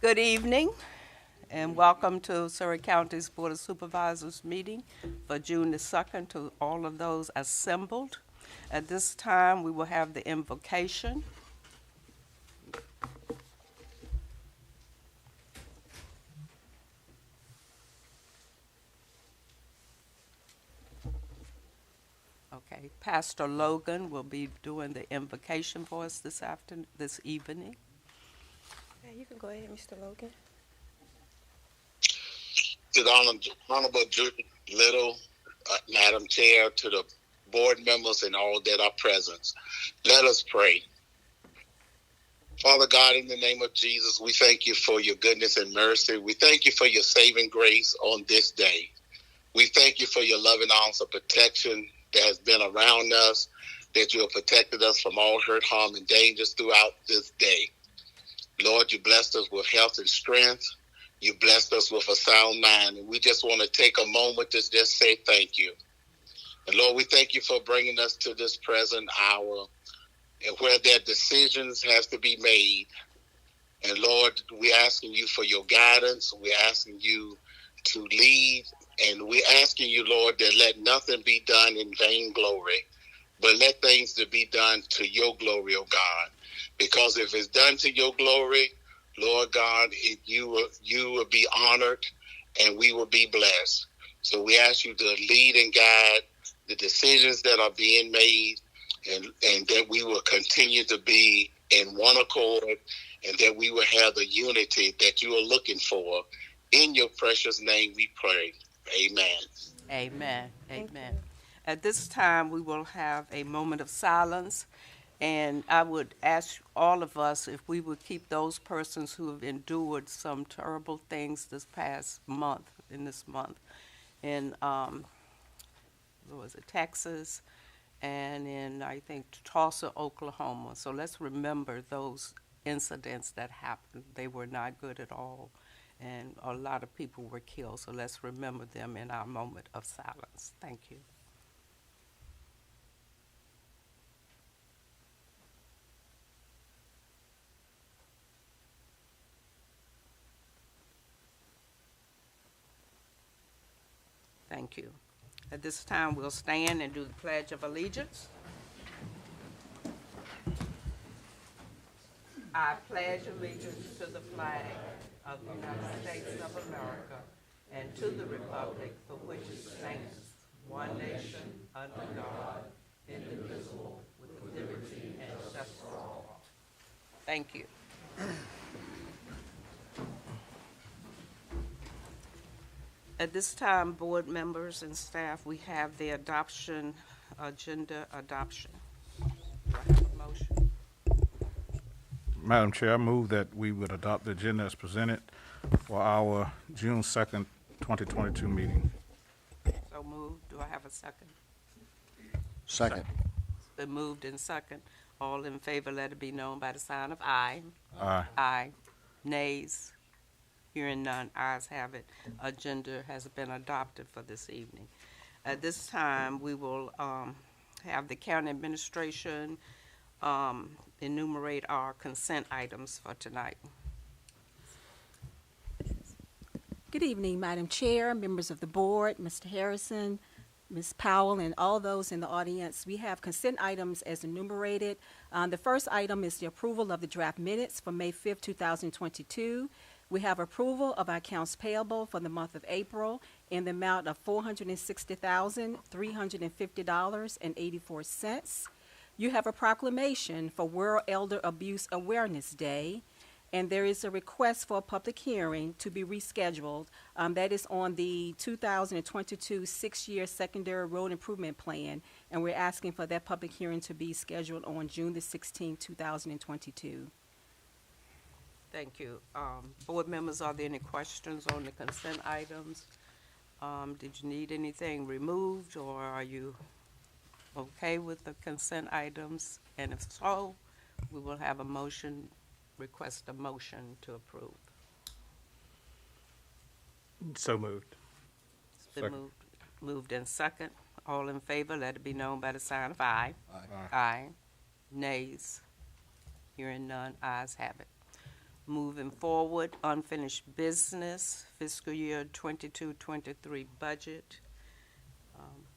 Good evening, and welcome to Surry County's Board of Supervisors meeting for June the 2nd to all of those assembled. At this time, we will have the invocation. Okay, Pastor Logan will be doing the invocation for us this evening. Yeah, you can go ahead, Mr. Logan. To the Honorable Judy Little, Madam Chair, to the board members and all that are present, let us pray. Father God, in the name of Jesus, we thank you for your goodness and mercy. We thank you for your saving grace on this day. We thank you for your loving arms of protection that has been around us, that you have protected us from all hurt, harm, and dangers throughout this day. Lord, you blessed us with health and strength. You blessed us with a sound mind. And we just want to take a moment to just say thank you. And Lord, we thank you for bringing us to this present hour and where their decisions have to be made. And Lord, we're asking you for your guidance. We're asking you to lead. And we're asking you, Lord, that let nothing be done in vain glory, but let things to be done to your glory, oh God. Because if it's done to your glory, Lord God, you will be honored and we will be blessed. So we ask you to lead and guide the decisions that are being made, and that we will continue to be in one accord, and that we will have the unity that you are looking for. In your precious name we pray. Amen. Amen. Thank Amen. you. At this time, we will have a moment of silence, and I would ask all of us if we would keep those persons who have endured some terrible things this past month, in what was it, Texas, and in, I think, Tulsa, Oklahoma. So let's remember those incidents that happened. They were not good at all, and a lot of people were killed. So let's remember them in our moment of silence. Thank you. Thank you. At this time, we'll stand and do the Pledge of Allegiance. I pledge allegiance to the flag of the United States of America and to the republic for which it stands, one nation, under God, indivisible, with liberty and justice for all. Thank you. At this time, board members and staff, we have the agenda adoption. Do I have a motion? Madam Chair, I move that we would adopt the agenda as presented for our June 2nd, 2022 meeting. So moved. Do I have a second? Second. It's been moved and second. All in favor, let it be known by the sign of aye. Aye. Aye. Nays? Hearing none, ayes have it. Agenda has been adopted for this evening. At this time, we will have the county administration enumerate our consent items for tonight. Good evening, Madam Chair, members of the board, Mr. Harrison, Ms. Powell, and all those in the audience. We have consent items as enumerated. The first item is the approval of the draft minutes for May 5th, 2022. We have approval of our accounts payable for the month of April in the amount of $460,350.84. You have a proclamation for World Elder Abuse Awareness Day, and there is a request for a public hearing to be rescheduled. That is on the 2022 six-year secondary road improvement plan, and we're asking for that public hearing to be scheduled on June the 16th, 2022. Thank you. Board members, are there any questions on the consent items? Did you need anything removed, or are you okay with the consent items? And if so, we will have a motion, request a motion to approve. So moved. It's been Second. moved in second. All in favor, let it be known by the sign of aye. Aye. Aye. Nays? Hearing none, ayes have it. Moving forward, unfinished business, fiscal year 22-23 budget.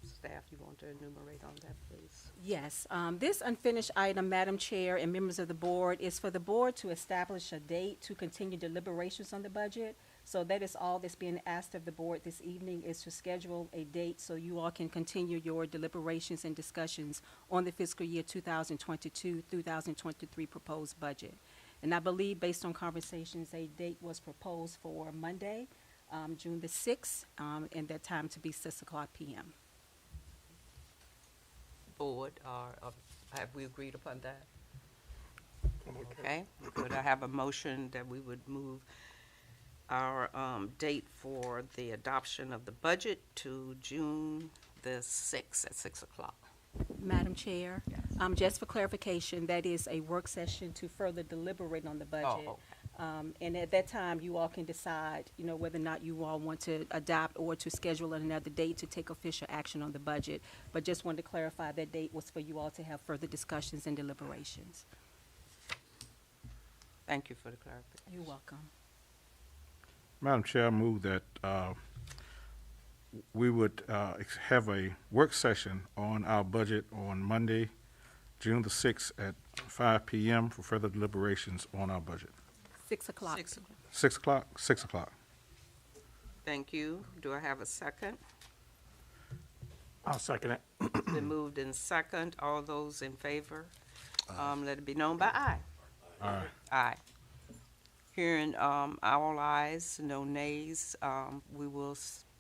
Staff, you want to enumerate on that, please? Yes, this unfinished item, Madam Chair and members of the board, is for the board to establish a date to continue deliberations on the budget. So that is all that's being asked of the board this evening, is to schedule a date so you all can continue your deliberations and discussions on the fiscal year 2022-2023 proposed budget. And I believe, based on conversations, a date was proposed for Monday, June the 6th, and that time to be 6:00 p.m. Board, have we agreed upon that? Okay, could I have a motion that we would move our date for the adoption of the budget to June the 6th at 6:00? Madam Chair, just for clarification, that is a work session to further deliberate on the budget. Oh, And at that time, you all can decide, whether or not you all want to adopt or to schedule another date to take official action on the budget. But just wanted to clarify that date was for you all to have further discussions and deliberations. Thank you for the clarification. You're welcome. Madam Chair, I move that we would have a work session on our budget on Monday, June the 6th at 5 p.m. for further deliberations on our budget. 6:00. 6 o'clock. 6 o'clock? 6 o'clock. Thank you. Do I have a second? I'll second it. Been moved in second. All those in favor, let it be known by aye. Aye. Aye. Hearing all ayes, no nays, we will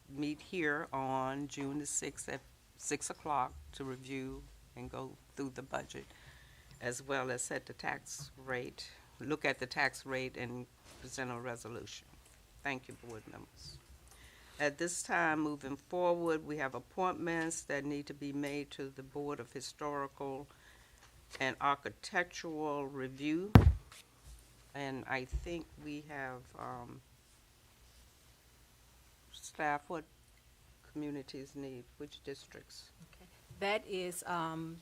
meet here on June the 6th at 6:00 to review and go through the budget, as well as set the tax rate, look at the tax rate and present a resolution. Thank you, board members. At this time, moving forward, we have appointments that need to be made to the Board of Historical and Architectural Review. And I think we have, staff, what communities need, which districts? That is an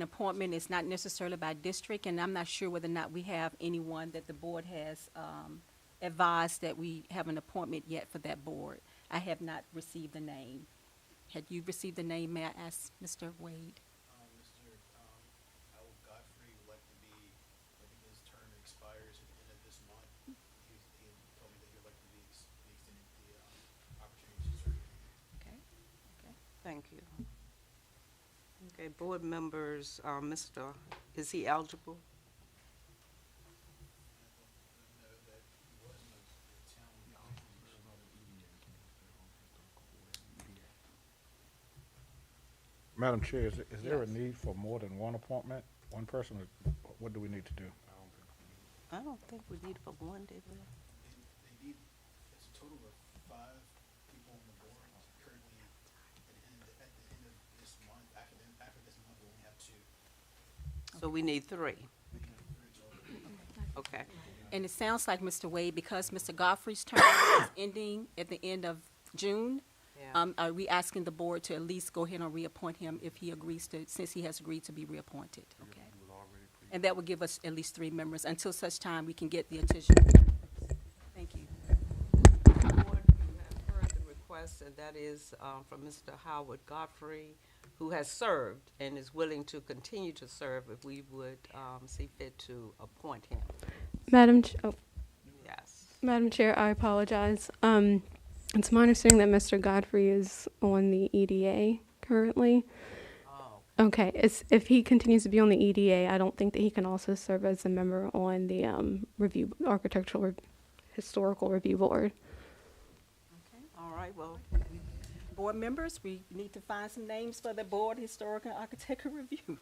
appointment. It's not necessarily by district, and I'm not sure whether or not we have anyone that the board has advised that we have an appointment yet for that board. I have not received a name. Had you received a name, may I ask Mr. Wade? Mr. Howard Godfrey would like to be, I think his term expires at the end of this month. He told me that he would like to be extended the opportunity to serve. Okay. Thank you. Okay, board members, is he eligible? I know that he was in the town. Madam Chair, is there a need for more than one appointment? One person, or what do we need to do? I don't think we need for one, did we? They need, it's a total of 5 people on the board. Currently, at the end of this month, after this month, we only have 2. So we need 3. Okay. And it sounds like, Mr. Wade, because Mr. Godfrey's term is ending at the end of June, Yeah. are we asking the board to at least go ahead and reappoint him if he agrees to, since he has agreed to be reappointed? Okay. And that would give us at least 3 members until such time we can get the additional. Thank you. Board, you have heard the request, and that is from Mr. Howard Godfrey, who has served and is willing to continue to serve if we would see fit to appoint him. Yes. Madam Chair, I apologize. It's my understanding that Mr. Godfrey is on the EDA currently. Oh, Okay, if he continues to be on the EDA, I don't think that he can also serve as a member on the Historical Review Board. okay. All right, well, Board members, we need to find some names for the Board Historical and Architectural Review.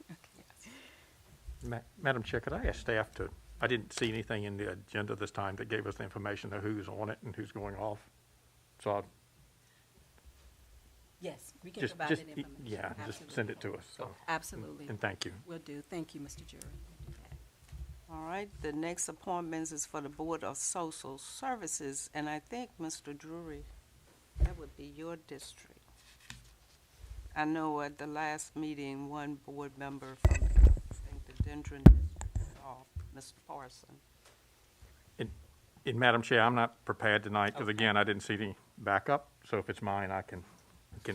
Madam Chair, could I ask staff to, I didn't see anything in the agenda this time that gave us the information of who's on it and who's going off. So I'll Yes, we can just, provide that information. yeah, just Absolutely. send it to us, so. Absolutely. And thank you. Will do. Thank you, Mr. Jury. all right. The next appointments is for the Board of Social Services, and I think, Mr. Drury, that would be your district. I know at the last meeting, one board member from, I think, the Dendron district was off, Mr. Parson. And Madam Chair, I'm not prepared tonight, because again, I didn't see any backup, so if it's mine, I can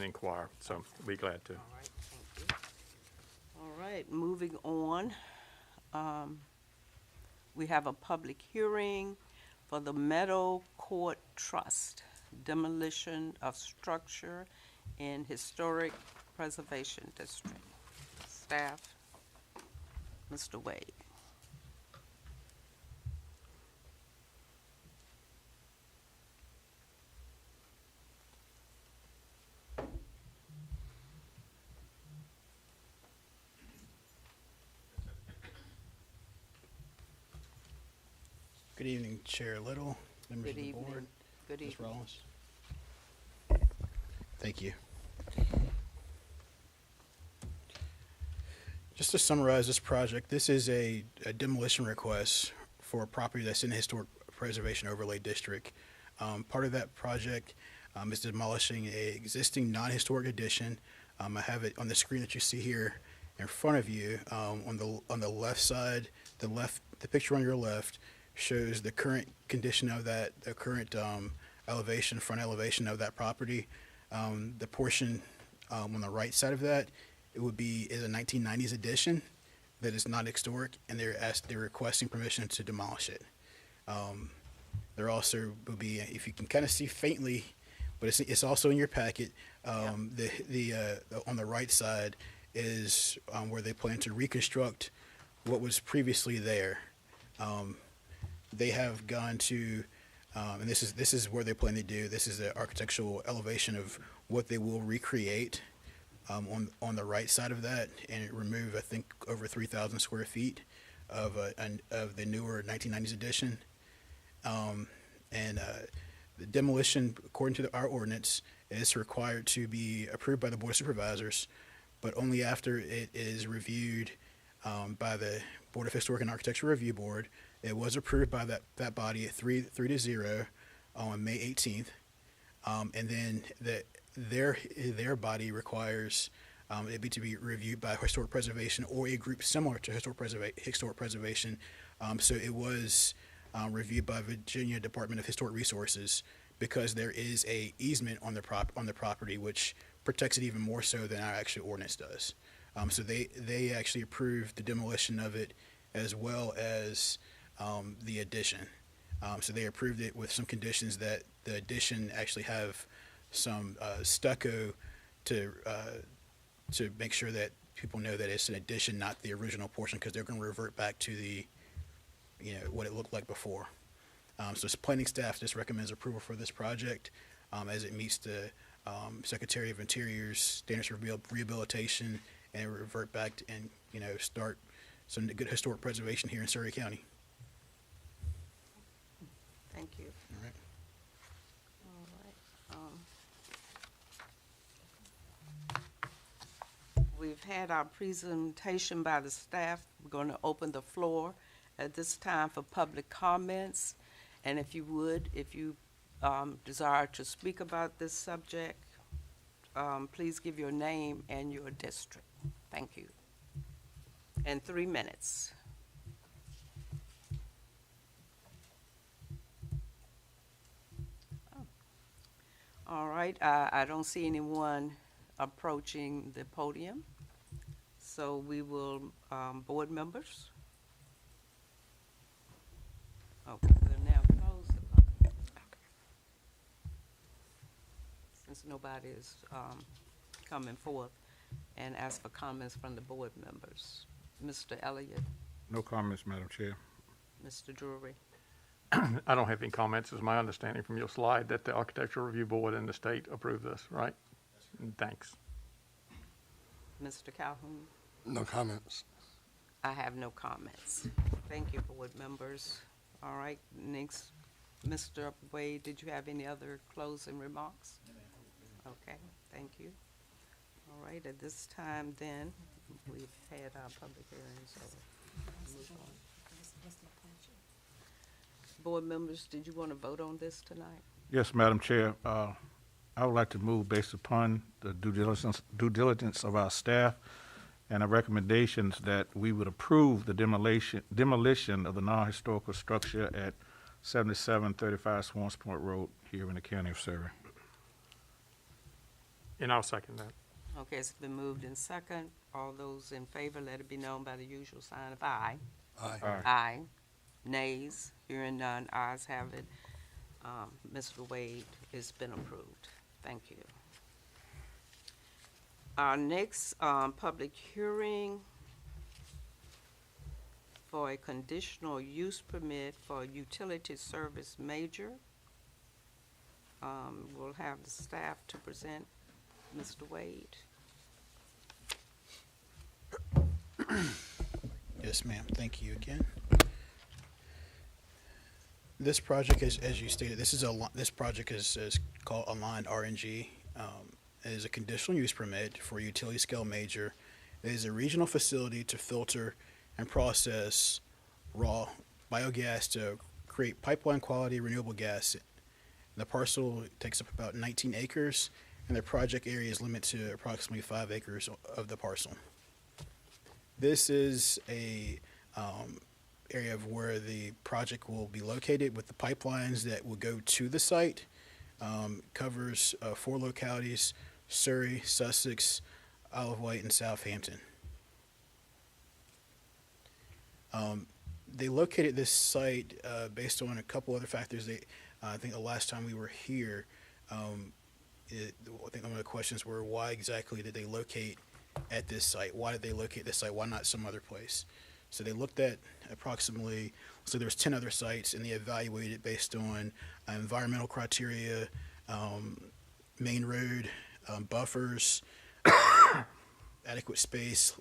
inquire, so be glad to. All right, thank you. All right, moving on. We have a public hearing for the Meadow Court Trust, demolition of structure in Historic Preservation District. Staff, Mr. Wade. Good evening, Chair Little, members Good of the board, evening. Good Ms. evening. Rollins. Thank you. Just to summarize this project, this is a demolition request for a property that's in the Historic Preservation Overlay District. Part of that project is demolishing an existing non-historic addition. I have it on the screen that you see here in front of you. On the left side, the picture on your left shows the current condition of that, the current elevation, front elevation of that property. The portion on the right side of that, it is a 1990s addition that is not historic, and they're requesting permission to demolish it. There also will be, if you can kind of see faintly, but it's also in your packet. On the right side is where they plan to reconstruct what was previously there. They have gone to, and this is where they plan to do. This is the architectural elevation of what they will recreate on the right side of that, and it remove, I think, over 3,000 square feet of the newer 1990s edition. The demolition, according to our ordinance, is required to be approved by the Board of Supervisors, but only after it is reviewed by the Board of Historic and Architectural Review Board. It was approved by that body at 3-0 on May 18th, and then their body requires it to be reviewed by Historic Preservation or a group similar to Historic Preservation. So it was reviewed by Virginia Department of Historic Resources, because there is a easement on the property, which protects it even more so than our actual ordinance does. So they actually approved the demolition of it as well as the addition. So they approved it with some conditions that the addition actually have some stucco to make sure that people know that it's an addition, not the original portion, because they're going to revert back to what it looked like before. So planning staff just recommends approval for this project as it meets the Secretary of Interior's standards for rehabilitation, and revert back and start some good historic preservation here in Surry County. Thank you. All right. All right. We've had our presentation by the staff. We're going to open the floor at this time for public comments. And if you desire to speak about this subject, please give your name and your district. Thank you. And 3 minutes. All right, I don't see anyone approaching the podium. So we will, board members. Okay, we'll now close the public. Since nobody is coming forth, and ask for comments from the board members. Mr. Elliott, No comments, Madam Chair. Mr. Drury, I don't have any comments. It's my understanding from your slide that the Architectural Review Board and the state approved this, right? Thanks. Mr. Calhoun. No comments. I have no comments. Thank you, board members. All right, next, Mr. Wade, did you have any other closing remarks? Okay, thank you. All right, at this time then, we've had our public hearing, so move on. Board members, did you want to vote on this tonight? Yes, Madam Chair. I would like to move based upon the due diligence of our staff and our recommendations that we would approve the demolition of the non-historical structure at 7735 Swans Point Road here in the county of Surry. And I'll second that. Okay, it's been moved in second. All those in favor, let it be known by the usual sign of aye. Aye. Aye. Aye. Nays, hearing none, ayes have it. Mr. Wade, it's been approved. Thank you. Our next public hearing for a conditional use permit for utility service major. We'll have the staff to present. Mr. Wade. Yes, ma'am. Thank you again. This project is, as you stated, this project is called Aligned RNG. It is a conditional use permit for a utility scale major. It is a regional facility to filter and process raw biogas to create pipeline quality renewable gas. The parcel takes up about 19 acres, and the project area is limited to approximately 5 acres of the parcel. This is a area of where the project will be located with the pipelines that will go to the site. Covers 4 localities: Surry, Sussex, Isle of Wight, and Southampton. They located this site based on a couple other factors. I think the last time we were here, I think one of the questions were, why exactly did they locate at this site? Why did they locate this site? Why not some other place? So they looked at approximately, so there's 10 other sites, and they evaluated based on environmental criteria, main road, buffers, adequate space,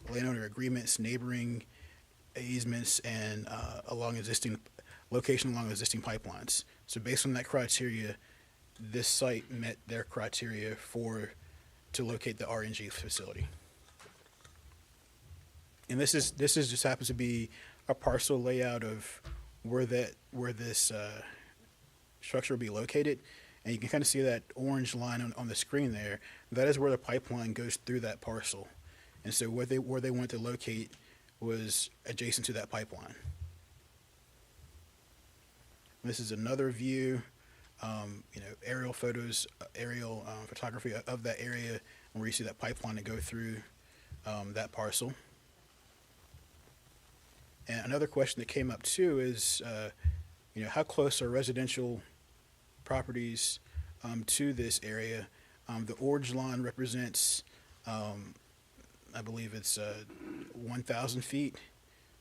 landowner agreements, neighboring easements, and location along existing pipelines. So based on that criteria, this site met their criteria to locate the RNG facility. And this just happens to be a parcel layout of where this structure will be located. And you can kind of see that orange line on the screen there. That is where the pipeline goes through that parcel. And so where they wanted to locate was adjacent to that pipeline. This is another view, aerial photos, photography of that area, where you see that pipeline to go through that parcel. And another question that came up too is, how close are residential properties to this area? The orange line represents, I believe it's 1,000 feet.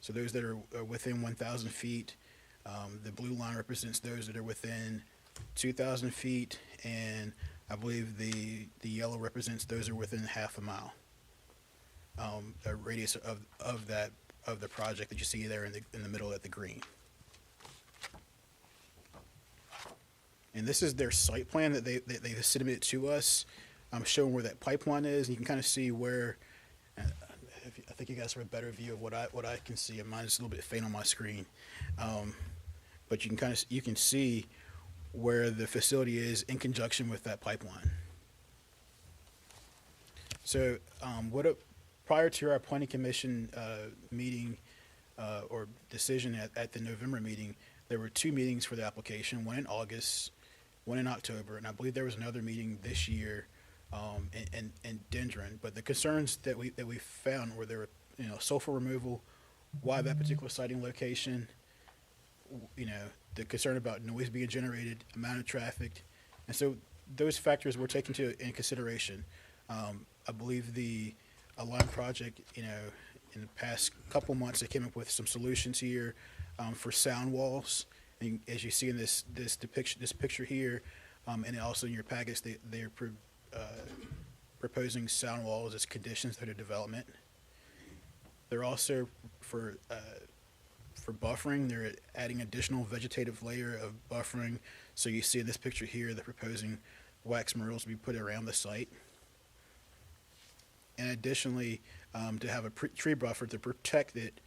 So those that are within 1,000 feet. The blue line represents those that are within 2,000 feet, and I believe the yellow represents those that are within half a mile. A radius of the project that you see there in the middle at the green. And this is their site plan that they submitted to us, showing where that pipeline is. And you can kind of see where. I think you guys have a better view of what I can see, and mine's a little bit faint on my screen. But you can see where the facility is in conjunction with that pipeline. So, prior to our planning commission meeting or decision at the November meeting, there were 2 meetings for the application, one in August, one in October, and I believe there was another meeting this year in Dendron. But the concerns that we found were there were, sulfur removal, why that particular siting location, the concern about noise being generated, amount of traffic, and so those factors were taken in consideration. I believe the Align project, in the past couple months, they came up with some solutions here for sound walls. And as you see in this picture here, and also in your packets, they're proposing sound walls as conditions for the development. They're also for buffering. They're adding additional vegetative layer of buffering. So you see in this picture here, they're proposing wax murals to be put around the site. And additionally, to have a tree buffer to protect it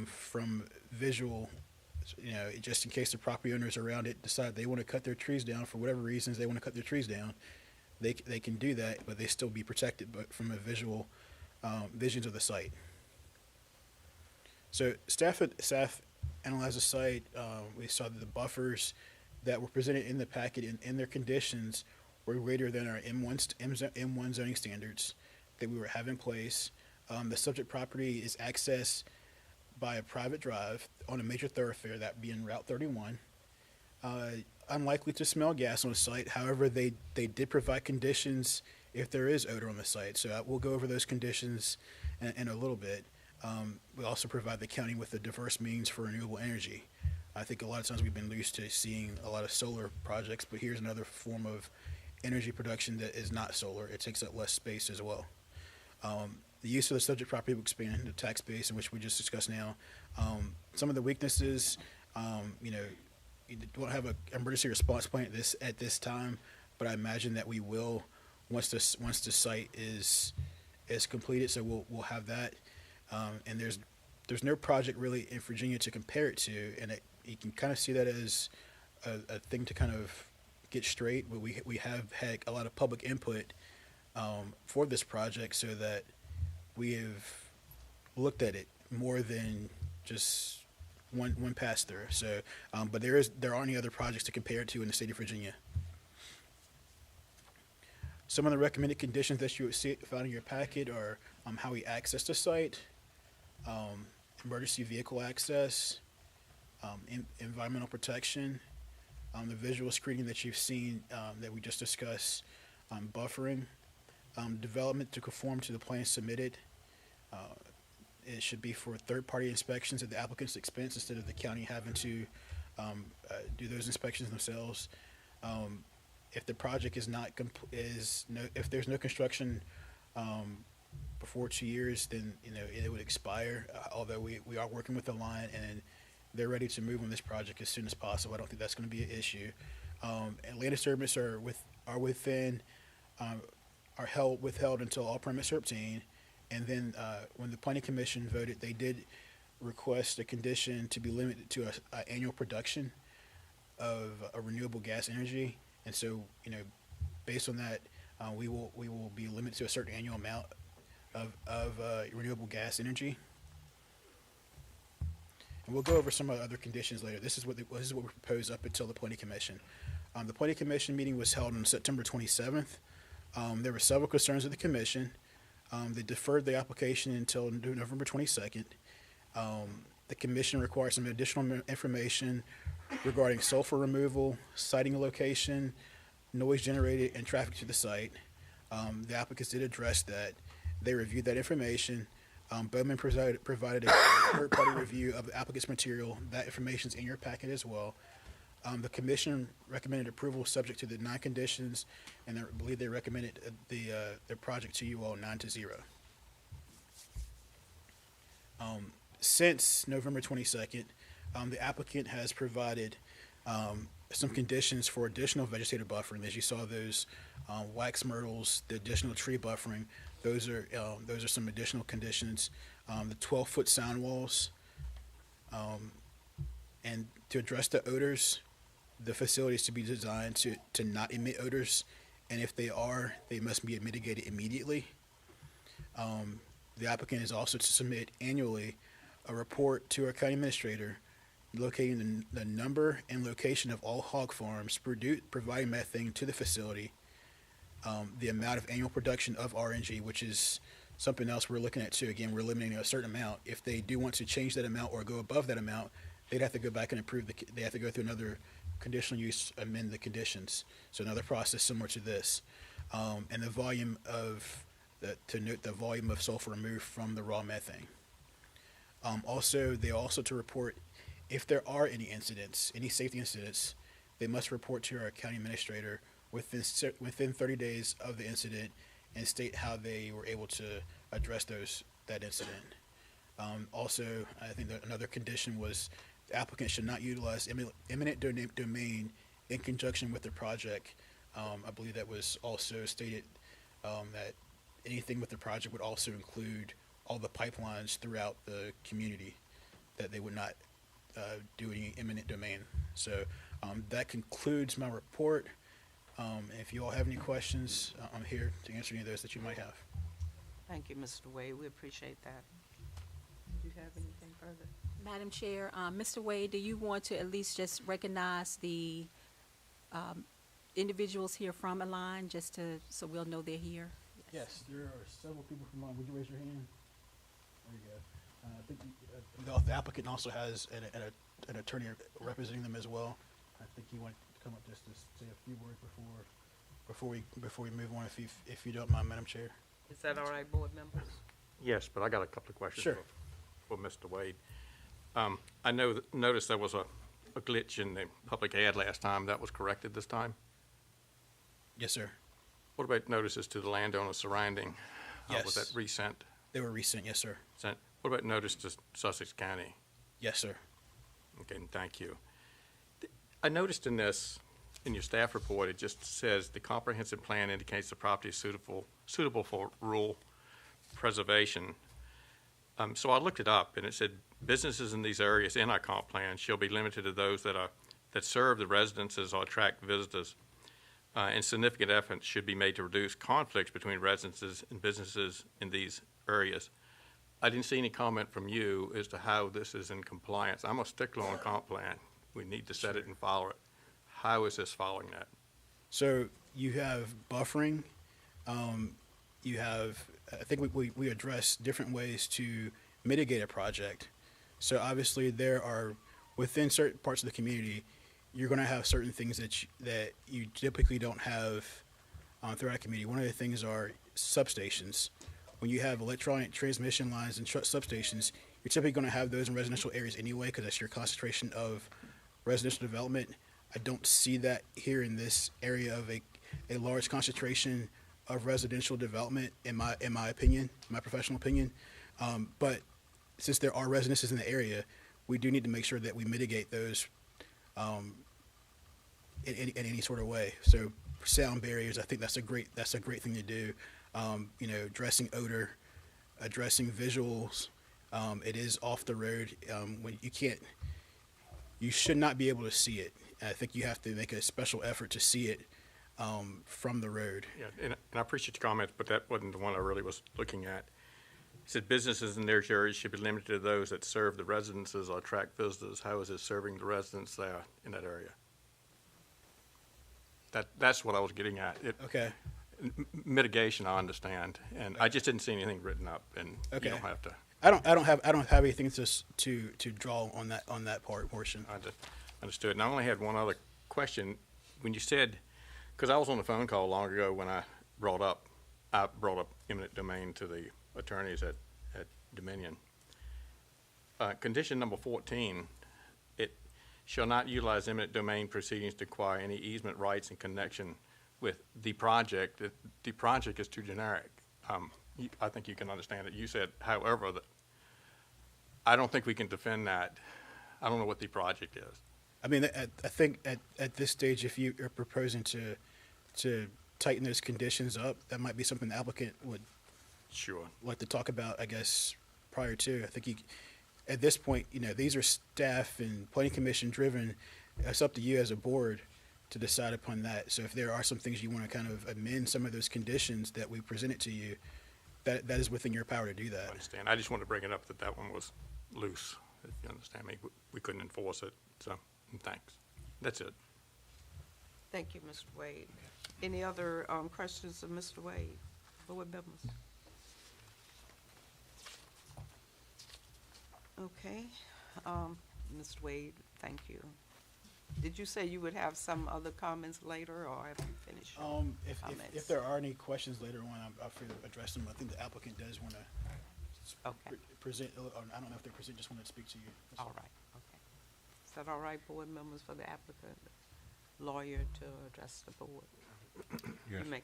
from visual, just in case the property owners around it decide they want to cut their trees down for whatever reasons they want to cut their trees down, they can do that, but they still be protected from a visual visions of the site. So staff analyzed the site. We saw that the buffers that were presented in the packet and their conditions were greater than our M1 zoning standards that we have in place. The subject property is accessed by a private drive on a major thoroughfare, that being Route 31. Unlikely to smell gas on the site. However, they did provide conditions if there is odor on the site. So we'll go over those conditions in a little bit. We also provide the county with a diverse means for renewable energy. I think a lot of times we've been used to seeing a lot of solar projects, but here's another form of energy production that is not solar. It takes up less space as well. The use of the subject property will expand the tax base, in which we just discussed now. Some of the weaknesses, you don't have an emergency response plan at this time, but I imagine that we will once the site is completed. So we'll have that, and there's no project really in Virginia to compare it to, and you can kind of see that as a thing to kind of get straight. But we have had a lot of public input for this project, so that we have looked at it more than just one pass through. So, but there aren't any other projects to compare it to in the state of Virginia. Some of the recommended conditions that you would see found in your packet are how we access the site, emergency vehicle access, environmental protection, the visual screening that you've seen that we just discussed, buffering, development to conform to the plan submitted. It should be for third-party inspections at the applicant's expense instead of the county having to do those inspections themselves. If the project if there's no construction before 2 years, then it would expire. Although we are working with the line and they're ready to move on this project as soon as possible. I don't think that's going to be an issue. And land disturbance are withheld until all permits are obtained. And then when the Planning Commission voted, they did request a condition to be limited to an annual production of a renewable gas energy. And so, based on that, we will be limited to a certain annual amount of renewable gas energy. And we'll go over some other conditions later. This is what we proposed up until the Planning Commission. The Planning Commission meeting was held on September 27th. There were several concerns of the commission. They deferred the application until November 22nd. The commission required some additional information regarding sulfur removal, siting location, noise generated, and traffic to the site. The applicants did address that. They reviewed that information. Bowman provided a third-party review of the applicant's material. That information is in your packet as well. The commission recommended approval subject to the 9 conditions, and I believe they recommended their project to you all 9-0. Since November 22nd, the applicant has provided some conditions for additional vegetative buffering. As you saw, those wax myrtles, the additional tree buffering, those are some additional conditions. The 12-foot sound walls, and to address the odors, the facility is to be designed to not emit odors, and if they are, they must be mitigated immediately. The applicant is also to submit annually a report to our county administrator locating the number and location of all hog farms providing methane to the facility, the amount of annual production of RNG, which is something else we're looking at too. Again, we're eliminating a certain amount. If they do want to change that amount or go above that amount, they'd have to go back and they have to go through another conditional use, amend the conditions. So another process similar to this. And the volume to note the volume of sulfur removed from the raw methane. They also to report if there are any incidents, any safety incidents, they must report to our county administrator within 30 days of the incident and state how they were able to address that incident. I think that another condition was the applicant should not utilize eminent domain in conjunction with the project. I believe that was also stated that anything with the project would also include all the pipelines throughout the community, that they would not do any eminent domain. So that concludes my report. If you all have any questions, I'm here to answer any of those that you might have. Thank you, Mr. Wade. We appreciate that. you have anything further? Madam Chair, Mr. Wade, do you want to at least just recognize the individuals here from Align, just to, so we'll know they're here? Yes, there are several people from, would you raise your hand? There you go. I think the applicant also has an attorney representing them as well. I think you want to come up just to say a few words before we move on, if you don't mind, Madam Chair. Is that all right, board members? Yes, but I got a couple of questions Sure. for Mr. Wade. I noticed there was a glitch in the public ad last time. That was corrected this time? Yes, sir. What about notices to the landowners surrounding? Was Yes. that resent? They were recent, yes, sir. Sent? What about notice to Sussex County? Yes, sir. Okay, thank you. I noticed in your staff report, it just says the comprehensive plan indicates the property is suitable for rural preservation. So I looked it up, and it said businesses in these areas in our comp plan shall be limited to those that serve the residences or attract visitors. And significant efforts should be made to reduce conflicts between residences and businesses in these areas. I didn't see any comment from you as to how this is in compliance. I'm a stickler on comp plan. We need to set it and follow it. How is this following that? So you have buffering. You have, I think we address different ways to mitigate a project. So obviously there are, within certain parts of the community, you're going to have certain things that you typically don't have throughout a community. One of the things are substations. When you have electronic transmission lines and substations, you're typically going to have those in residential areas anyway, because that's your concentration of residential development. I don't see that here in this area of a large concentration of residential development, in my opinion, my professional opinion. But since there are residences in the area, we do need to make sure that we mitigate those in any sort of way. So sound barriers, I think that's a great thing to do. Addressing odor, addressing visuals. It is off the road. When you should not be able to see it. I think you have to make a special effort to see it from the road. Yeah, and I appreciate your comments, but that wasn't the one I really was looking at. It said businesses in their areas should be limited to those that serve the residences or attract visitors. How is it serving the residents there in that area? That's what I was getting at. Okay. Mitigation, I understand, and I just didn't see anything written up, and Okay. you don't have to. I don't have anything to draw on that portion. I just understood. And I only had one other question. When you said, because I was on the phone call long ago when I brought up eminent domain to the attorneys at Dominion. Condition number 14, it shall not utilize eminent domain proceedings to acquire any easement rights in connection with the project. The project is too generic. I think you can understand it. You said, however, that I don't think we can defend that. I don't know what the project is. I mean, I think at this stage, if you are proposing to tighten those conditions up, that might be something the applicant would Sure. like to talk about, I guess, prior to. I think at this point, these are staff and planning commission driven. It's up to you as a board to decide upon that. So if there are some things you want to kind of amend some of those conditions that we presented to you, that is within your power to do I that. understand. I just wanted to bring it up that one was loose, if you understand me. We couldn't enforce it, so thanks. That's it. Thank you, Mr. Wade. Any other questions of Mr. Wade? Board members? Okay. Mr. Wade, thank you. Did you say you would have some other comments later, or have you finished your comments? If there are any questions later on, I'll free to address them. I think the applicant does want to Okay. present, or I don't know if they just want to speak to you. All right, okay. Is that all right, board members, for the applicant, lawyer to address the board? Yes. You may.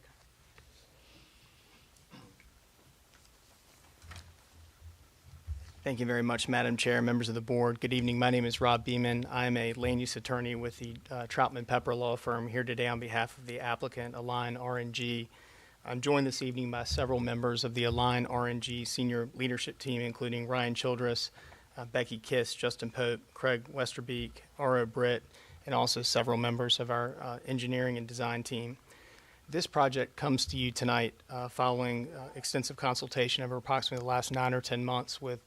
Thank you very much, Madam Chair, members of the board. Good evening. My name is Rob Beeman. I'm a land use attorney with the Troutman Pepper Law Firm here today on behalf of the applicant, Align RNG. I'm joined this evening by several members of the Align RNG senior leadership team, including Ryan Childress, Becky Kiss, Justin Pope, Craig Westerbeek, R.O. Britt, and also several members of our engineering and design team. This project comes to you tonight following extensive consultation over approximately the last 9 or 10 months with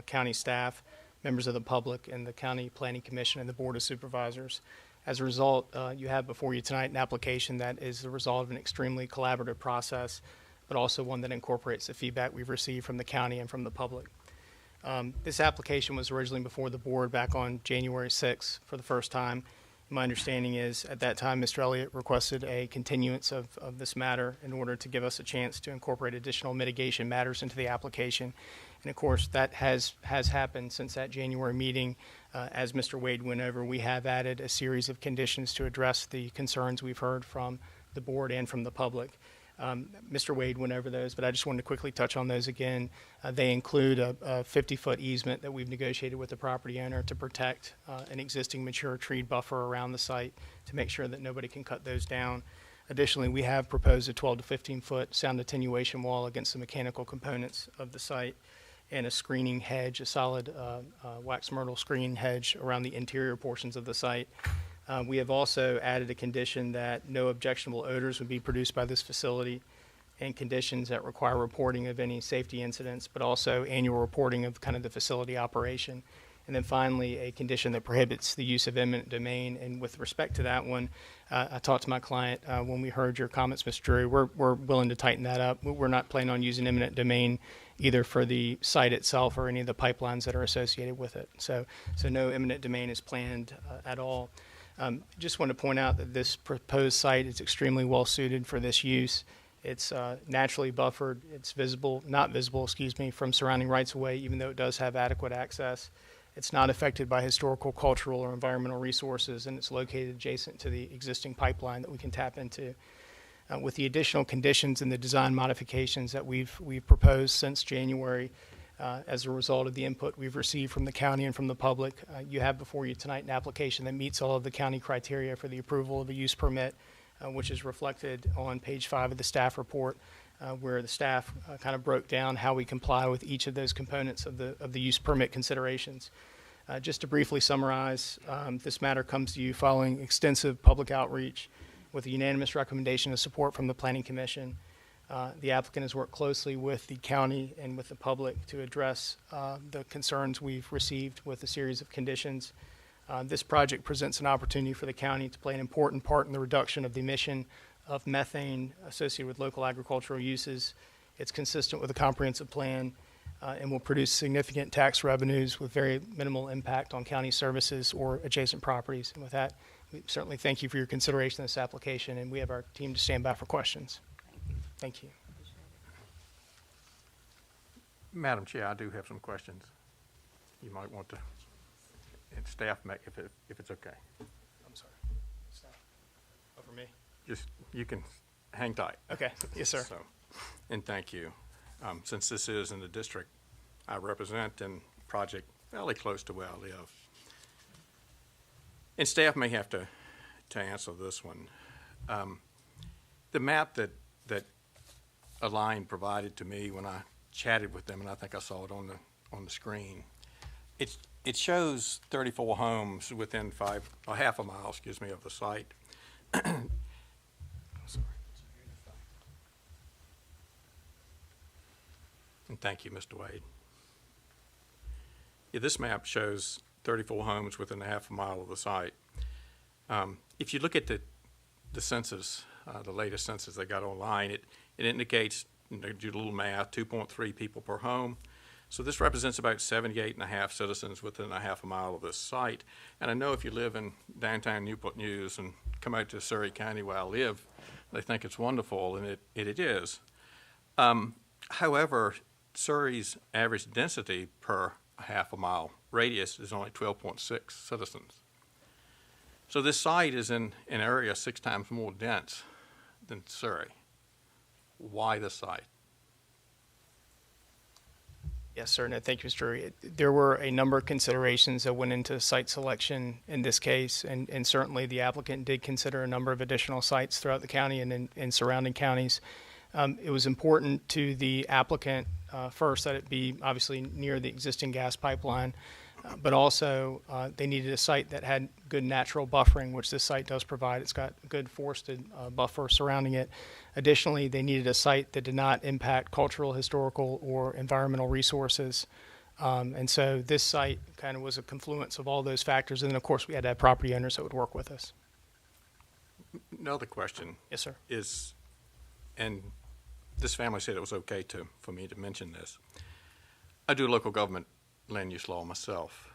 county staff, members of the public, and the County Planning Commission and the Board of Supervisors. As a result, you have before you tonight an application that is the result of an extremely collaborative process, but also one that incorporates the feedback we've received from the county and from the public. This application was originally before the board back on January 6th for the first time. My understanding is at that time, Mr. Elliott requested a continuance of this matter in order to give us a chance to incorporate additional mitigation matters into the application. And of course, that has happened since that January meeting. As Mr. Wade went over, we have added a series of conditions to address the concerns we've heard from the board and from the public. Mr. Wade went over those, but I just wanted to quickly touch on those again. They include a 50-foot easement that we've negotiated with the property owner to protect an existing mature tree buffer around the site to make sure that nobody can cut those down. Additionally, we have proposed a 12 to 15-foot sound attenuation wall against the mechanical components of the site and a screening hedge, a solid wax myrtle screen hedge around the interior portions of the site. We have also added a condition that no objectionable odors would be produced by this facility and conditions that require reporting of any safety incidents, but also annual reporting of kind of the facility operation. And then finally, a condition that prohibits the use of eminent domain. And with respect to that one, I talked to my client when we heard your comments, Mr. Drury. We're willing to tighten that up. We're not planning on using eminent domain either for the site itself or any of the pipelines that are associated with it. So no eminent domain is planned at all. Just want to point out that this proposed site is extremely well suited for this use. It's naturally buffered. It's not visible, from surrounding rights of way, even though it does have adequate access. It's not affected by historical, cultural, or environmental resources, and it's located adjacent to the existing pipeline that we can tap into. With the additional conditions and the design modifications that we've proposed since January, as a result of the input we've received from the county and from the public, you have before you tonight an application that meets all of the county criteria for the approval of a use permit, which is reflected on page 5 of the staff report, where the staff kind of broke down how we comply with each of those components of the use permit considerations. Just to briefly summarize, this matter comes to you following extensive public outreach with a unanimous recommendation of support from the Planning Commission. The applicant has worked closely with the county and with the public to address the concerns we've received with a series of conditions. This project presents an opportunity for the county to play an important part in the reduction of the emission of methane associated with local agricultural uses. It's consistent with a comprehensive plan and will produce significant tax revenues with very minimal impact on county services or adjacent properties. And with that, we certainly thank you for your consideration of this application, and we have our team to stand by for questions. Thank you. Madam Chair, I do have some questions. You might want to, and staff, if it's okay. I'm sorry. Staff. Over me. Just, you can hang tight. Okay. Yes, sir. So, and thank you. Since this is in the district I represent and project fairly close to where I live. And staff may have to answer this one. The map that Align provided to me when I chatted with them, and I think I saw it on the screen, it shows 34 homes within half a mile, of the site. Sorry. And thank you, Mr. Wade. Yeah, this map shows 34 homes within a half a mile of the site. If you look at the census, the latest census they got online, it indicates, do a little math, 2.3 people per home. So this represents about 78 and a half citizens within a half a mile of this site. And I know if you live in downtown Newport News and come out to Surry County where I live, they think it's wonderful, and it is. However, Surry's average density per half a mile radius is only 12.6 citizens. So this site is in an area 6 times more dense than Surry. Why this site? Yes, sir. No, thank you, Mr. Drury. There were a number of considerations that went into site selection in this case, and certainly the applicant did consider a number of additional sites throughout the county and in surrounding counties. It was important to the applicant first that it be obviously near the existing gas pipeline, but also they needed a site that had good natural buffering, which this site does provide. It's got good forested buffer surrounding it. Additionally, they needed a site that did not impact cultural, historical, or environmental resources. And so this site kind of was a confluence of all those factors. And then, of course, we had to have property owners that would work with us. Another question Yes, sir. is, and this family said it was okay for me to mention this. I do local government land use law myself.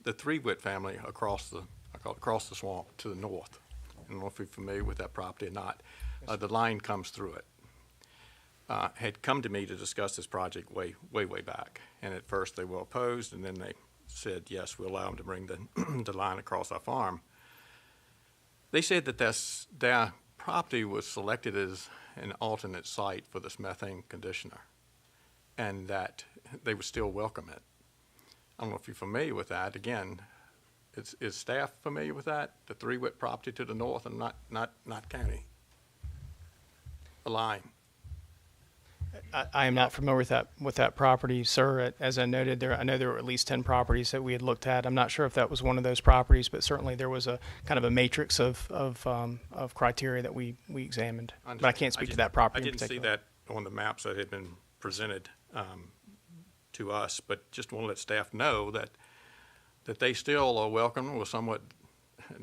The Three-Witt family across the swamp to the north, I don't know if you're familiar with that property or not, the line comes through it, had come to me to discuss this project way back. And at first they were opposed, and then they said, yes, we'll allow them to bring the line across our farm. They said that their property was selected as an alternate site for this methane conditioner, and that they would still welcome it. I don't know if you're familiar with that. Again, is staff familiar with that? The Three-Witt property to the north and not county? The line. I am not familiar with that property, sir. As I noted, I know there were at least 10 properties that we had looked at. I'm not sure if that was one of those properties, but certainly there was a kind of a matrix of criteria that we examined. But I can't speak to that property in particular. I didn't see that on the maps that had been presented to us, but just want to let staff know that they still are welcome. We're somewhat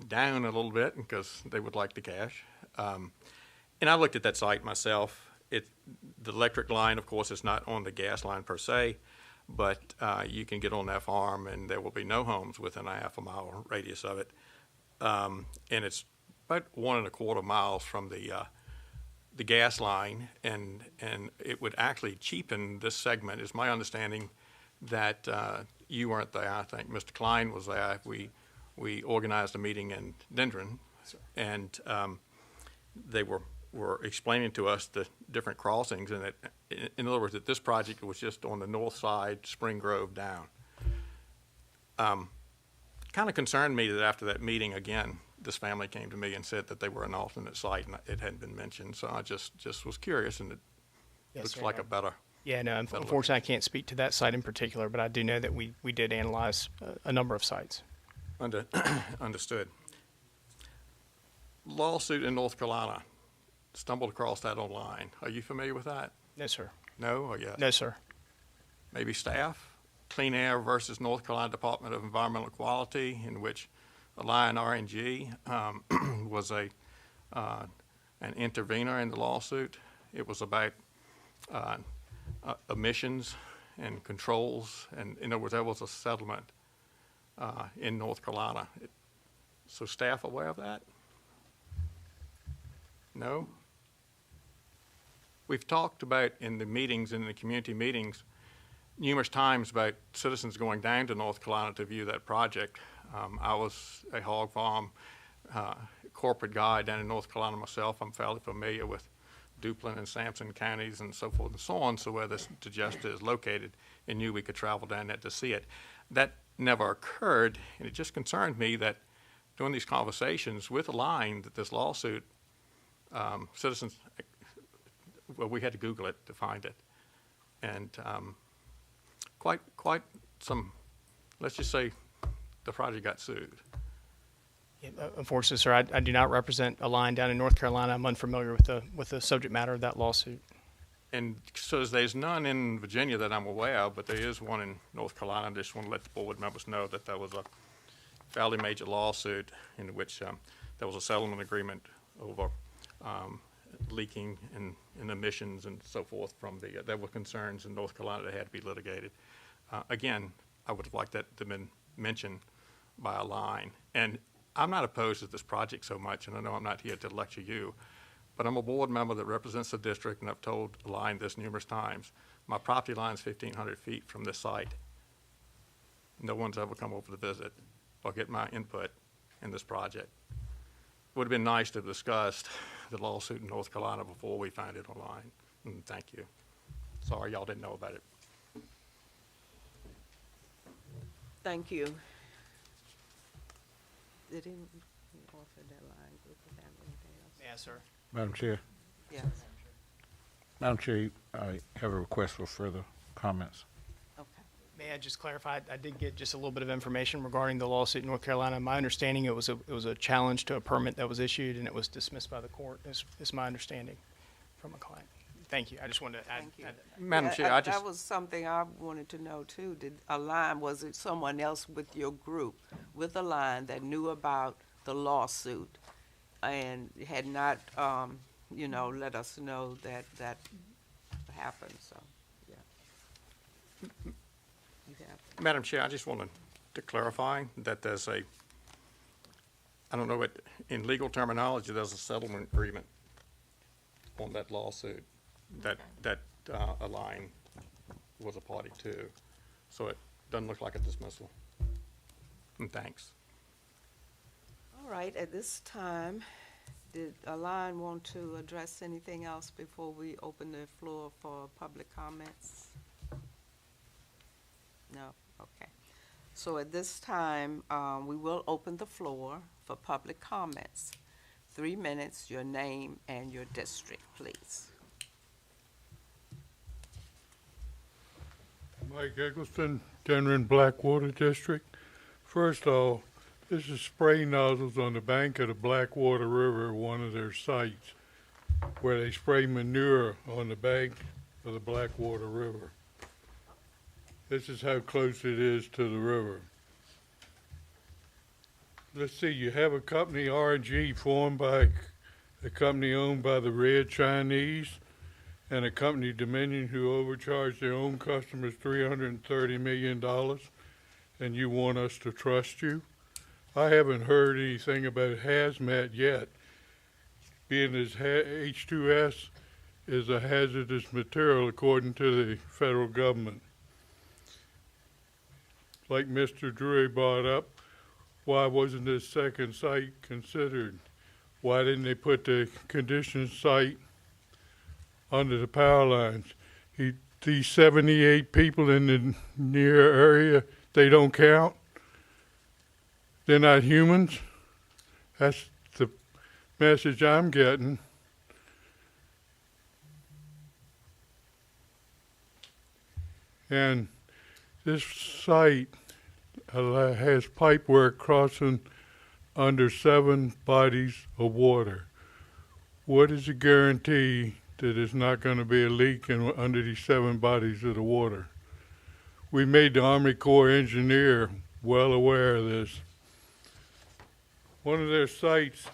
down a little bit because they would like the cash. And I looked at that site myself. The electric line, of course, is not on the gas line per se, but you can get on that farm and there will be no homes within a half a mile radius of it. And it's about 1.25 miles from the gas line, and it would actually cheapen this segment. It's my understanding that you weren't there. I think Mr. Klein was there. We organized a meeting in Dendron, and they were explaining to us the different crossings, and in other words, that this project was just on the north side, Spring Grove down. Kind of concerned me that after that meeting, again, this family came to me and said that they were an alternate site, and it hadn't been mentioned, so I just was curious, and it looks sir. like a better. Yeah, no, unfortunately, I can't speak to that site in particular, but I do know that we did analyze a number of sites. Understood. Lawsuit in North Carolina. Stumbled across that online. Are you familiar with that? No, sir. No or yes? No, sir. Maybe staff? Clean Air versus North Carolina Department of Environmental Quality, in which Alliant RNG was an intervener in the lawsuit. It was about emissions and controls, and in other words, there was a settlement in North Carolina. So staff aware of that? No? We've talked about in the meetings, in the community meetings, numerous times about citizens going down to North Carolina to view that project. I was a hog farm corporate guy down in North Carolina myself. I'm fairly familiar with Duplin and Sampson counties and so forth and so on, so where this digester is located, and knew we could travel down there to see it. That never occurred, and it just concerned me that during these conversations with Align, that this lawsuit, citizens, well, we had to Google it to find it, and quite some, let's just say, the project got sued. Yeah, unfortunately, sir, I do not represent Align down in North Carolina. I'm unfamiliar with the subject matter of that lawsuit. And so there's none in Virginia that I'm aware of, but there is one in North Carolina. I just want to let the board members know that there was a fairly major lawsuit in which there was a settlement agreement over leaking and emissions and so forth from there were concerns in North Carolina that had to be litigated. Again, I would have liked that to have been mentioned by Align. And I'm not opposed to this project so much, and I know I'm not here to lecture you, but I'm a board member that represents the district, and I've told Align this numerous times. My property line is 1,500 feet from this site. No one's ever come over to visit or get my input in this project. Would have been nice to have discussed the lawsuit in North Carolina before we found it online, and thank you. Sorry y'all didn't know about it. Thank you. Did anyone offer that line? Did they have anything else? Yeah, sir. Madam Chair. Yes, Madam Chair, I have a request for further comments. okay. May I just clarify? I did get just a little bit of information regarding the lawsuit in North Carolina. My understanding, it was a challenge to a permit that was issued, and it was dismissed by the court, is my understanding from a client. Thank you. I just wanted to add Thank you. that. Madam Chair, I just, That was something I wanted to know too. Did Align, was it someone else with your group, with Align, that knew about the lawsuit and had not, let us know that that happened, so, yeah. You have- Madam Chair, I just wanted to clarify that there's a, I don't know what, in legal terminology, there's a settlement agreement on that lawsuit that Align was a party to. So it doesn't look like a dismissal. And thanks. All right, at this time, did Align want to address anything else before we open the floor for public comments? No, okay. So at this time, we will open the floor for public comments. 3 minutes, your name and your district, please. Mike Eggleston, Denver and Blackwater District. First off, this is spray nozzles on the bank of the Blackwater River, one of their sites, where they spray manure on the bank of the Blackwater River. This is how close it is to the river. Let's see, you have a company, R&G, formed by a company owned by the Red Chinese, and a company, Dominion, who overcharged their own customers $330 million, and you want us to trust you? I haven't heard anything about hazmat yet, being as H2S is a hazardous material according to the federal government. Like Mr. Drury brought up, why wasn't this second site considered? Why didn't they put the conditioned site under the power lines? These 78 people in the near area, they don't count? They're not humans? That's the message I'm getting. And this site has pipework crossing under 7 bodies of water. What is the guarantee that there's not going to be a leak under these 7 bodies of the water? We made the Army Corps engineer well aware of this. One of their sites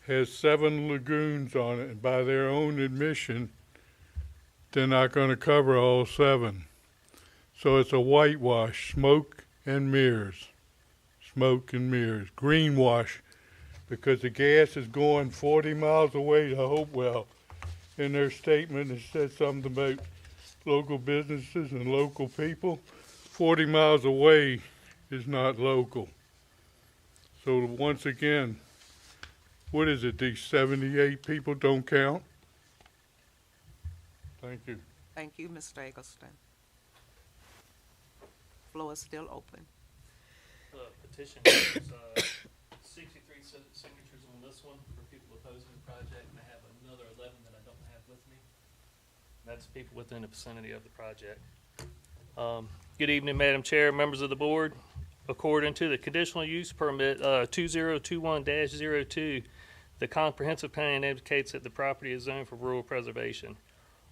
has 7 lagoons on it, and by their own admission, they're not going to cover all 7. So it's a whitewash, smoke and mirrors. Smoke and mirrors. Greenwash, because the gas is going 40 miles away to Hopewell. In their statement, it said something about local businesses and local people. 40 miles away is not local. So once again, what is it, these 78 people don't count? Thank you. Thank you, Mr. Eggleston. Floor is still open. Petition has 63 signatures on this one for people opposing the project, and I have another 11 that I don't have with me. That's people within the vicinity of the project. Good evening, Madam Chair, members of the board. According to the conditional use permit 2021-02, the comprehensive plan indicates that the property is zoned for rural preservation.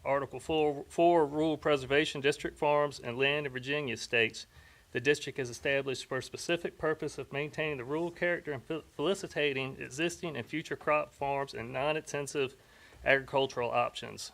Article 4 Rural Preservation District Farms and Land in Virginia states, the district is established for a specific purpose of maintaining the rural character and felicitating existing and future crop farms and non-intensive agricultural options.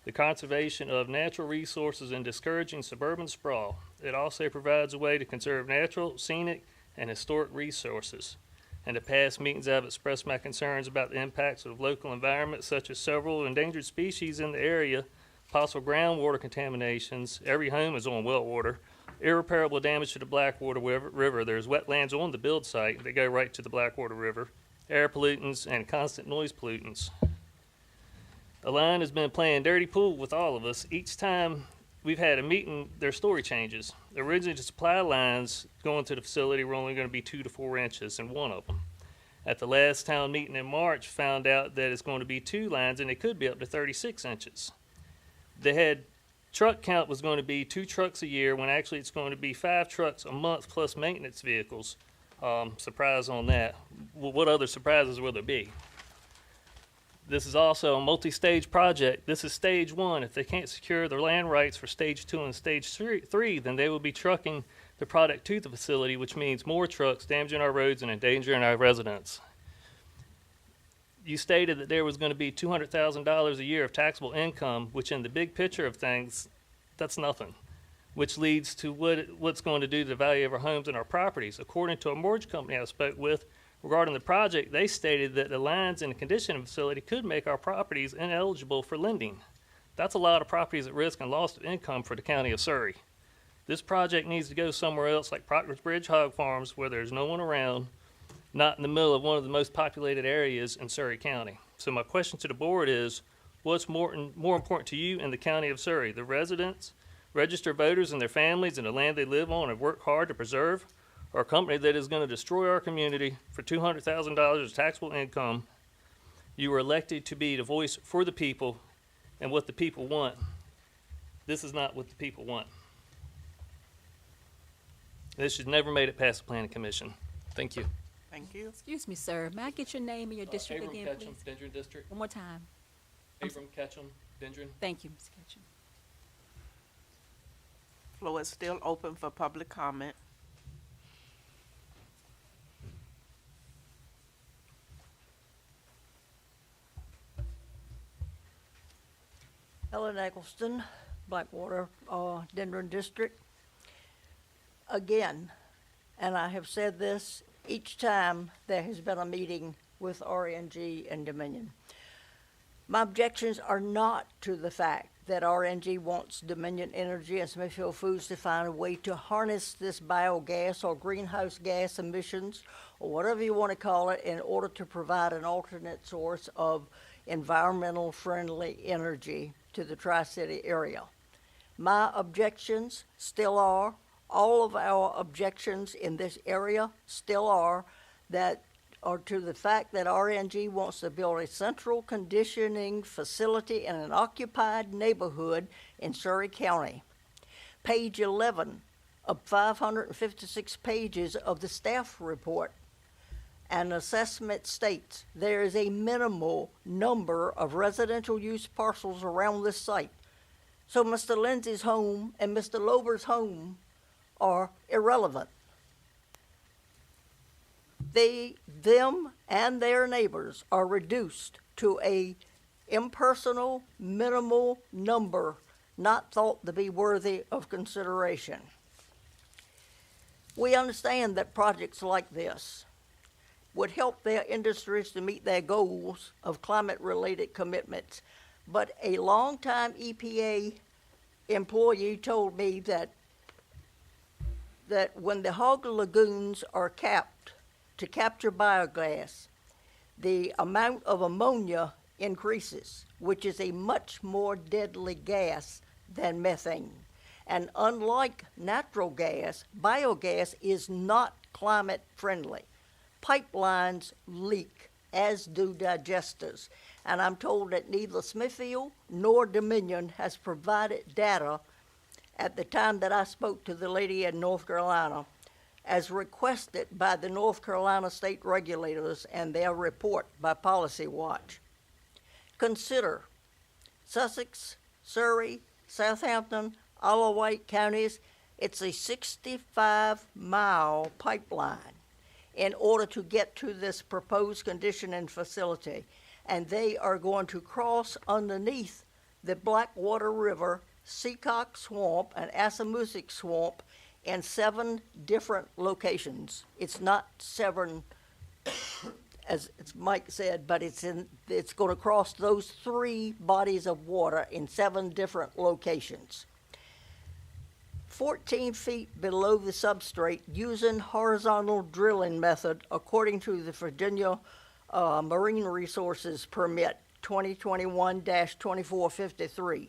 The conservation of natural resources and discouraging suburban sprawl. It also provides a way to conserve natural, scenic, and historic resources. In the past meetings, I've expressed my concerns about the impacts of local environment, such as several endangered species in the area, possible groundwater contaminations, every home is on well water, irreparable damage to the Blackwater River. There's wetlands on the build site that go right to the Blackwater River, air pollutants, and constant noise pollutants. Align has been playing dirty pool with all of us. Each time we've had a meeting, their story changes. Originally, the supply lines going to the facility were only going to be 2 to 4 inches in one of them. At the last town meeting in March, found out that it's going to be 2 lines, and it could be up to 36 inches. They had truck count was going to be 2 trucks a year, when actually it's going to be 5 trucks a month plus maintenance vehicles. Surprise on that. Well, what other surprises will there be? This is also a multi-stage project. This is stage 1. If they can't secure their land rights for stage 2 and stage 3, then they will be trucking the product to the facility, which means more trucks damaging our roads and endangering our residents. You stated that there was going to be $200,000 a year of taxable income, which in the big picture of things, that's nothing, which leads to what's going to do to the value of our homes and our properties. According to a mortgage company I spoke with regarding the project, they stated that the lines in the condition of the facility could make our properties ineligible for lending. That's a lot of properties at risk and loss of income for the county of Surry. This project needs to go somewhere else, like Proctor's Bridge Hog Farms, where there's no one around, not in the middle of one of the most populated areas in Surry County. So my question to the board is, what's more important to you in the county of Surry? The residents, registered voters and their families and the land they live on and work hard to preserve, or a company that is going to destroy our community for $200,000 of taxable income? You were elected to be the voice for the people and what the people want. This is not what the people want. This should never made it past the planning commission. Thank you. Thank you. Excuse me, sir. May I get your name and your district Abram again, Ketchum, please? Dendron District. One more time. Abram Ketchum, Dendron. Thank you, Ms. Ketchum. Floor is still open for public comment. Ellen Eggleston, Blackwater, Dendron District. Again, and I have said this each time there has been a meeting with RNG and Dominion. My objections are not to the fact that RNG wants Dominion Energy and Smithfield Foods to find a way to harness this biogas or greenhouse gas emissions, or whatever you want to call it, in order to provide an alternate source of environmental friendly energy to the Tri-City area. My objections still are, all of our objections in this area still are to the fact that RNG wants to build a central conditioning facility in an occupied neighborhood in Surry County. Page 11 of 556 pages of the staff report and assessment states there is a minimal number of residential use parcels around this site. So Mr. Lindsay's home and Mr. Lober's home are irrelevant. Them and their neighbors are reduced to a impersonal, minimal number not thought to be worthy of consideration. We understand that projects like this would help their industries to meet their goals of climate-related commitments, but a longtime EPA employee told me that when the hog lagoons are capped to capture biogas, the amount of ammonia increases, which is a much more deadly gas than methane. And unlike natural gas, biogas is not climate friendly. Pipelines leak, as do digesters. And I'm told that neither Smithfield nor Dominion has provided data at the time that I spoke to the lady in North Carolina, as requested by the North Carolina state regulators and their report by Policy Watch. Consider Sussex, Surry, Southampton, Isle of Wight counties. It's a 65-mile pipeline in order to get to this proposed conditioning facility. And they are going to cross underneath the Blackwater River, Seacock Swamp, and Assamusic Swamp in 7 different locations. It's not 7, as Mike said, but it's going to cross those 3 bodies of water in 7 different locations. 14 feet below the substrate using horizontal drilling method according to the Virginia Marine Resources Permit 2021-2453.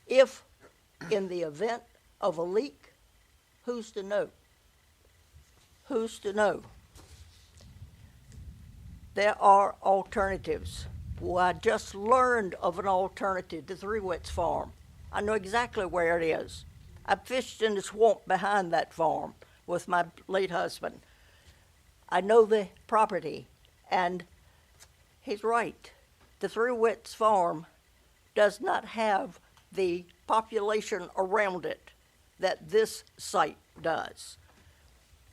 If in the event of a leak, who's to know? Who's to know? There are alternatives. Well, I just learned of an alternative, the Three Wits Farm. I know exactly where it is. I fished in the swamp behind that farm with my late husband. I know the property, and he's right. The Three Wits Farm does not have the population around it that this site does.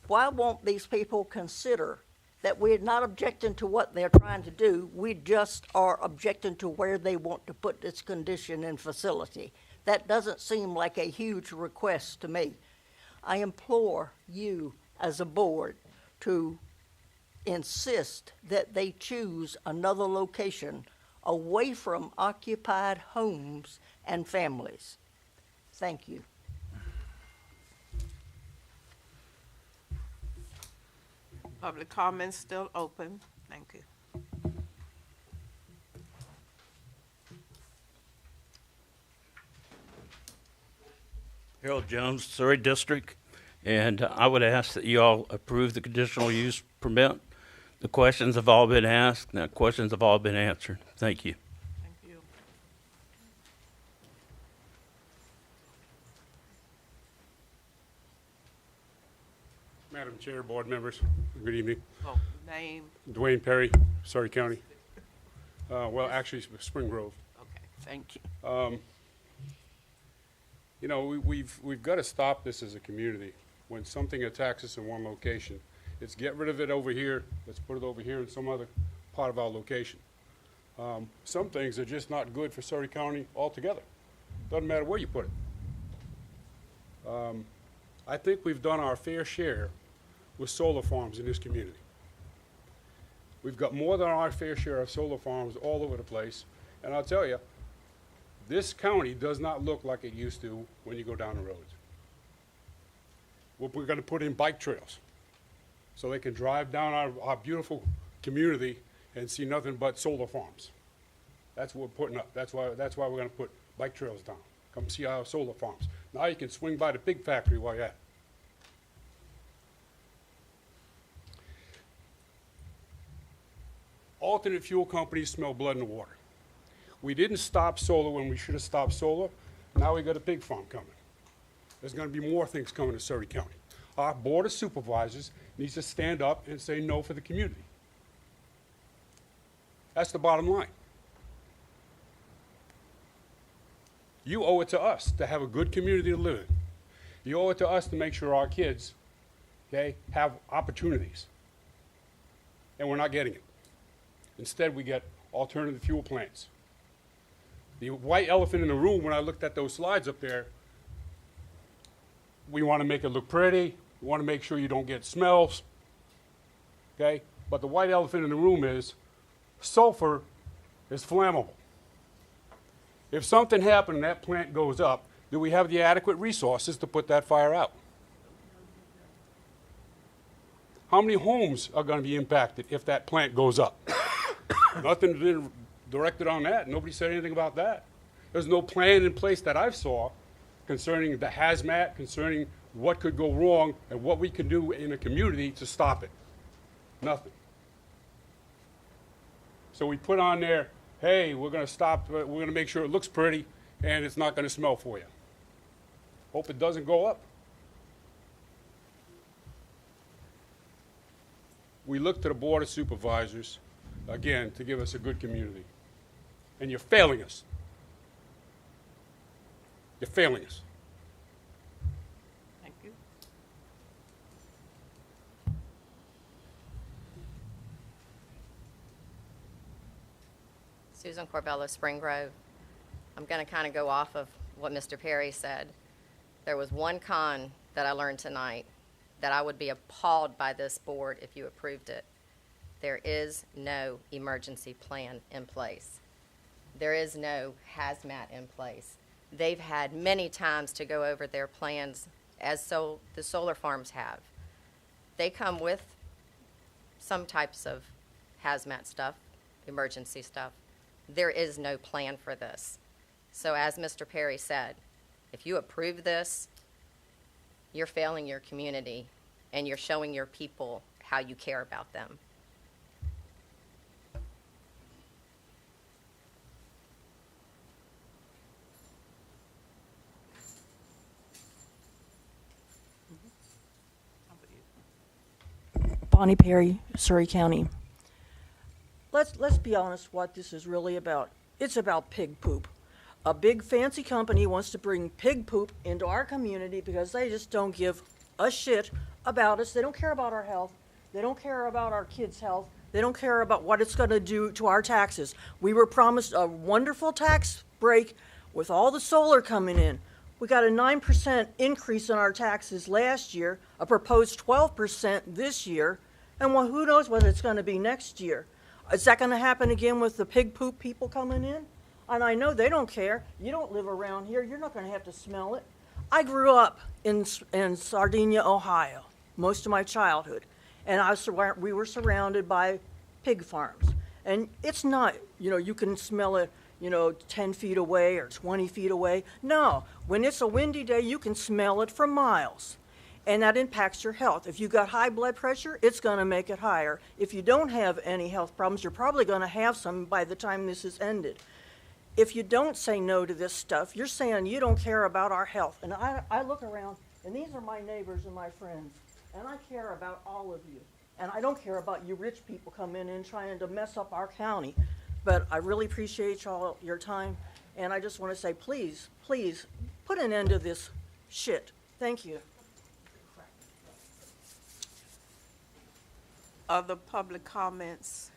Why won't these people consider that we're not objecting to what they're trying to do, we just are objecting to where they want to put this condition and facility? That doesn't seem like a huge request to me. I implore you as a board to insist that they choose another location away from occupied homes and families. Thank you. Public comments still open. Thank you. Harold Jones, Surry District, and I would ask that you all approve the conditional use permit. The questions have all been asked, and the questions have all been answered. Thank you. Thank you. Madam Chair, board members, good evening. Oh, name. Dwayne Perry, Surry County. Well, actually, Spring Grove. Okay, thank you. You know, we've got to stop this as a community. When something attacks us in one location, it's get rid of it over here, let's put it over here in some other part of our location. Some things are just not good for Surry County altogether. Doesn't matter where you put it. I think we've done our fair share with solar farms in this community. We've got more than our fair share of solar farms all over the place, and I'll tell you, this county does not look like it used to when you go down the roads. We're going to put in bike trails so they can drive down our beautiful community and see nothing but solar farms. That's what we're putting up. That's why we're going to put bike trails down. Come see our solar farms. Now you can swing by the big factory while you're at it. Alternate fuel companies smell blood in the water. We didn't stop solar when we should have stopped solar. Now we got a big farm coming. There's going to be more things coming to Surry County. Our Board of Supervisors needs to stand up and say no for the community. That's the bottom line. You owe it to us to have a good community to live in. You owe it to us to make sure our kids, okay, have opportunities. And we're not getting it. Instead, we get alternative fuel plants. The white elephant in the room, when I looked at those slides up there, we want to make it look pretty. We want to make sure you don't get smells. Okay? But the white elephant in the room is sulfur is flammable. If something happened and that plant goes up, do we have the adequate resources to put that fire out? How many homes are going to be impacted if that plant goes up? Nothing been directed on that. Nobody said anything about that. There's no plan in place that I've saw concerning the hazmat, concerning what could go wrong and what we can do in a community to stop it. Nothing. So we put on there, hey, we're going to stop, we're going to make sure it looks pretty and it's not going to smell for you. Hope it doesn't go up. We look to the Board of Supervisors, again, to give us a good community. And you're failing us. You're failing us. Thank you. Susan Corbella, Spring Grove. I'm going to kind of go off of what Mr. Perry said. There was one con that I learned tonight that I would be appalled by this board if you approved it. There is no emergency plan in place. There is no hazmat in place. They've had many times to go over their plans, as so the solar farms have. They come with some types of hazmat stuff, emergency stuff. There is no plan for this. So as Mr. Perry said, if you approve this, you're failing your community and you're showing your people how you care about them. Bonnie Perry, Surry County. Let's be honest what this is really about. It's about pig poop. A big fancy company wants to bring pig poop into our community because they just don't give a shit about us. They don't care about our health. They don't care about our kids' health. They don't care about what it's going to do to our taxes. We were promised a wonderful tax break with all the solar coming in. We got a 9% increase in our taxes last year, a proposed 12% this year, and well, who knows what it's going to be next year. Is that going to happen again with the pig poop people coming in? And I know they don't care. You don't live around here. You're not going to have to smell it. I grew up in Sardinia, Ohio, most of my childhood, and we were surrounded by pig farms. And it's not, you can smell it, 10 feet away or 20 feet away. No, when it's a windy day, you can smell it for miles. And that impacts your health. If you got high blood pressure, it's going to make it higher. If you don't have any health problems, you're probably going to have some by the time this is ended. If you don't say no to this stuff, you're saying you don't care about our health. And I look around, and these are my neighbors and my friends, and I care about all of you. And I don't care about you rich people coming in trying to mess up our county. But I really appreciate all your time, and I just want to say, please, please, put an end to this shit. Thank you. Other public comments?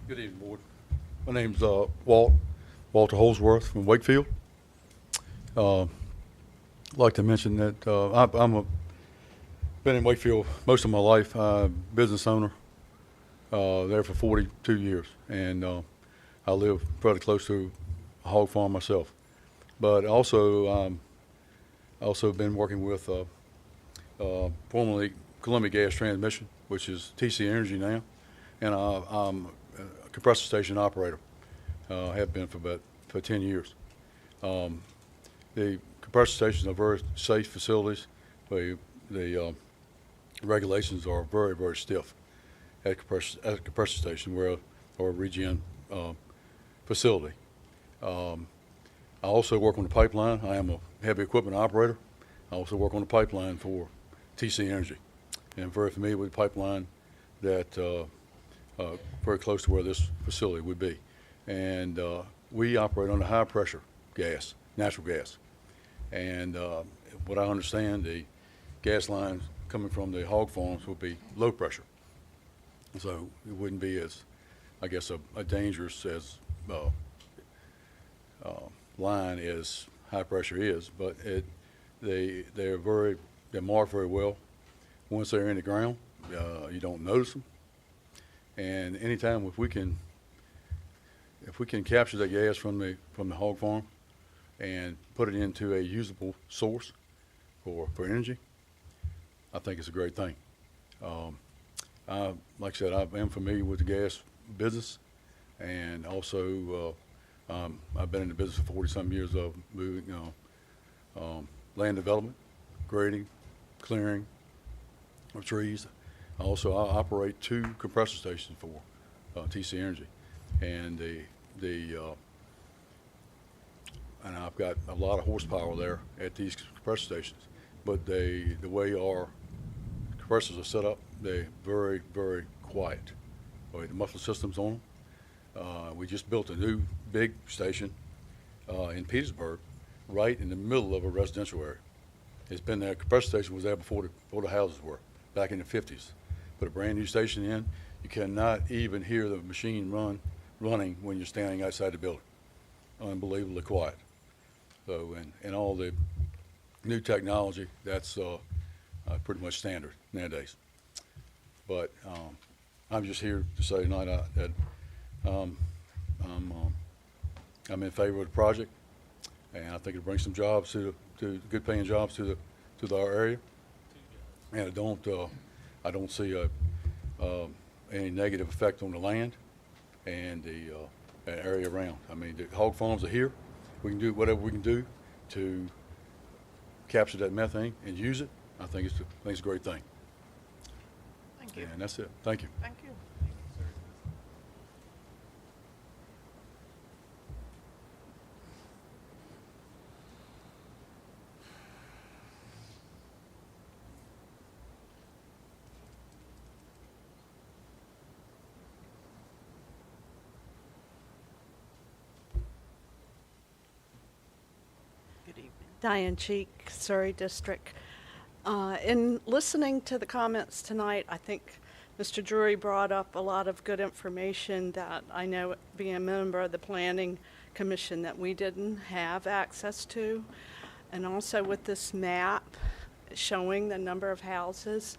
Good evening, Board. My name's Walter Holsworth from Wakefield. I'd like to mention that been in Wakefield most of my life. Business owner there for 42 years, and I live fairly close to a hog farm myself. But also been working with formerly Columbia Gas Transmission, which is TC Energy now, and I'm a compressor station operator. Have been for 10 years. The compressor stations are very safe facilities. The regulations are very, very stiff at a compressor station or a regen facility. I also work on the pipeline. I am a heavy equipment operator. I also work on the pipeline for TC Energy, and I'm very familiar with the pipeline that very close to where this facility would be. And we operate on the high pressure gas, natural gas. And what I understand, the gas lines coming from the hog farms would be low pressure. So it wouldn't be as, I guess, a dangerous as line as high pressure is, but they're marked very well. Once they're in the ground, you don't notice them. And anytime if we can capture that gas from the hog farm and put it into a usable source for energy, I think it's a great thing. Like I said, I am familiar with the gas business, and also I've been in the business for 40-some years of moving, land development, grading, clearing of trees. Also, I operate 2 compressor stations for TC Energy, and and I've got a lot of horsepower there at these compressor stations. But the way our compressors are set up, they're very, very quiet. The muffler system's on them. We just built a new big station in Petersburg, right in the middle of a residential area. It's been there. Compressor station was there before the houses were, back in the 50s. Put a brand new station in. You cannot even hear the machine running when you're standing outside the building. Unbelievably quiet. So, and all the new technology, that's pretty much standard nowadays. But I'm just here to say tonight that I'm in favor of the project, and I think it'll bring some jobs to good paying jobs to our area. And I don't see any negative effect on the land and the area around. I mean, the hog farms are here. We can do whatever we can do to capture that methane and use it. I think it's a great thing. Thank you. And that's it. Thank you. Thank you. Diane Cheek, Surry District. In listening to the comments tonight, I think Mr. Drury brought up a lot of good information that I know, being a member of the Planning Commission, that we didn't have access to. And also with this map showing the number of houses,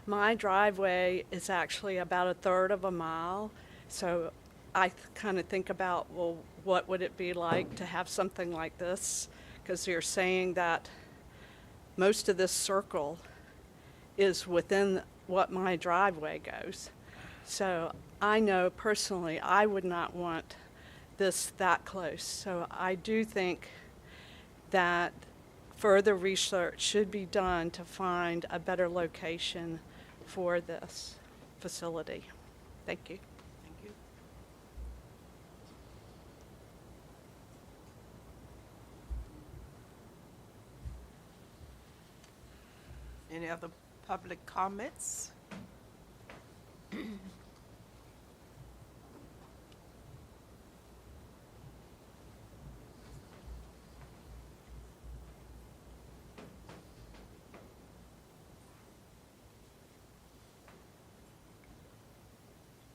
my driveway is actually about a third of a mile. So I kind of think about, well, what would it be like to have something like this? Because you're saying that most of this circle is within what my driveway goes. So I know personally I would not want this that close. So I do think that further research should be done to find a better location for this facility. Thank you. Thank you. Any other public comments?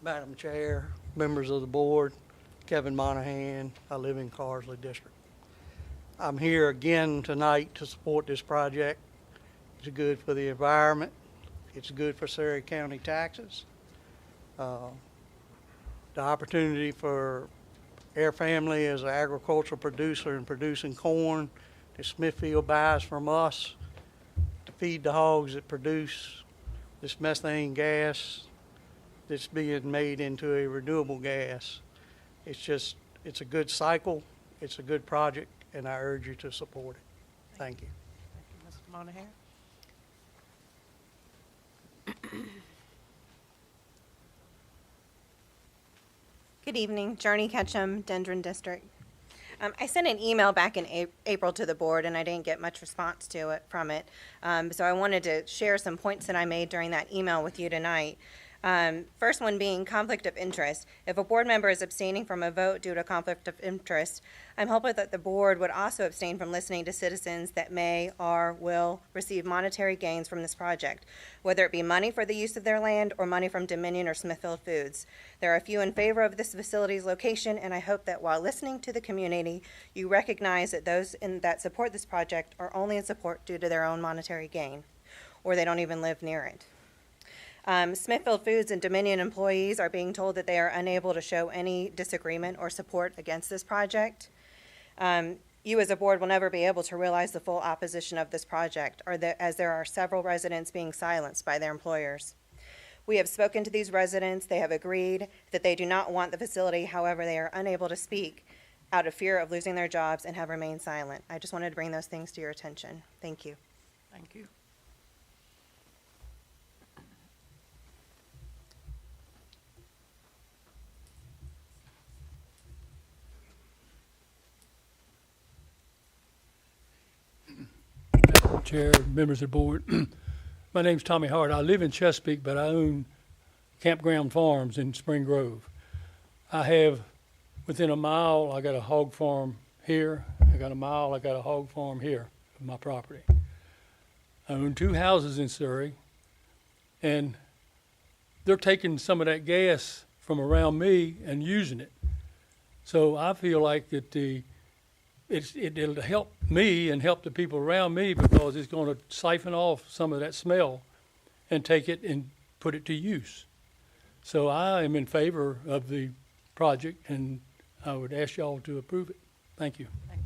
Madam Chair, members of the board, Kevin Monahan, I live in Carsley District. I'm here again tonight to support this project. It's good for the environment. It's good for Surry County taxes. The opportunity for Air Family as an agricultural producer and producing corn that Smithfield buys from us to feed the hogs that produce this methane gas that's being made into a renewable gas. It's a good cycle, it's a good project, and I urge you to support it. Thank you. Thank you, Mr. Monahan. Good evening, Journey Ketchum, Dendron District. I sent an email back in April to the board, and I didn't get much response to it from it. So I wanted to share some points that I made during that email with you tonight. First one being conflict of interest. If a board member is abstaining from a vote due to conflict of interest, I'm hoping that the board would also abstain from listening to citizens that may or will receive monetary gains from this project, whether it be money for the use of their land or money from Dominion or Smithfield Foods. There are a few in favor of this facility's location, and I hope that while listening to the community, you recognize that those that support this project are only in support due to their own monetary gain, or they don't even live near it. Smithfield Foods and Dominion employees are being told that they are unable to show any disagreement or support against this project. You as a board will never be able to realize the full opposition of this project, as there are several residents being silenced by their employers. We have spoken to these residents. They have agreed that they do not want the facility. However, they are unable to speak out of fear of losing their jobs and have remained silent. I just wanted to bring those things to your attention. Thank you. Thank you. Chair, members of the board. My name's Tommy Hart. I live in Chesapeake, but I own Campground Farms in Spring Grove. I have, within a mile, I got a hog farm here. I got a mile, I got a hog farm here of my property. I own 2 houses in Surry, and they're taking some of that gas from around me and using it. So I feel like that it'll help me and help the people around me, because it's going to siphon off some of that smell and take it and put it to use. So I am in favor of the project, and I would ask y'all to approve it. Thank you. Thank you.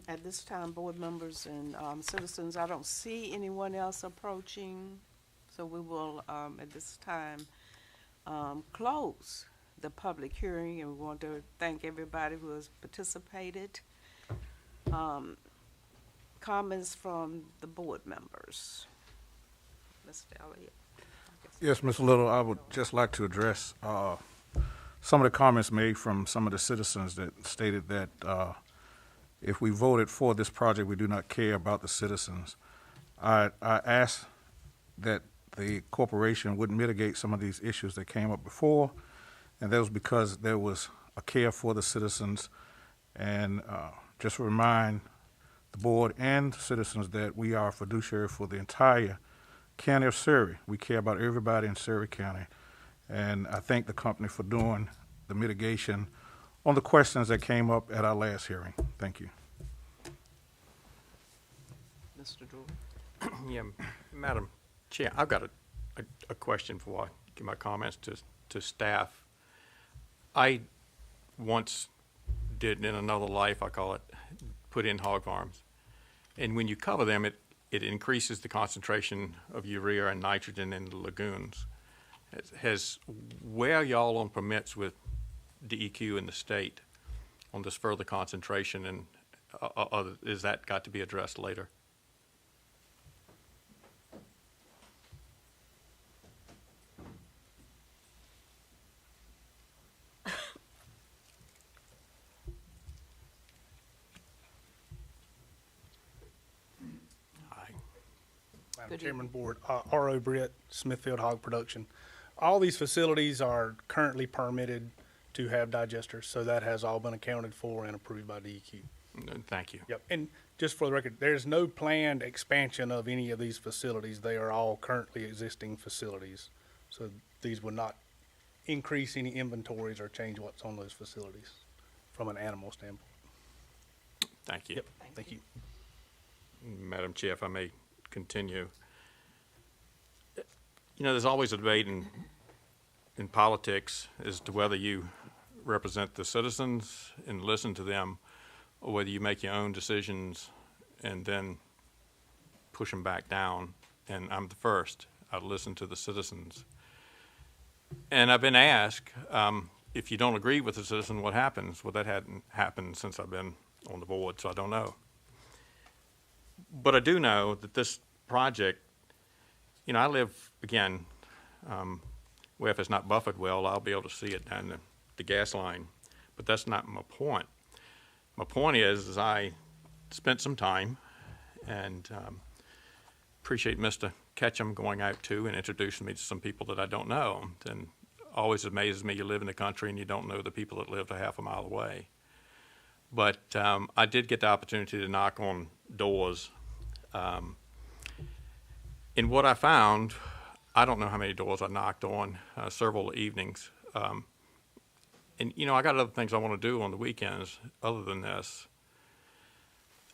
At this time, board members and citizens, I don't see anyone else approaching. So we will, at this time, close the public hearing, and we want to thank everybody who has participated. Comments from the board members. Mr. Elliott. Yes, Mr. Little, I would just like to address some of the comments made from some of the citizens that stated that if we voted for this project, we do not care about the citizens. I ask that the corporation would mitigate some of these issues that came up before, and that was because there was a care for the citizens. And just to remind the board and citizens that we are fiduciary for the entire county of Surry. We care about everybody in Surry County. And I thank the company for doing the mitigation on the questions that came up at our last hearing. Thank you. Mr. Drew? Yeah, Madam Chair, I've got a question before I give my comments to staff. I once did, in another life, I call it, put in hog farms. And when you cover them, it increases the concentration of urea and nitrogen in the lagoons. Where y'all on permits with DEQ in the state on this further concentration, and is that got to be addressed later? Madam Chairman, Board, R.O. Britt, Smithfield Hog Production. All these facilities are currently permitted to have digesters, so that has all been accounted for and approved by DEQ. Thank you. Yep, and just for the record, there's no planned expansion of any of these facilities. They are all currently existing facilities. So these would not increase any inventories or change what's on those facilities from an animal standpoint. Thank you. Yep, thank you. Madam Chair, if I may continue. You know, there's always a debate in politics as to whether you represent the citizens and listen to them, or whether you make your own decisions and then push them back down. And I'm the first. I listen to the citizens. And I've been asked, if you don't agree with the citizen, what happens? Well, that hadn't happened since I've been on the board, so I don't know. But I do know that this project, you know, I live, again, where if it's not buffered well, I'll be able to see it down the gas line. But that's not my point. My point is I spent some time and appreciate Mr. Ketchum going out too and introducing me to some people that I don't know. And always amazes me, you live in the country and you don't know the people that live a half a mile away. But I did get the opportunity to knock on doors. And what I found, I don't know how many doors I knocked on, several evenings. And, you know, I got other things I want to do on the weekends other than this.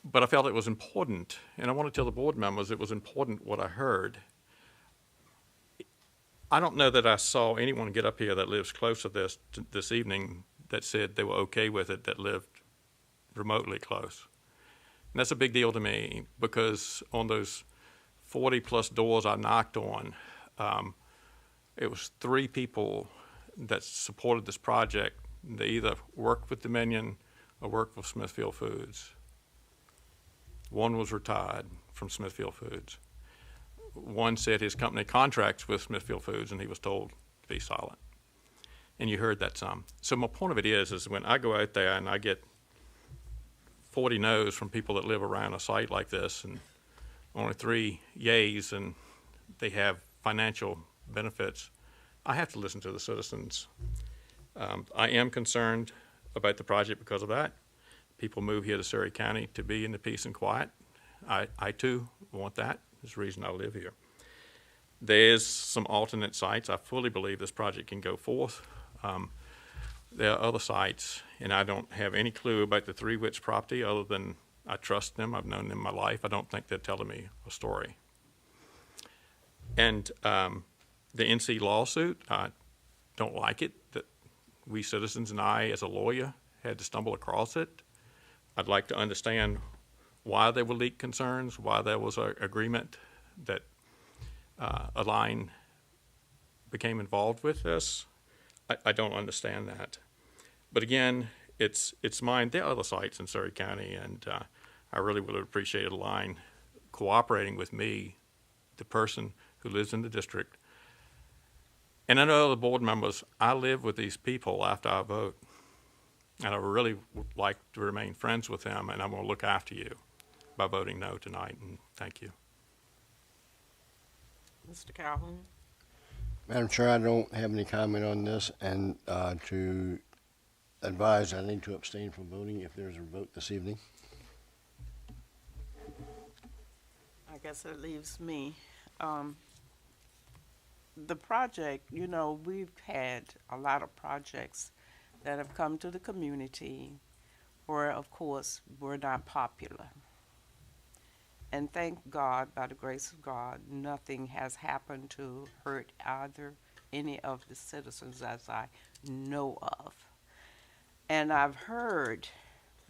But I felt it was important, and I want to tell the board members it was important what I heard. I don't know that I saw anyone get up here that lives close to this evening that said they were okay with it, that lived remotely close. And that's a big deal to me, because on those 40-plus doors I knocked on, it was 3 people that supported this project. They either worked with Dominion or worked with Smithfield Foods. One was retired from Smithfield Foods. One said his company contracts with Smithfield Foods, and he was told to be silent. And you heard that some. So my point of it is when I go out there and I get 40 no's from people that live around a site like this, and only 3 yays, and they have financial benefits, I have to listen to the citizens. I am concerned about the project because of that. People move here to Surry County to be in the peace and quiet. I too want that. That's the reason I live here. There's some alternate sites. I fully believe this project can go forth. There are other sites, and I don't have any clue about the 3 Wits property other than I trust them. I've known them my life. I don't think they're telling me a story. And the NC lawsuit, I don't like it that we citizens and I, as a lawyer, had to stumble across it. I'd like to understand why there were leak concerns, why there was an agreement that a line became involved with this. I don't understand that. But again, it's mine. There are other sites in Surry County, and I really would have appreciated a line cooperating with me, the person who lives in the district. And I know the board members, I live with these people after I vote. And I really would like to remain friends with them, and I'm going to look after you by voting no tonight, and thank you. Mr. Calhoun? Madam Chair, I don't have any comment on this, and to advise, I need to abstain from voting if there's a vote this evening. I guess it leaves me. The project, you know, we've had a lot of projects that have come to the community where, of course, were not popular. And thank God, by the grace of God, nothing has happened to hurt either any of the citizens as I know of. And I've heard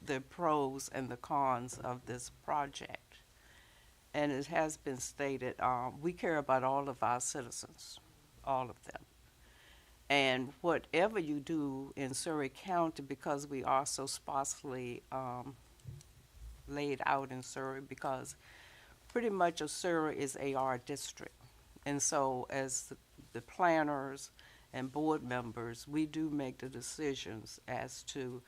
the pros and the cons of this project. And it has been stated, we care about all of our citizens, all of them. And whatever you do in Surry County, because we are so sparsely laid out in Surry, because pretty much a Surry is AR district. And so as the planners and board members, we do make the decisions as to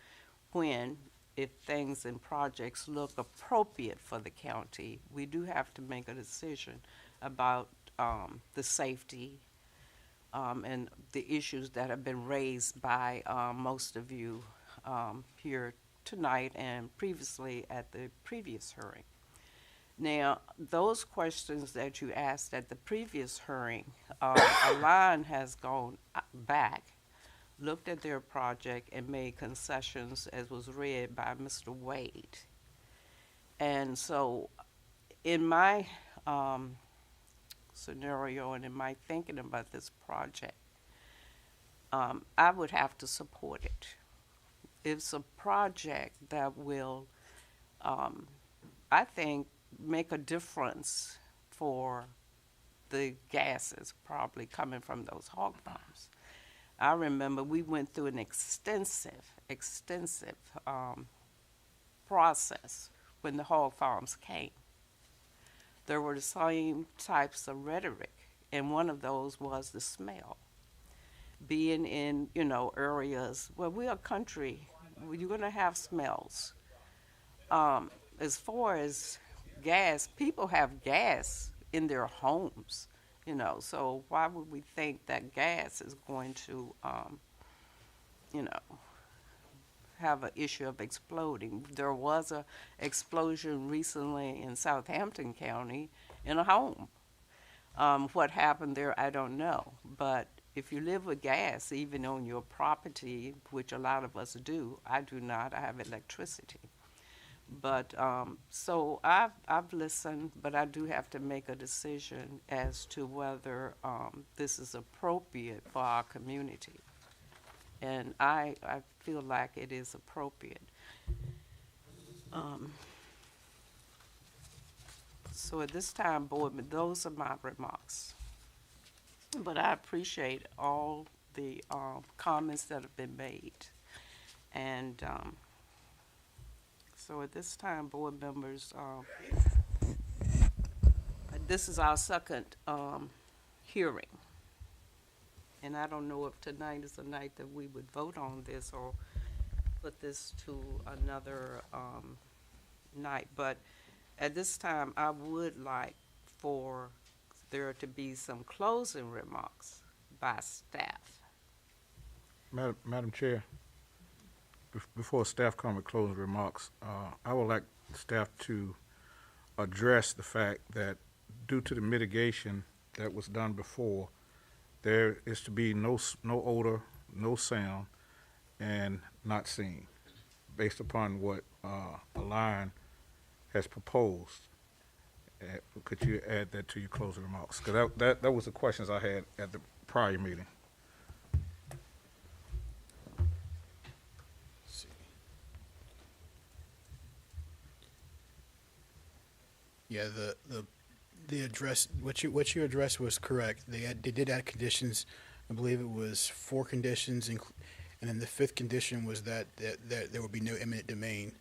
when, if things and projects look appropriate for the county, we do have to make a decision about the safety and the issues that have been raised by most of you here tonight and previously at the previous hearing. Now, those questions that you asked at the previous hearing, a line has gone back, looked at their project and made concessions as was read by Mr. Wade. And so in my scenario and in my thinking about this project, I would have to support it. It's a project that will, I think, make a difference for the gases probably coming from those hog farms. I remember we went through an extensive process when the hog farms came. There were the same types of rhetoric, and one of those was the smell. Being in, you know, areas where we're a country, you're going to have smells. As far as gas, people have gas in their homes, you know, so why would we think that gas is going to, you know, have an issue of exploding? There was a explosion recently in Southampton County in a home. What happened there, I don't know, but if you live with gas, even on your property, which a lot of us do, I do not, I have electricity. But so I've listened, but I do have to make a decision as to whether this is appropriate for our community. And I feel like it is appropriate. So at this time, board, those are my remarks. But I appreciate all the comments that have been made. And so at this time, board members, this is our second hearing. And I don't know if tonight is the night that we would vote on this or put this to another night. But at this time, I would like for there to be some closing remarks by staff. Madam Chair, before staff come with closing remarks, I would like staff to address the fact that due to the mitigation that was done before, there is to be no odor, no sound, and not seen, based upon what Align has proposed. Could you add that to your closing remarks? Because that was the questions I had at the prior meeting. Yeah, the address, what you addressed was correct. They did add conditions. I believe it was 4 conditions, and then the 5th condition was that there would be no eminent domain.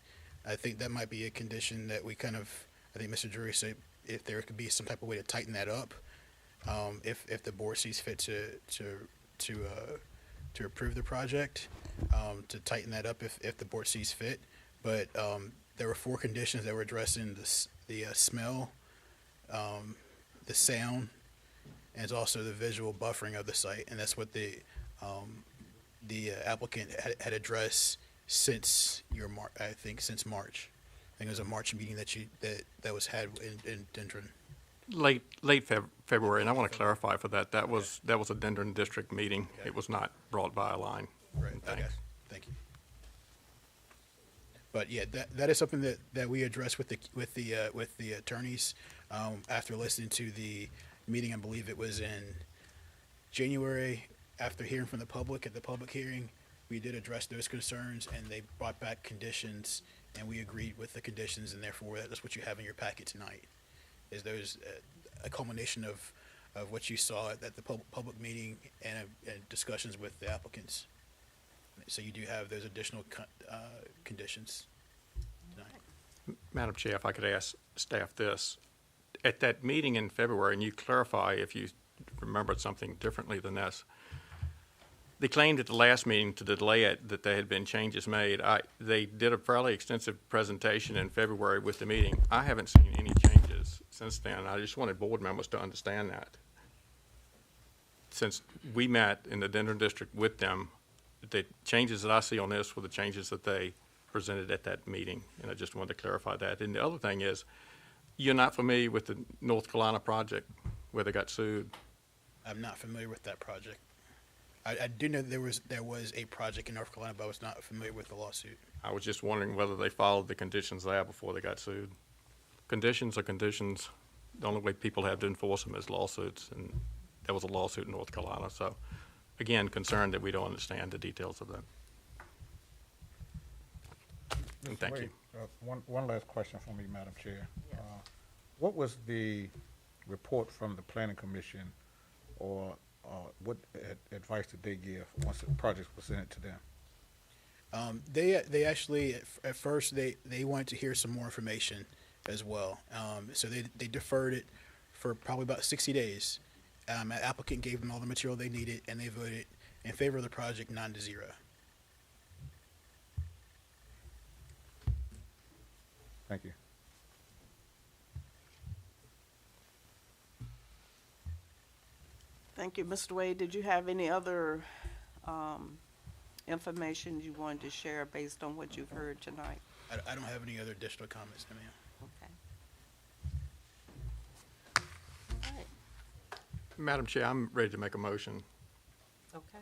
I think that might be a condition that we kind of, I think Mr. Drury said if there could be some type of way to tighten that up, if the board sees fit to approve the project, to tighten that up if the board sees fit. But there were 4 conditions that were addressing the smell, the sound, and it's also the visual buffering of the site, and that's what the applicant had addressed since I think since March. I think it was a March meeting that was had in Dendron. Late February, and I want to clarify for that. That was a Dendron District meeting. It was not brought by a line. Right. Thanks. Okay. Thank you. But yeah, that is something that we addressed with the attorneys after listening to the meeting. I believe it was in January. After hearing from the public at the public hearing, we did address those concerns, and they brought back conditions, and we agreed with the conditions, and therefore that's what you have in your packet tonight. Is those a culmination of what you saw at the public meeting and discussions with the applicants. So you do have those additional conditions tonight. Madam Chair, if I could ask staff this. At that meeting in February, and you clarify if you remembered something differently than this, they claimed at the last meeting to delay it that there had been changes made. They did a fairly extensive presentation in February with the meeting. I haven't seen any changes since then. I just wanted board members to understand that. Since we met in the Dendron District with them, the changes that I see on this were the changes that they presented at that meeting, and I just wanted to clarify that. And the other thing is, you're not familiar with the North Carolina project where they got sued? I'm not familiar with that project. I do know there was a project in North Carolina, but I was not familiar with the lawsuit. I was just wondering whether they followed the conditions there before they got sued. Conditions are conditions. The only way people have to enforce them is lawsuits, and there was a lawsuit in North Carolina. So, again, concerned that we don't understand the details of that. And thank you. One last question for me, Madam Chair. Yes. What was the report from the Planning Commission, or what advice did they give once the project was presented to them? They actually at first they wanted to hear some more information as well. So they deferred it for probably about 60 days. An applicant gave them all the material they needed, and they voted in favor of the project 9-0. Thank you. Thank you. Mr. Wade, did you have any other information you wanted to share based on what you've heard tonight? I don't have any other additional comments, ma'am. Okay. All right. Madam Chair, I'm ready to make a motion. Okay.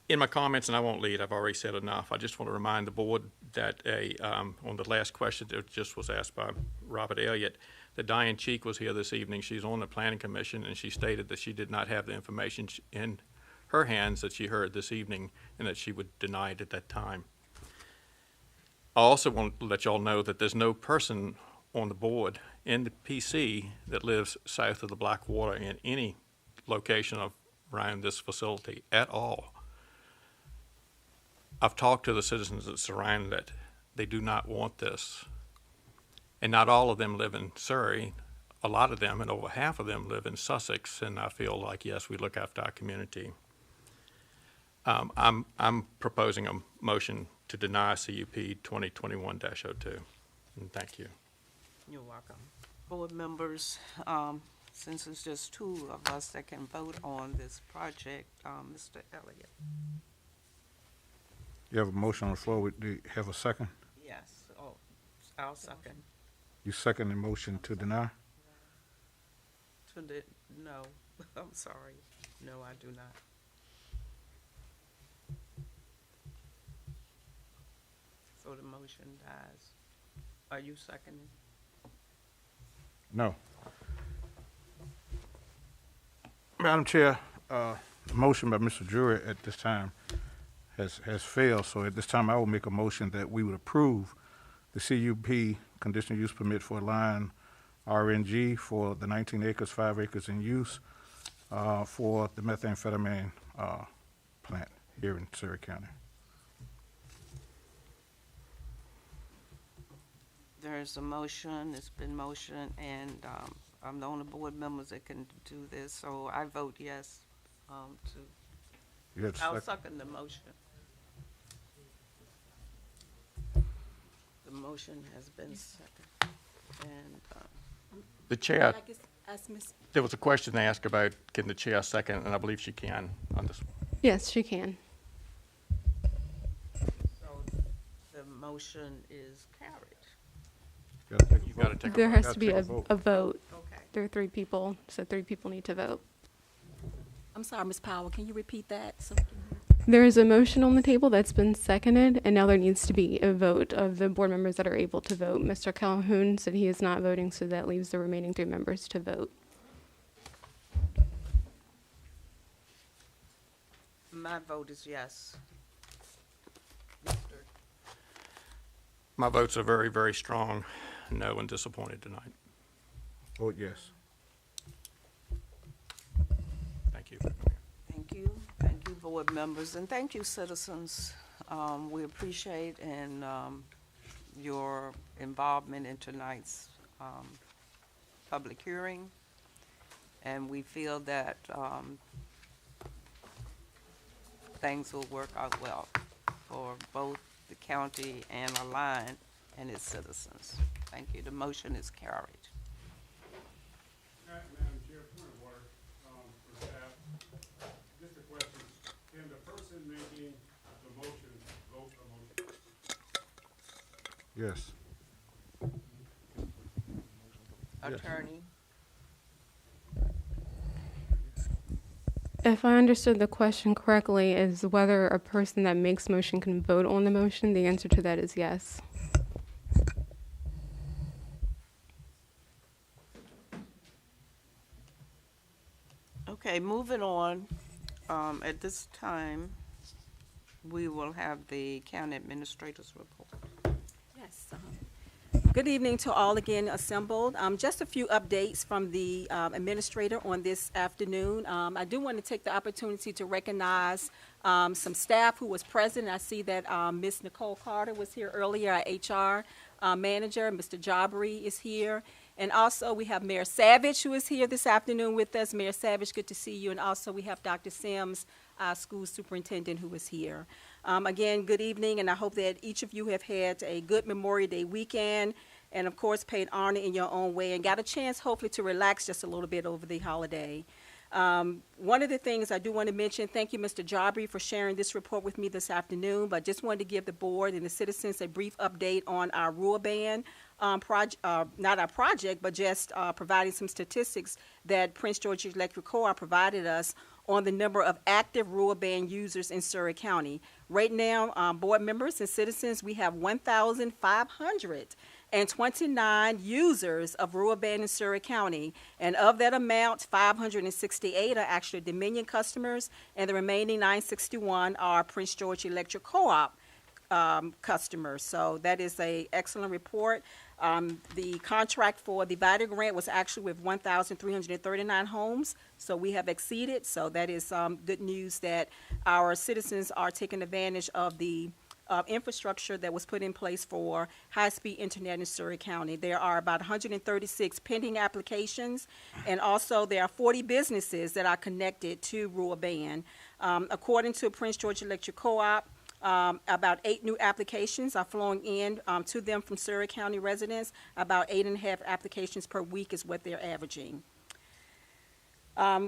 In my comments, and I won't lead, I've already said enough. I just want to remind the board that on the last question that just was asked by Robert Elliott, that Diane Cheek was here this evening. She's on the Planning Commission, and she stated that she did not have the information in her hands that she heard this evening, and that she would deny it at that time. I also want to let y'all know that there's no person on the board in the PC that lives south of the Blackwater in any location around this facility at all. I've talked to the citizens that surround it. They do not want this. And not all of them live in Surry. A lot of them, and over half of them, live in Sussex, and I feel like, yes, we look after our community. I'm proposing a motion to deny CUP 2021-02, and thank you. You're welcome. Board members, since it's just two of us that can vote on this project, Mr. Elliott. You have a motion on the floor. Do you have a second? Yes. Oh, I'll second. You second the motion to deny? No, I'm sorry. No, I do not. So the motion dies. Are you seconding? No. Madam Chair, the motion by Mr. Drury at this time has failed, so at this time I will make a motion that we would approve the CUP conditional use permit for line RNG for the 19 acres, 5 acres in use for the methamphetamine plant here in Surry County. There's a motion, it's been motioned, and I'm the only board members that can do this, so I vote yes I'll second the motion. The motion has been seconded, and The chair. I guess ask Ms. There was a question asked about can the chair second, and I believe she can on this. Yes, she can. So the motion is carried. You've got to take a There vote. has to be a vote. Okay. There are 3 people, so 3 people need to vote. I'm sorry, Ms. Powell, can you repeat that? There is a motion on the table that's been seconded, and now there needs to be a vote of the board members that are able to vote. Mr. Calhoun said he is not voting, so that leaves the remaining 3 members to vote. My vote is yes. My votes are very, very strong, no, and disappointed tonight. Vote yes. Thank you. Thank you. Thank you, board members, and thank you, citizens. We appreciate your involvement in tonight's public hearing, and we feel that things will work out well for both the county and Align and its citizens. Thank you. The motion is carried. Madam Chair, point of order, for staff. Just a question. Can the person making the motion vote the motion? Yes. Attorney? If I understood the question correctly, is whether a person that makes motion can vote on the motion. The answer to that is yes. Okay, moving on. At this time, we will have the county administrator's report. Yes. Good evening to all again assembled. Just a few updates from the administrator on this afternoon. I do want to take the opportunity to recognize some staff who was present. I see that Ms. Nicole Carter was here earlier, our HR manager. Mr. Jabri is here. And also we have Mayor Savage who is here this afternoon with us. Mayor Savage, good to see you. And also we have Dr. Sims, our school superintendent, who is here. Again, good evening, and I hope that each of you have had a good Memorial Day weekend and, of course, paid honor in your own way and got a chance, hopefully, to relax just a little bit over the holiday. One of the things I do want to mention, thank you, Mr. Jabri, for sharing this report with me this afternoon, but just wanted to give the board and the citizens a brief update on our rural band not our project, but just providing some statistics that Prince George Electric Co-op provided us on the number of active rural band users in Surry County. Right now, board members and citizens, we have 1,529 users of rural band in Surry County. And of that amount, 568 are actually Dominion customers, and the remaining 961 are Prince George Electric Co-op customers. So that is an excellent report. The contract for the VITA grant was actually with 1,339 homes, so we have exceeded. So that is good news that our citizens are taking advantage of the infrastructure that was put in place for high-speed internet in Surry County. There are about 136 pending applications, and also there are 40 businesses that are connected to rural band. According to Prince George Electric Co-op, about 8 new applications are flowing in to them from Surry County residents. About 8.5 applications per week is what they're averaging.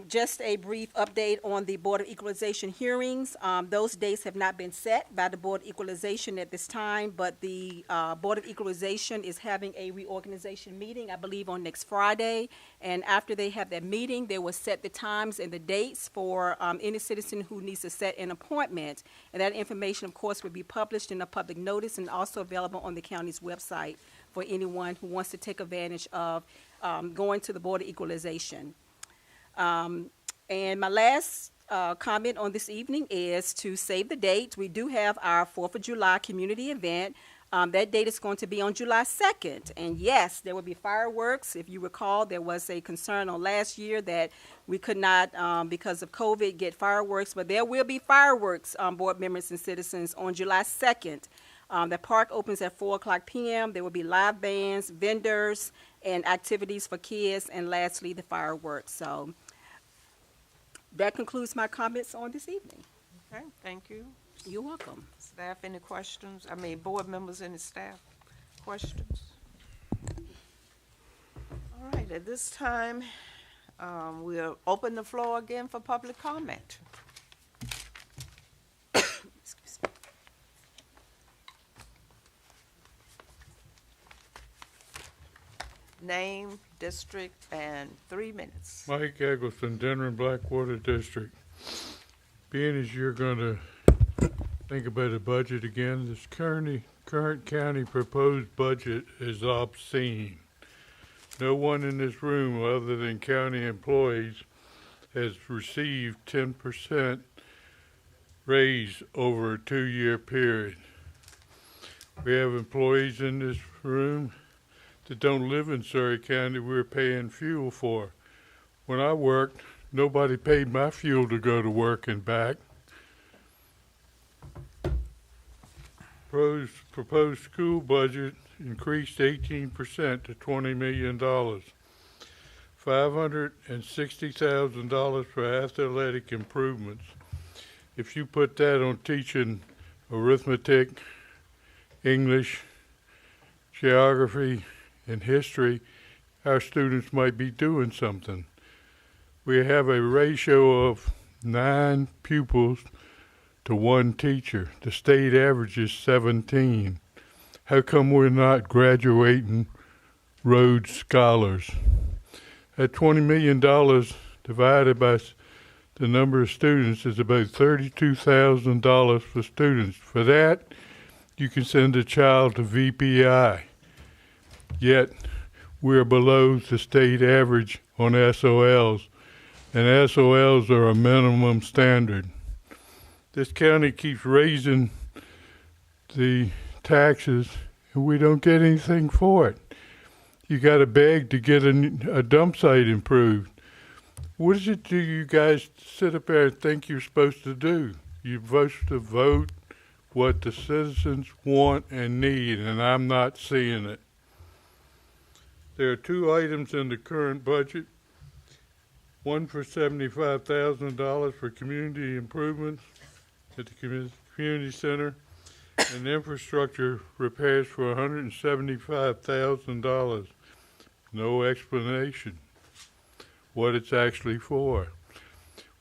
Just a brief update on the Board of Equalization hearings. Those dates have not been set by the Board of Equalization at this time, but the Board of Equalization is having a reorganization meeting, I believe, on next Friday. And after they have that meeting, they will set the times and the dates for any citizen who needs to set an appointment. And that information, of course, will be published in a public notice and also available on the county's website for anyone who wants to take advantage of going to the Board of Equalization. And my last comment on this evening is to save the date. We do have our 4th of July community event. That date is going to be on July 2nd. And yes, there will be fireworks. If you recall, there was a concern on last year that we could not, because of COVID, get fireworks. But there will be fireworks, board members and citizens, on July 2nd. The park opens at 4:00 p.m. There will be live bands, vendors, and activities for kids. And lastly, the fireworks. So that concludes my comments on this evening. Okay, thank you. You're welcome. Staff, any questions? Board members, any staff questions? All right, at this time, We'll open the floor again for public comment. Excuse me. Name, district, and 3 minutes. Mike Eggleston, Denver and Blackwater District. Being as you're gonna think about a budget again, this current county proposed budget is obscene. No one in this room other than county employees has received 10% raise over a 2-year period. We have employees in this room that don't live in Surry County we're paying fuel for. When I worked, nobody paid my fuel to go to work and back. Proposed school budget increased 18% to $20 million. $560,000 for athletic improvements. If you put that on teaching arithmetic, English, geography, and history, our students might be doing something. We have a ratio of 9 pupils to 1 teacher. The state average is 17. How come we're not graduating Rhodes Scholars? At $20 million divided by the number of students is about $32,000 for students. For that, you can send a child to VPI. Yet, we're below the state average on SOLs, and SOLs are a minimum standard. This county keeps raising the taxes, and we don't get anything for it. You got to beg to get a dump site improved. What is it do you guys sit up there and think you're supposed to do? You're supposed to vote what the citizens want and need, and I'm not seeing it. There are 2 items in the current budget. One for $75,000 for community improvements at the community center, and infrastructure repairs for $175,000. No explanation what it's actually for.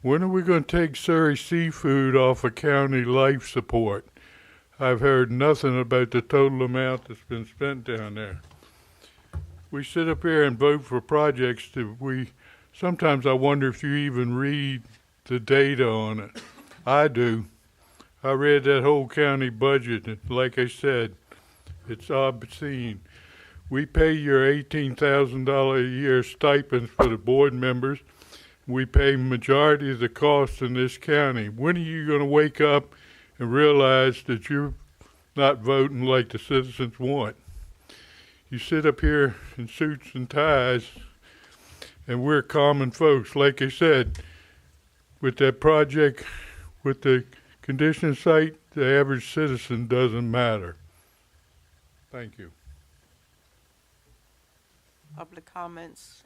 When are we going to take Surry Seafood off of county life support? I've heard nothing about the total amount that's been spent down there. We sit up here and vote for projects that sometimes I wonder if you even read the data on it. I do. I read that whole county budget, and like I said, it's obscene. We pay your $18,000 a year stipends for the board members. We pay majority of the costs in this county. When are you going to wake up and realize that you're not voting like the citizens want? You sit up here in suits and ties, and we're common folks. Like I said, with that project, with the condition site, the average citizen doesn't matter. Thank you. Public comments.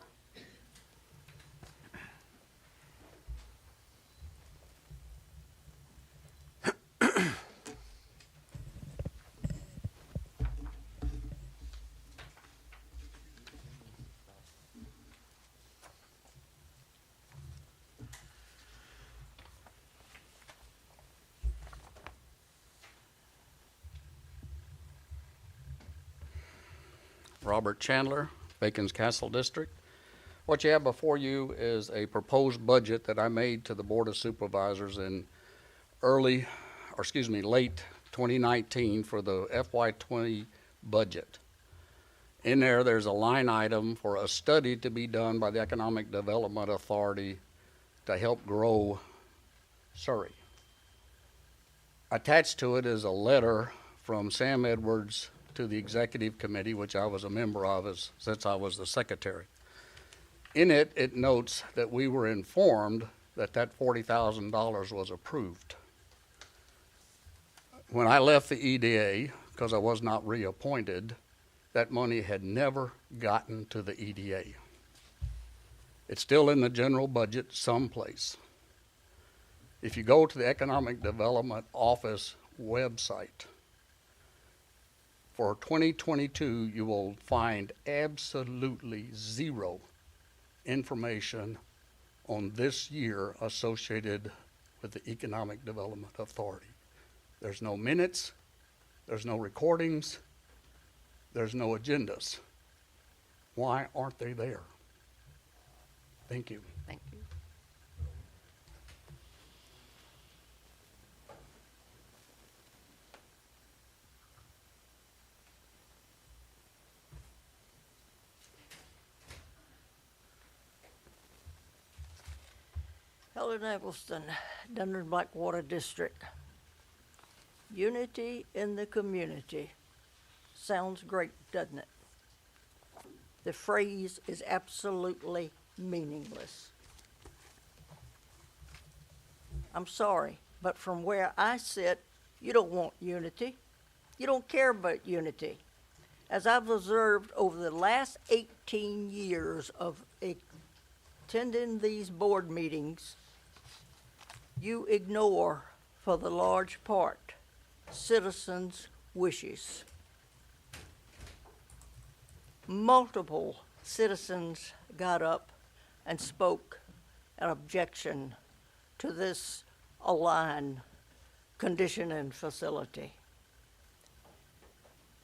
Robert Chandler, Bacon's Castle District. What you have before you is a proposed budget that I made to the Board of Supervisors in late 2019 for the FY20 budget. In there's a line item for a study to be done by the Economic Development Authority to help grow Surry. Attached to it is a letter from Sam Edwards to the Executive Committee, which I was a member of since I was the secretary. In it, it notes that we were informed that $40,000 was approved. When I left the EDA, because I was not reappointed, that money had never gotten to the EDA. It's still in the general budget someplace. If you go to the Economic Development Office website, for 2022, you will find absolutely zero information on this year associated with the Economic Development Authority. There's no minutes, there's no recordings, there's no agendas. Why aren't they there? Thank you. Thank you. Helen Eggleston, Denver Blackwater District. Unity in the community. Sounds great, doesn't it? The phrase is absolutely meaningless. I'm sorry, but from where I sit, you don't want unity. You don't care about unity. As I've observed over the last 18 years of attending these board meetings, you ignore, for the large part, citizens' wishes. Multiple citizens got up and spoke an objection to this Align conditioning facility.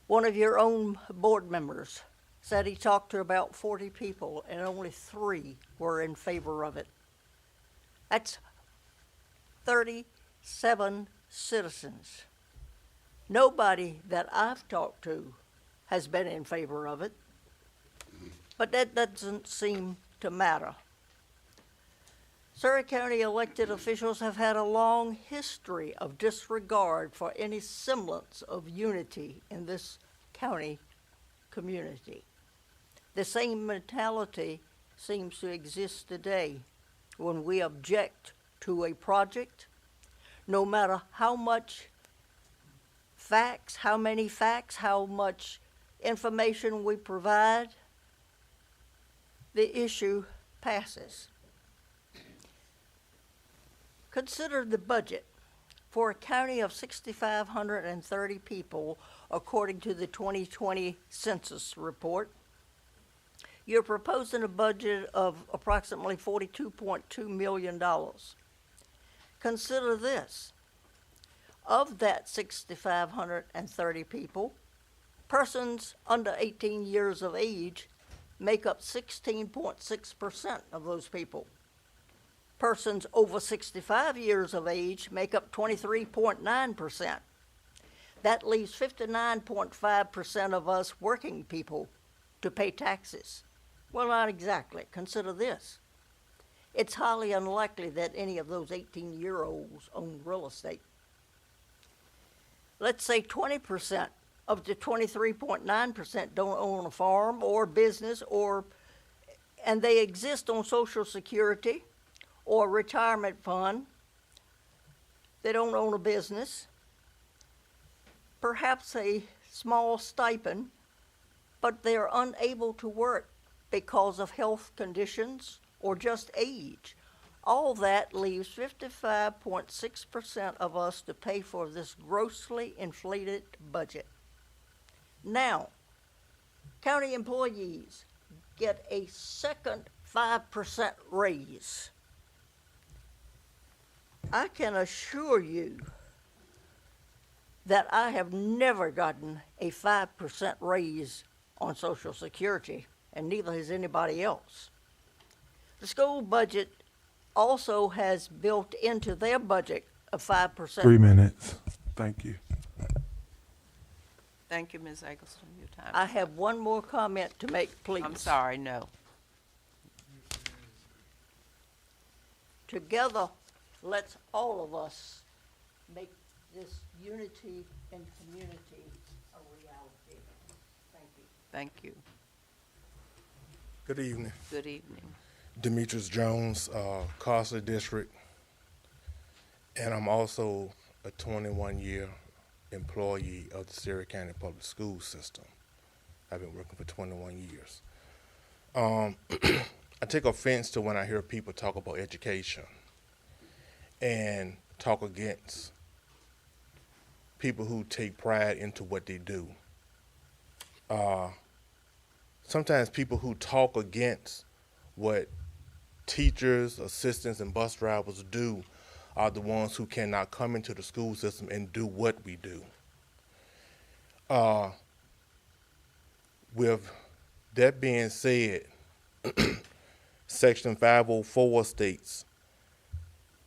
One of your own board members said he talked to about 40 people and only 3 were in favor of it. That's 37 citizens. Nobody that I've talked to has been in favor of it, but that doesn't seem to matter. Surry County elected officials have had a long history of disregard for any semblance of unity in this county community. The same mentality seems to exist today when we object to a project, no matter how much facts, how many facts, how much information we provide, the issue passes. Consider the budget. For a county of 6,530 people, according to the 2020 census report, you're proposing a budget of approximately $42.2 million. Consider this. Of that 6,530 people, persons under 18 years of age make up 16.6% of those people. Persons over 65 years of age make up 23.9%. That leaves 59.5% of us working people to pay taxes. Well, not exactly. Consider this. It's highly unlikely that any of those 18-year-olds own real estate. Let's say 20% of the 23.9% don't own a farm or business, and they exist on Social Security or retirement fund. They don't own a business, perhaps a small stipend, but they're unable to work because of health conditions or just age. All that leaves 55.6% of us to pay for this grossly inflated budget. Now, county employees get a second 5% raise. I can assure you that I have never gotten a 5% raise on Social Security, and neither has anybody else. The school budget also has built into their budget a 5%. 3 minutes. Thank you. Thank you, Ms. Eggleston. Your time. I have one more comment to make, please. I'm sorry, no. Together, let's all of us make this unity and community a reality. Thank you. Thank you. Good evening. Good evening. Demetrius Jones, Carsley District, and I'm also a 21-year employee of the Surry County Public School System. I've been working for 21 years. I take offense to when I hear people talk about education and talk against people who take pride into what they do. Sometimes people who talk against what teachers, assistants, and bus drivers do are the ones who cannot come into the school system and do what we do. With that being said, Section 504 states,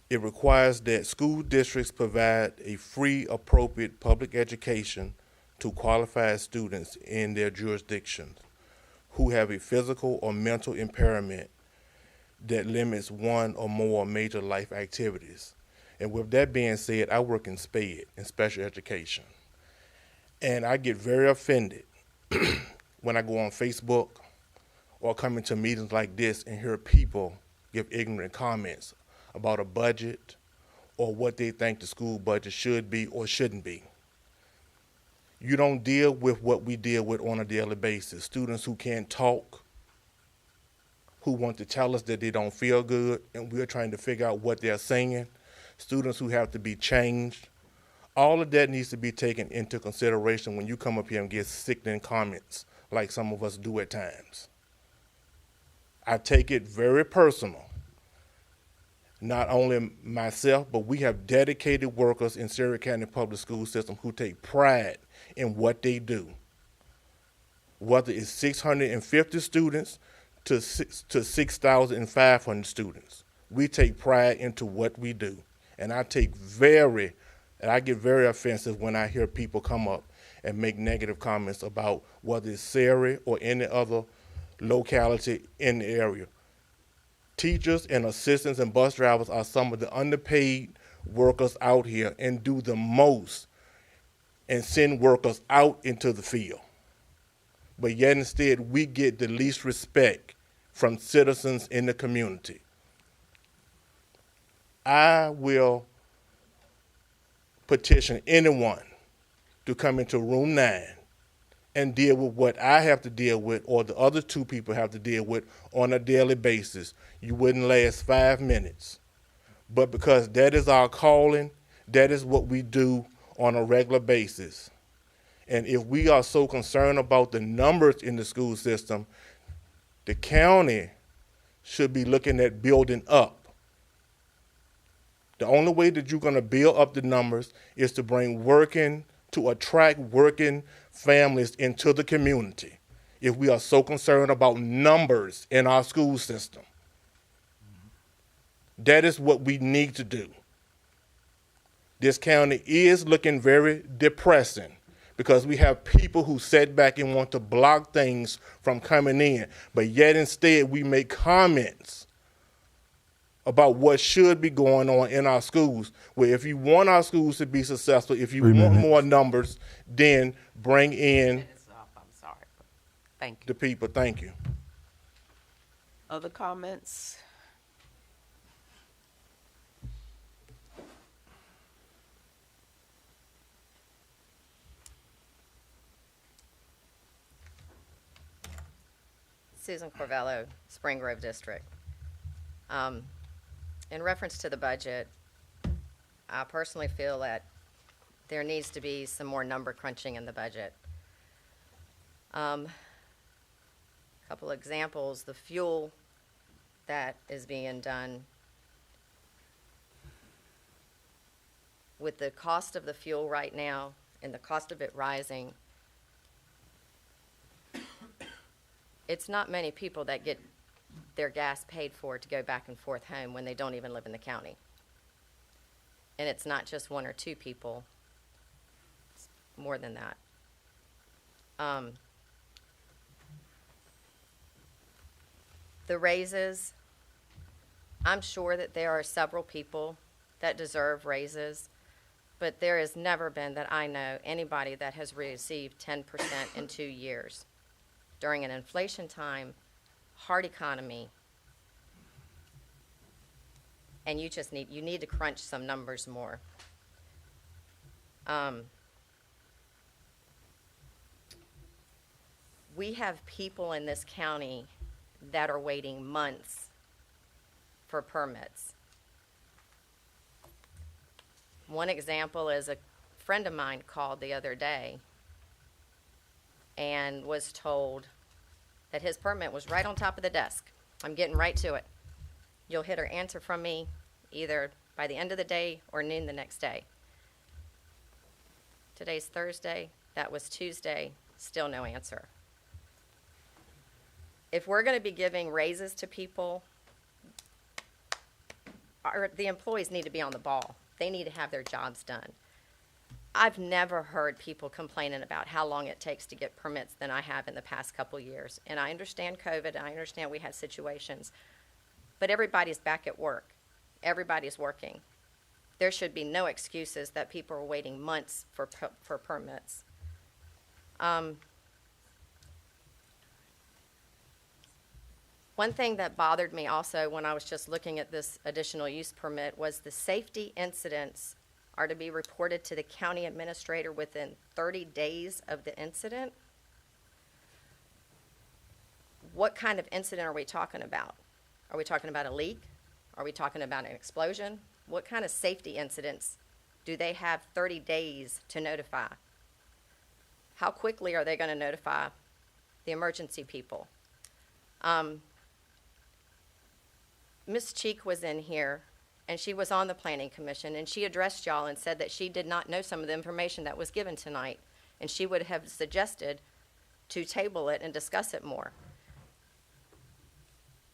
it requires that school districts provide a free, appropriate public education to qualified students in their jurisdictions who have a physical or mental impairment that limits one or more major life activities. And with that being said, I work in SPED, in special education. And I get very offended when I go on Facebook or come into meetings like this and hear people give ignorant comments about a budget or what they think the school budget should be or shouldn't be. You don't deal with what we deal with on a daily basis. Students who can't talk, who want to tell us that they don't feel good, and we're trying to figure out what they're saying. Students who have to be changed. All of that needs to be taken into consideration when you come up here and get sickening comments like some of us do at times. I take it very personal. Not only myself, but we have dedicated workers in Surry County Public School System who take pride in what they do. Whether it's 650 students to 6,500 students, we take pride into what we do. And I get very offensive when I hear people come up and make negative comments about whether it's Surry or any other locality in the area. Teachers and assistants and bus drivers are some of the underpaid workers out here and do the most and send workers out into the field. But yet instead, we get the least respect from citizens in the community. I will petition anyone to come into room 9 and deal with what I have to deal with or the other 2 people have to deal with on a daily basis. You wouldn't last 5 minutes. But because that is our calling, that is what we do on a regular basis. And if we are so concerned about the numbers in the school system, the county should be looking at building up. The only way that you're going to build up the numbers is to attract working families into the community if we are so concerned about numbers in our school system. That is what we need to do. This county is looking very depressing because we have people who sit back and want to block things from coming in, but yet instead we make comments about what should be going on in our schools, where if you want our schools to be successful, if you want more numbers, then bring in Thank you. the people. Thank you. Other comments? Susan Corvello, Spring Grove District. In reference to the budget, I personally feel that there needs to be some more number crunching in the budget. Couple examples, the fuel that is being done. With the cost of the fuel right now and the cost of it rising, it's not many people that get their gas paid for to go back and forth home when they don't even live in the county. And it's not just 1 or 2 people, it's more than that. The raises, I'm sure that there are several people that deserve raises, but there has never been, that I know, anybody that has received 10% in 2 years. During an inflation time, hard economy, and you need to crunch some numbers more. We have people in this county that are waiting months for permits. One example is a friend of mine called the other day and was told that his permit was right on top of the desk. I'm getting right to it. You'll hit or answer from me either by the end of the day or noon the next day. Today's Thursday. That was Tuesday. Still no answer. If we're going to be giving raises to people, the employees need to be on the ball. They need to have their jobs done. I've never heard people complaining about how long it takes to get permits than I have in the past couple years. And I understand COVID, I understand we had situations, but everybody's back at work. Everybody's working. There should be no excuses that people are waiting months for permits. One thing that bothered me also when I was just looking at this additional use permit was the safety incidents are to be reported to the county administrator within 30 days of the incident. What kind of incident are we talking about? Are we talking about a leak? Are we talking about an explosion? What kind of safety incidents do they have 30 days to notify? How quickly are they going to notify the emergency people? Ms. Cheek was in here, and she was on the Planning Commission, and she addressed y'all and said that she did not know some of the information that was given tonight, and she would have suggested to table it and discuss it more.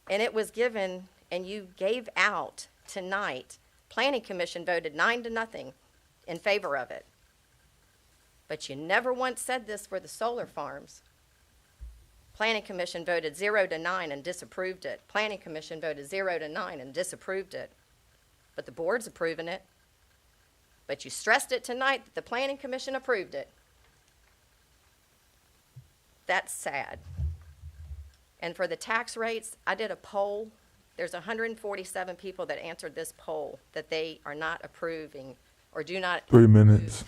And it was given, and you gave out tonight. Planning Commission voted 9-0 in favor of it. But you never once said this for the solar farms. Planning Commission voted 0-9 and disapproved it. Planning Commission voted 0-9 and disapproved it. But the board's approving it. But you stressed it tonight that the Planning Commission approved it. That's sad. And for the tax rates, I did a poll. There's 147 people that answered this poll that they are not approving or do not 3 minutes.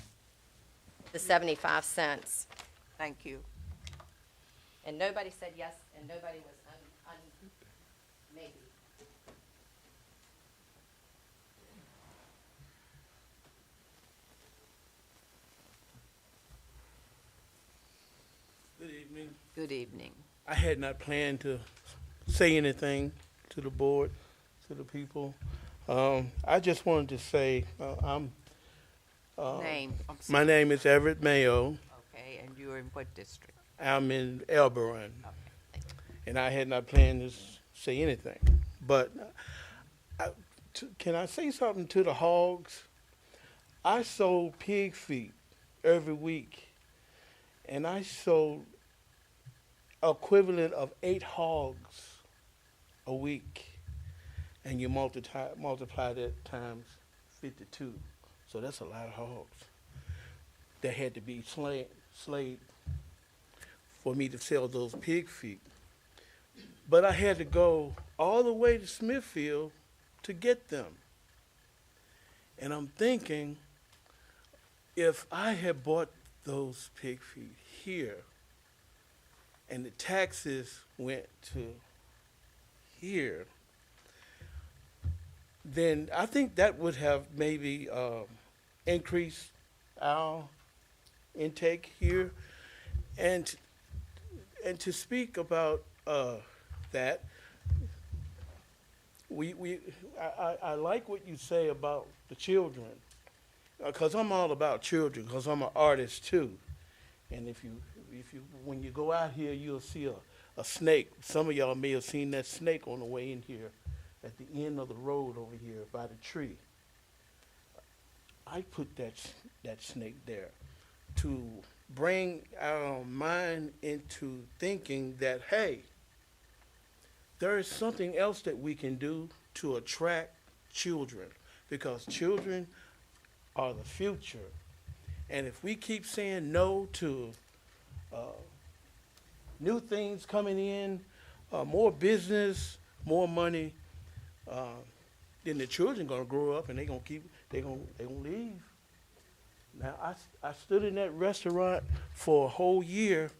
the 75 cents. Thank you. And nobody said yes, and nobody was maybe. Good evening. Good evening. I had not planned to say anything to the board, to the people. I just wanted to say, Name. my name is Everett Mayo. Okay, and you're in what district? I'm in Elberon. Okay. And I had not planned to say anything. But can I say something to the hogs? I sold pig feet every week, and I sold equivalent of 8 hogs a week, and you multiply that times 52. So that's a lot of hogs that had to be slayed for me to sell those pig feet. But I had to go all the way to Smithfield to get them. And I'm thinking, if I had bought those pig feet here and the taxes went to here, then I think that would have maybe increased our intake here. And to speak about that, I like what you say about the children, because I'm all about children, because I'm an artist too. And if you when you go out here, you'll see a snake. Some of y'all may have seen that snake on the way in here at the end of the road over here by the tree. I put that snake there to bring our mind into thinking that, hey, there is something else that we can do to attract children, because children are the future. And if we keep saying no to new things coming in, more business, more money, then the children gonna grow up and they gonna leave. Now I stood in that restaurant for a whole year,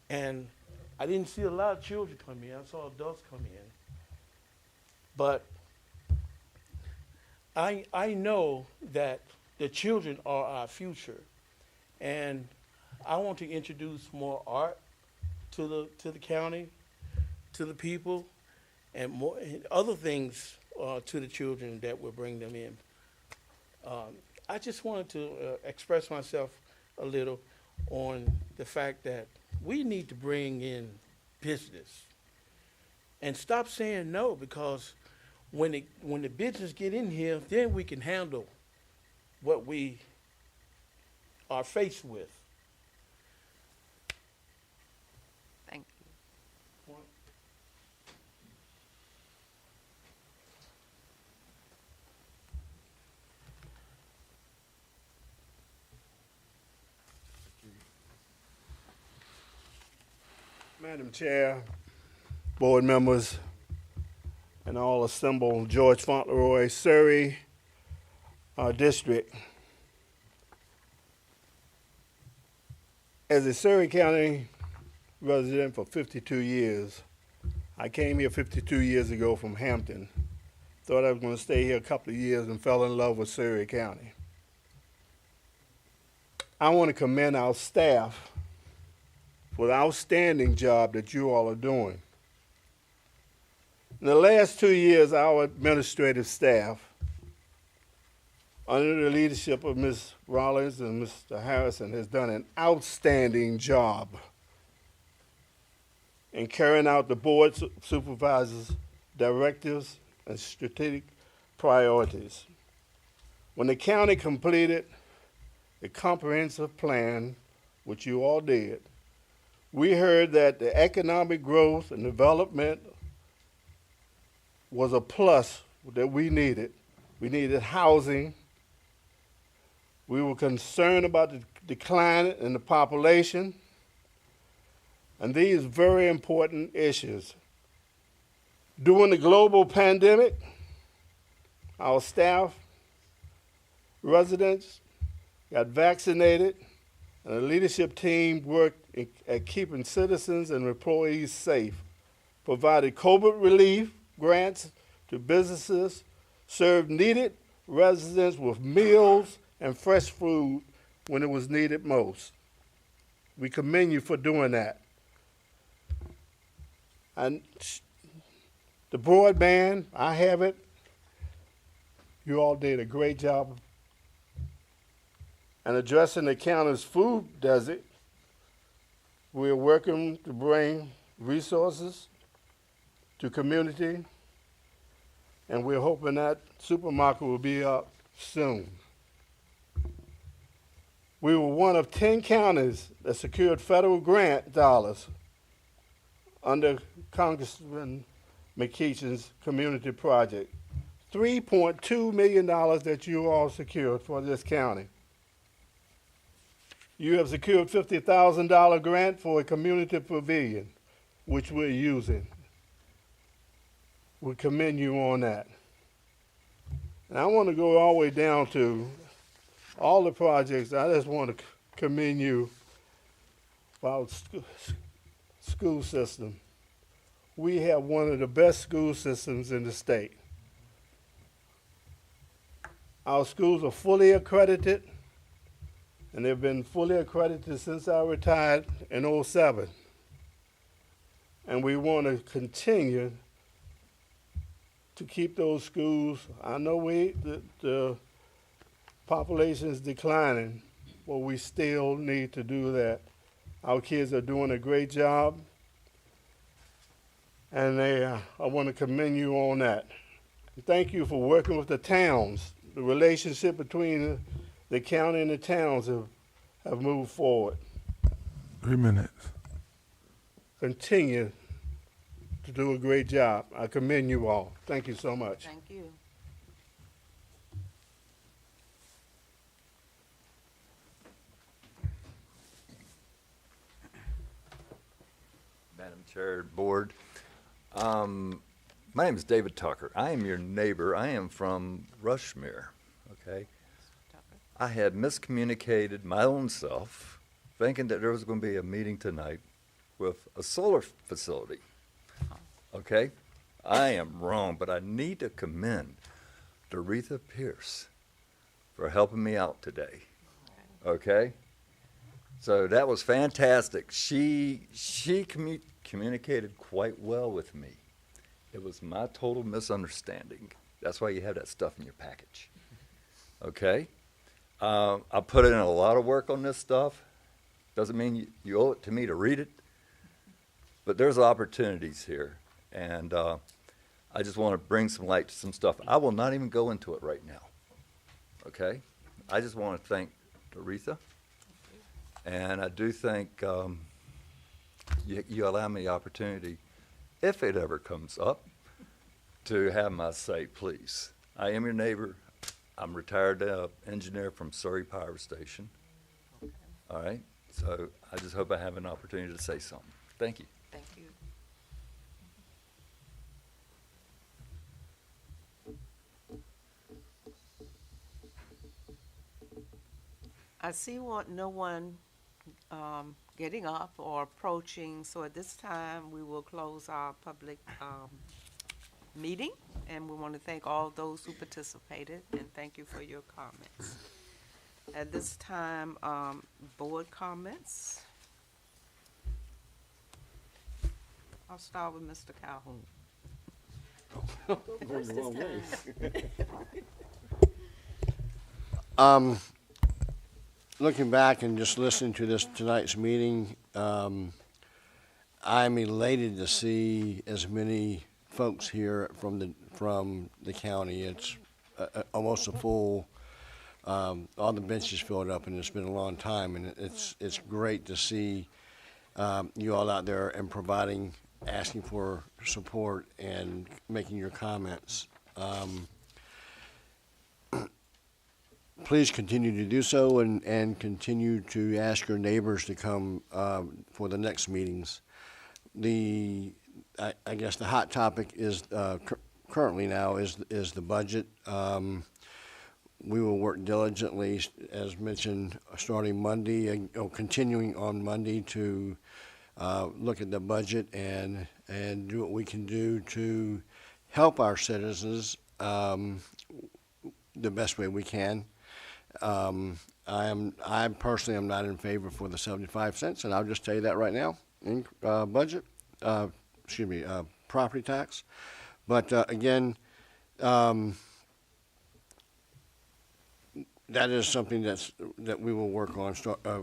and I didn't see a lot of children come in. I saw adults come in. But I know that the children are our future, and I want to introduce more art to the county, to the people, and more and other things to the children that will bring them in. I just wanted to express myself a little on the fact that we need to bring in business and stop saying no, because when the business get in here, then we can handle what we are faced with. Thank you. Madam Chair, board members, and all assembled, George Fauntleroy, Surry District. As a Surry County resident for 52 years, I came here 52 years ago from Hampton. Thought I was going to stay here a couple of years and fell in love with Surry County. I want to commend our staff for the outstanding job that you all are doing. In the last 2 years, our administrative staff, under the leadership of Ms. Rollins and Mr. Harrison, has done an outstanding job in carrying out the board supervisors' directives and strategic priorities. When the county completed the comprehensive plan, which you all did, we heard that the economic growth and development was a plus that we needed. We needed housing. We were concerned about the decline in the population, and these very important issues. During the global pandemic, our staff, residents got vaccinated, and the leadership team worked at keeping citizens and employees safe, provided COVID relief grants to businesses, served needed residents with meals and fresh food when it was needed most. We commend you for doing that. And the broadband, I have it. You all did a great job. And addressing the county's food desert, we're working to bring resources to community, and we're hoping that supermarket will be up soon. We were one of 10 counties that secured federal grant dollars under Congressman McKeachin's community project. $3.2 million that you all secured for this county. You have secured $50,000 grant for a community pavilion, which we're using. We commend you on that. And I want to go all the way down to all the projects. I just want to commend you about school system. We have one of the best school systems in the state. Our schools are fully accredited, and they've been fully accredited since I retired in '07. And we want to continue to keep those schools. I know the population is declining, but we still need to do that. Our kids are doing a great job, and I want to commend you on that. And thank you for working with the towns. The relationship between the county and the towns have moved forward. 3 minutes. Continue to do a great job. I commend you all. Thank you so much. Thank you. Madam Chair, Board. My name is David Tucker. I am your neighbor. I am from Rushmere, okay? I had miscommunicated my own self, thinking that there was going to be a meeting tonight with a solar facility, okay? I am wrong, but I need to commend Doretha Pierce for helping me out today, okay? So that was fantastic. She communicated quite well with me. It was my total misunderstanding. That's why you have that stuff in your package. Okay? I put in a lot of work on this stuff. Doesn't mean you owe it to me to read it. But there's opportunities here. And I just want to bring some light to some stuff. I will not even go into it right now. Okay? I just want to thank Aretha. And I do think you allow me the opportunity, if it ever comes up, to have my say, please. I am your neighbor. I'm retired engineer from Surry Power Station. All right? So I just hope I have an opportunity to say something. Thank you. Thank you. I see no one getting up or approaching, so at this time, we will close our public meeting, and we want to thank all those who participated, and thank you for your comments. At this time, board comments. I'll start with Mr. Calhoun. Looking back and just listening to tonight's meeting, I'm elated to see as many folks here from the county. It's almost a full. All the benches filled up, and it's been a long time, and it's great to see you all out there and asking for support and making your comments. Please continue to do so and continue to ask your neighbors to come for the next meetings. I guess the hot topic is currently now is the budget. We will work diligently, as mentioned, starting Monday and continuing on Monday to look at the budget and do what we can do to help our citizens the best way we can. I personally am not in favor for the 75 cents, and I'll just tell you that right now in property tax. But again, that is something that we will work on,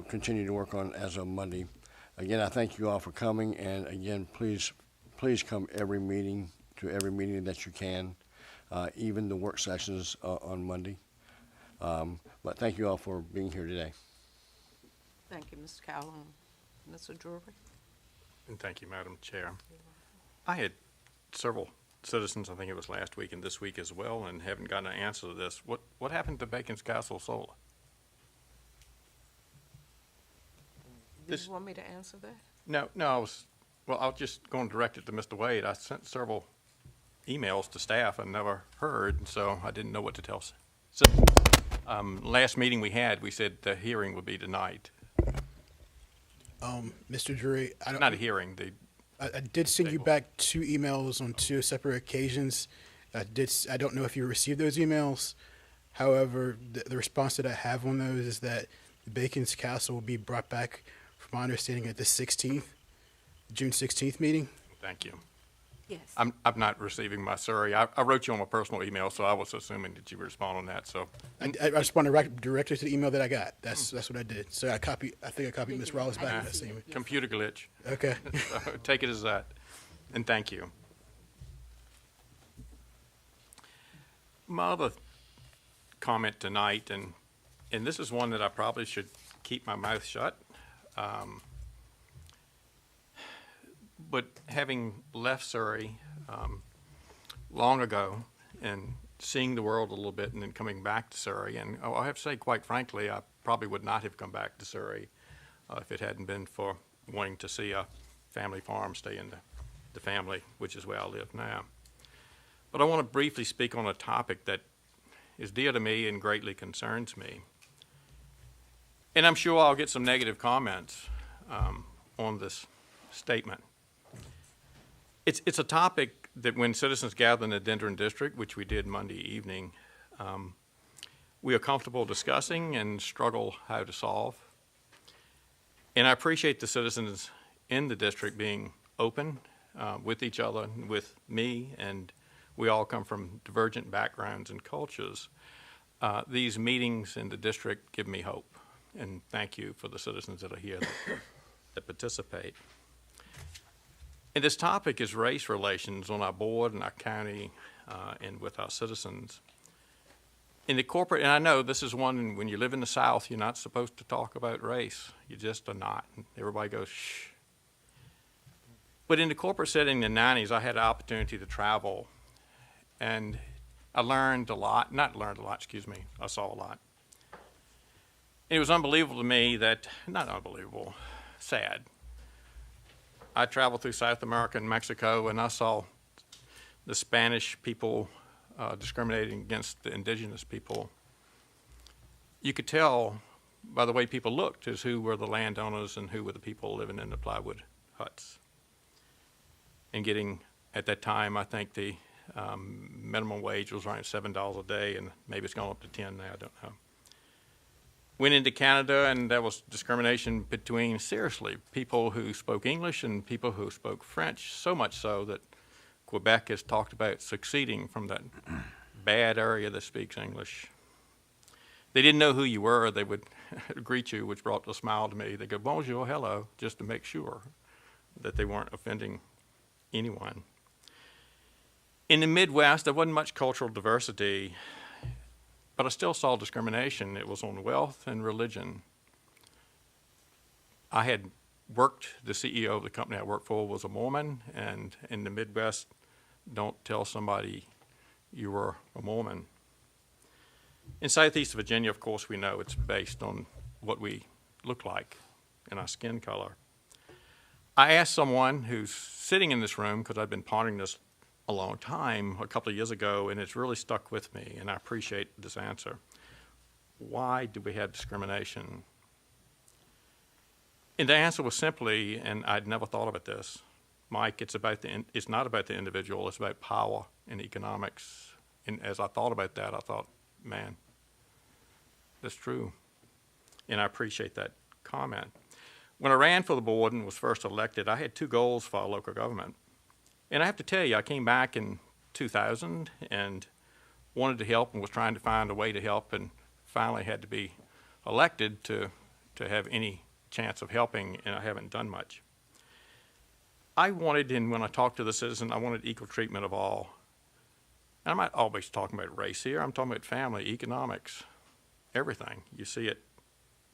continue to work on as of Monday. Again, I thank you all for coming, and again, please come every meeting that you can, even the work sessions on Monday. But thank you all for being here today. Thank you, Mr. Calhoun. Mr. Drury? And thank you, Madam Chair. I had several citizens, I think it was last week and this week as well, and haven't gotten an answer to this. What happened to Bacon's Castle Solar? Do you want me to answer that? No, I was just going to direct it to Mr. Wade. I sent several emails to staff and never heard, so I didn't know what to tell. So, last meeting we had, we said the hearing would be tonight. Mr. Drury, Not a hearing, I did send you back 2 emails on 2 separate occasions. I don't know if you received those emails. However, the response that I have on those is that the Bacon's Castle will be brought back, from my understanding, at the June 16th meeting. Thank you. Yes. I'm not receiving my Surry. I wrote you on my personal email, so I was assuming that you would respond on that. So I responded directly to the email that I got. That's what I did. So I think I copied Ms. Rawls back in that same. Computer glitch. Okay. So take it as that, and thank you. My other comment tonight, and this is one that I probably should keep my mouth shut. But having left Surry long ago and seeing the world a little bit and then coming back to Surry, and I have to say, quite frankly, I probably would not have come back to Surry if it hadn't been for wanting to see a family farm stay in the family, which is where I live now. But I want to briefly speak on a topic that is dear to me and greatly concerns me. And I'm sure I'll get some negative comments on this statement. It's a topic that when citizens gather in the Dendron District, which we did Monday evening, we are comfortable discussing and struggle how to solve. And I appreciate the citizens in the district being open with each other, and with me, and we all come from divergent backgrounds and cultures. These meetings in the district give me hope, and thank you for the citizens that are here that participate. And this topic is race relations on our board and our county and with our citizens. In the corporate, and I know this is one, when you live in the South, you're not supposed to talk about race. You just are not. Everybody goes, shh. But in the corporate setting in the 90s, I had an opportunity to travel, and I learned a lot, I saw a lot. It was unbelievable to me that, not unbelievable, sad. I traveled through South America and Mexico, and I saw the Spanish people discriminating against the indigenous people. You could tell by the way people looked as who were the landowners and who were the people living in the plywood huts. And getting, at that time, I think the minimum wage was around $7 a day, and maybe it's gone up to 10 now, I don't know. Went into Canada, and there was discrimination between, seriously, people who spoke English and people who spoke French, so much so that Quebec has talked about succeeding from that bad area that speaks English. They didn't know who you were. They would greet you, which brought a smile to me. They go, bonjour, hello, just to make sure that they weren't offending anyone. In the Midwest, there wasn't much cultural diversity, but I still saw discrimination. It was on wealth and religion. I had worked, the CEO of the company I worked for was a Mormon, and in the Midwest, don't tell somebody you were a Mormon. In Southeast Virginia, of course, we know it's based on what we look like and our skin color. I asked someone who's sitting in this room, because I've been pondering this a long time, a couple of years ago, and it's really stuck with me, and I appreciate this answer. Why do we have discrimination? And the answer was simply, and I'd never thought about this, Mike, it's not about the individual, it's about power and economics. And as I thought about that, I thought, man, that's true. And I appreciate that comment. When I ran for the board and was first elected, I had two goals for our local government. And I have to tell you, I came back in 2000 and wanted to help and was trying to find a way to help, and finally had to be elected to have any chance of helping, and I haven't done much. I wanted, and when I talked to the citizen, I wanted equal treatment of all. And I'm not always talking about race here. I'm talking about family, economics, everything. You see it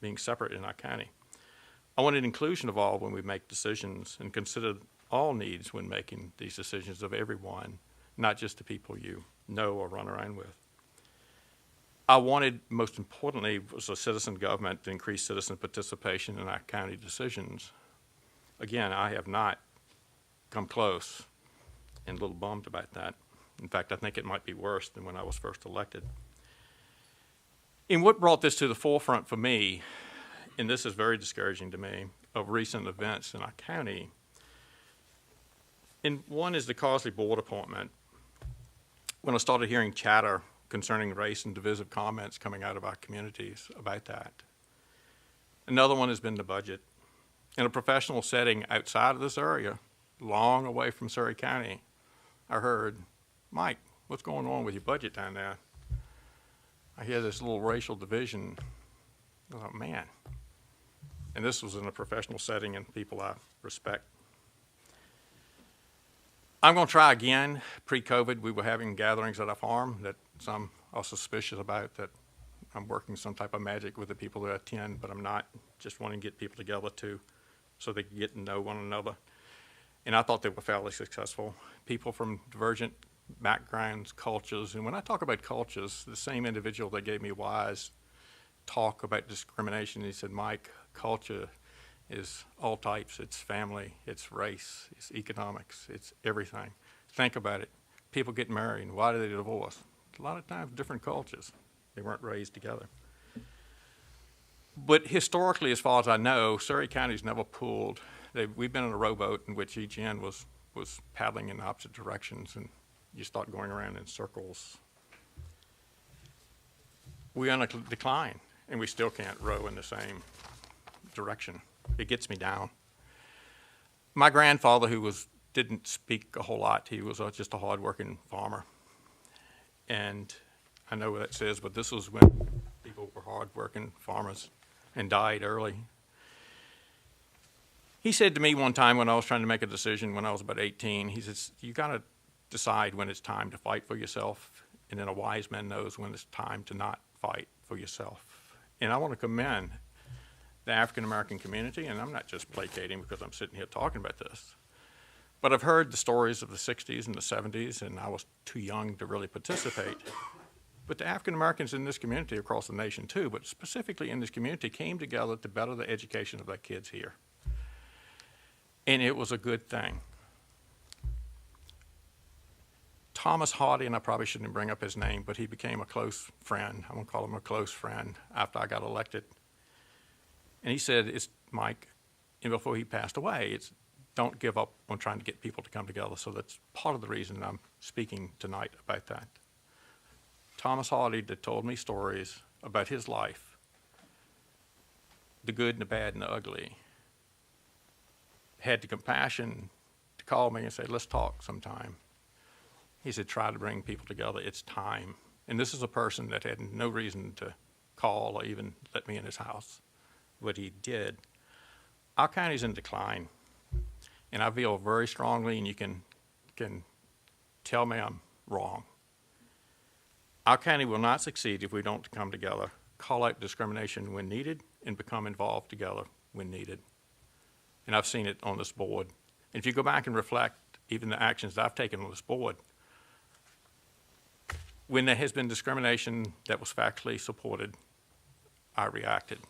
being separate in our county. I wanted inclusion of all when we make decisions, and consider all needs when making these decisions of everyone, not just the people you know or run around with. I wanted, most importantly, was a citizen government to increase citizen participation in our county decisions. Again, I have not come close, and a little bummed about that. In fact, I think it might be worse than when I was first elected. And what brought this to the forefront for me, and this is very discouraging to me, of recent events in our county, and one is the Carsley board appointment. When I started hearing chatter concerning race and divisive comments coming out of our communities about that. Another one has been the budget. In a professional setting outside of this area, long away from Surry County, I heard, Mike, what's going on with your budget down there? I hear this little racial division. I thought, man. And this was in a professional setting and people I respect. I'm going to try again. Pre-COVID, we were having gatherings at our farm that some are suspicious about, that I'm working some type of magic with the people that attend, but I'm not. Just wanting to get people together so they can get to know one another. And I thought they were fairly successful. People from divergent backgrounds, cultures, and when I talk about cultures, the same individual that gave me wise talk about discrimination, he said, Mike, culture is all types. It's family, it's race, it's economics, it's everything. Think about it. People get married, and why do they divorce? A lot of times different cultures. They weren't raised together. But historically, as far as I know, Surry County's never pulled. We've been in a rowboat in which each end was paddling in opposite directions, and you start going around in circles. We're on a decline, and we still can't row in the same direction. It gets me down. My grandfather, who was didn't speak a whole lot. He was just a hard-working farmer. And I know what that says, but this was when people were hard-working farmers and died early. He said to me one time when I was trying to make a decision when I was about 18, he says, you got to decide when it's time to fight for yourself, and then a wise man knows when it's time to not fight for yourself. And I want to commend the African-American community, and I'm not just placating because I'm sitting here talking about this. But I've heard the stories of the 60s and the 70s, and I was too young to really participate. But the African Americans in this community, across the nation too, but specifically in this community, came together to better the education of their kids here. And it was a good thing. Thomas Hardy, and I probably shouldn't bring up his name, but he became a close friend. I'm going to call him a close friend after I got elected. And he said, it's Mike, and before he passed away, it's don't give up on trying to get people to come together. So that's part of the reason I'm speaking tonight about that. Thomas Hardy that told me stories about his life, the good and the bad and the ugly, had the compassion to call me and say, let's talk sometime. He said, try to bring people together. It's time. And this is a person that had no reason to call or even let me in his house. But he did. Our county's in decline. And I feel very strongly, and you can tell me I'm wrong. Our county will not succeed if we don't come together, call out discrimination when needed, and become involved together when needed. And I've seen it on this board. And if you go back and reflect even the actions that I've taken on this board, when there has been discrimination that was factually supported, I reacted.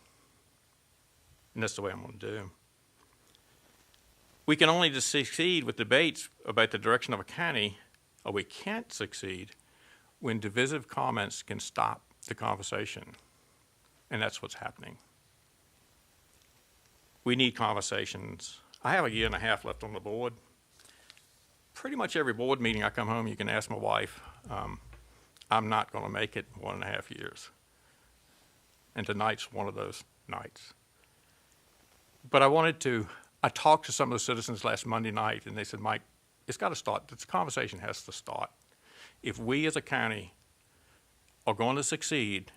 And that's the way I'm going to do. We can only succeed with debates about the direction of a county, or we can't succeed when divisive comments can stop the conversation. And that's what's happening. We need conversations. I have a year and a half left on the board. Pretty much every board meeting I come home, you can ask my wife, I'm not going to make it 1.5 years. And tonight's one of those nights. But I talked to some of the citizens last Monday night, and they said, Mike, it's got to start. This conversation has to start. If we as a county are going to succeed,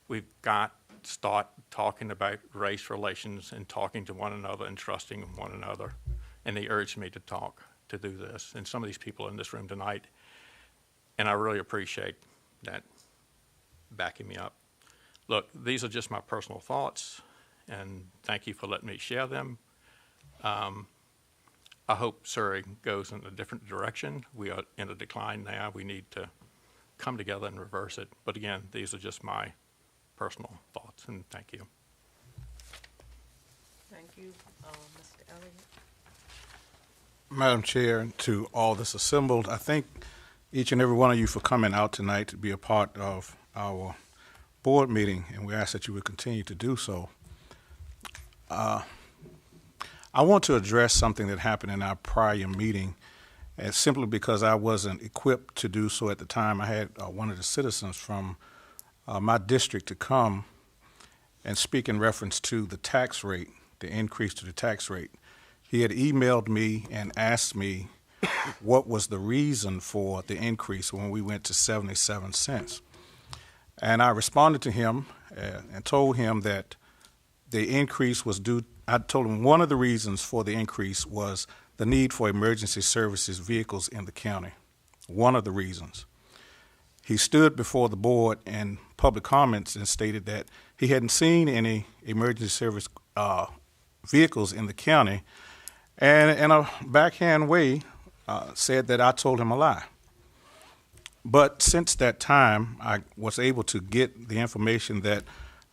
we've got to start talking about race relations and talking to one another and trusting one another. And they urged me to do this. And some of these people in this room tonight, and I really appreciate that backing me up. Look, these are just my personal thoughts, and thank you for letting me share them. I hope Surry goes in a different direction. We are in a decline now. We need to come together and reverse it. But again, these are just my personal thoughts, and thank you. Thank you, Mr. Elliott. Madam Chair, and to all that's assembled, I thank each and every one of you for coming out tonight to be a part of our board meeting, and we ask that you would continue to do so. I want to address something that happened in our prior meeting, and simply because I wasn't equipped to do so at the time. I had one of the citizens from my district to come and speak in reference to the tax rate, the increase to the tax rate. He had emailed me and asked me what was the reason for the increase when we went to 77 cents. And I responded to him and told him that the increase was due. I told him one of the reasons for the increase was the need for emergency services vehicles in the county. One of the reasons. He stood before the board in public comments and stated that he hadn't seen any emergency service vehicles in the county, and in a backhand way said that I told him a lie. But since that time, I was able to get the information that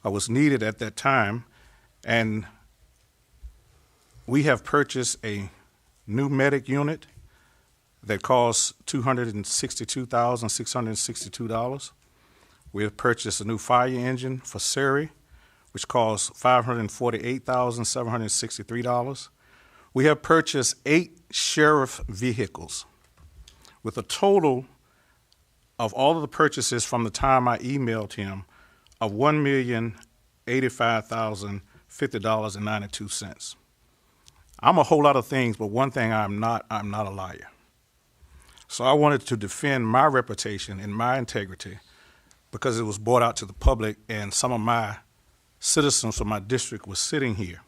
was needed at that time, and we have purchased a new medic unit that costs $262,662. We have purchased a new fire engine for Surry, which costs $548,763. We have purchased 8 sheriff vehicles with a total of all of the purchases from the time I emailed him of $1,085,050.92. I'm a whole lot of things, but one thing I'm not a liar. So I wanted to defend my reputation and my integrity because it was brought out to the public and some of my citizens from my district were sitting here.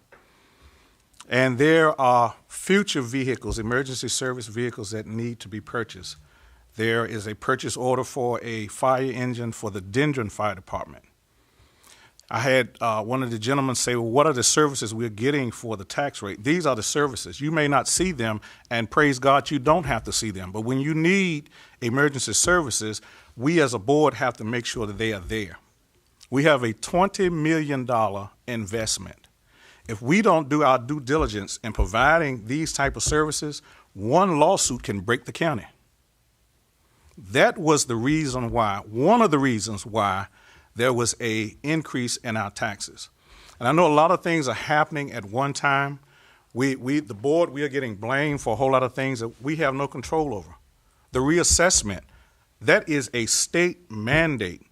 And there are future vehicles, emergency service vehicles that need to be purchased. There is a purchase order for a fire engine for the Dendron Fire Department. I had one of the gentlemen say, well, what are the services we're getting for the tax rate? These are the services. You may not see them, and praise God, you don't have to see them. But when you need emergency services, we as a board have to make sure that they are there. We have a $20 million investment. If we don't do our due diligence in providing these type of services, one lawsuit can break the county. That was the reason why, one of the reasons why there was a increase in our taxes. And I know a lot of things are happening at one time. The board, we are getting blamed for a whole lot of things that we have no control over. The reassessment, that is a state mandate.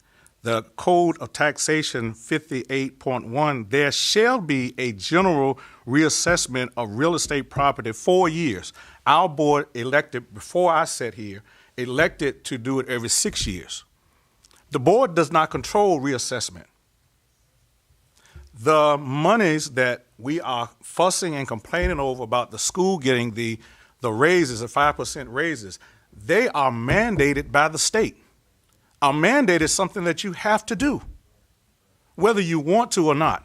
The Code of Taxation 58.1, there shall be a general reassessment of real estate property 4 years. Our board elected, before I sat here, elected to do it every 6 years. The board does not control reassessment. The monies that we are fussing and complaining over about the school getting the raises, the 5% raises, they are mandated by the state. A mandate is something that you have to do, whether you want to or not.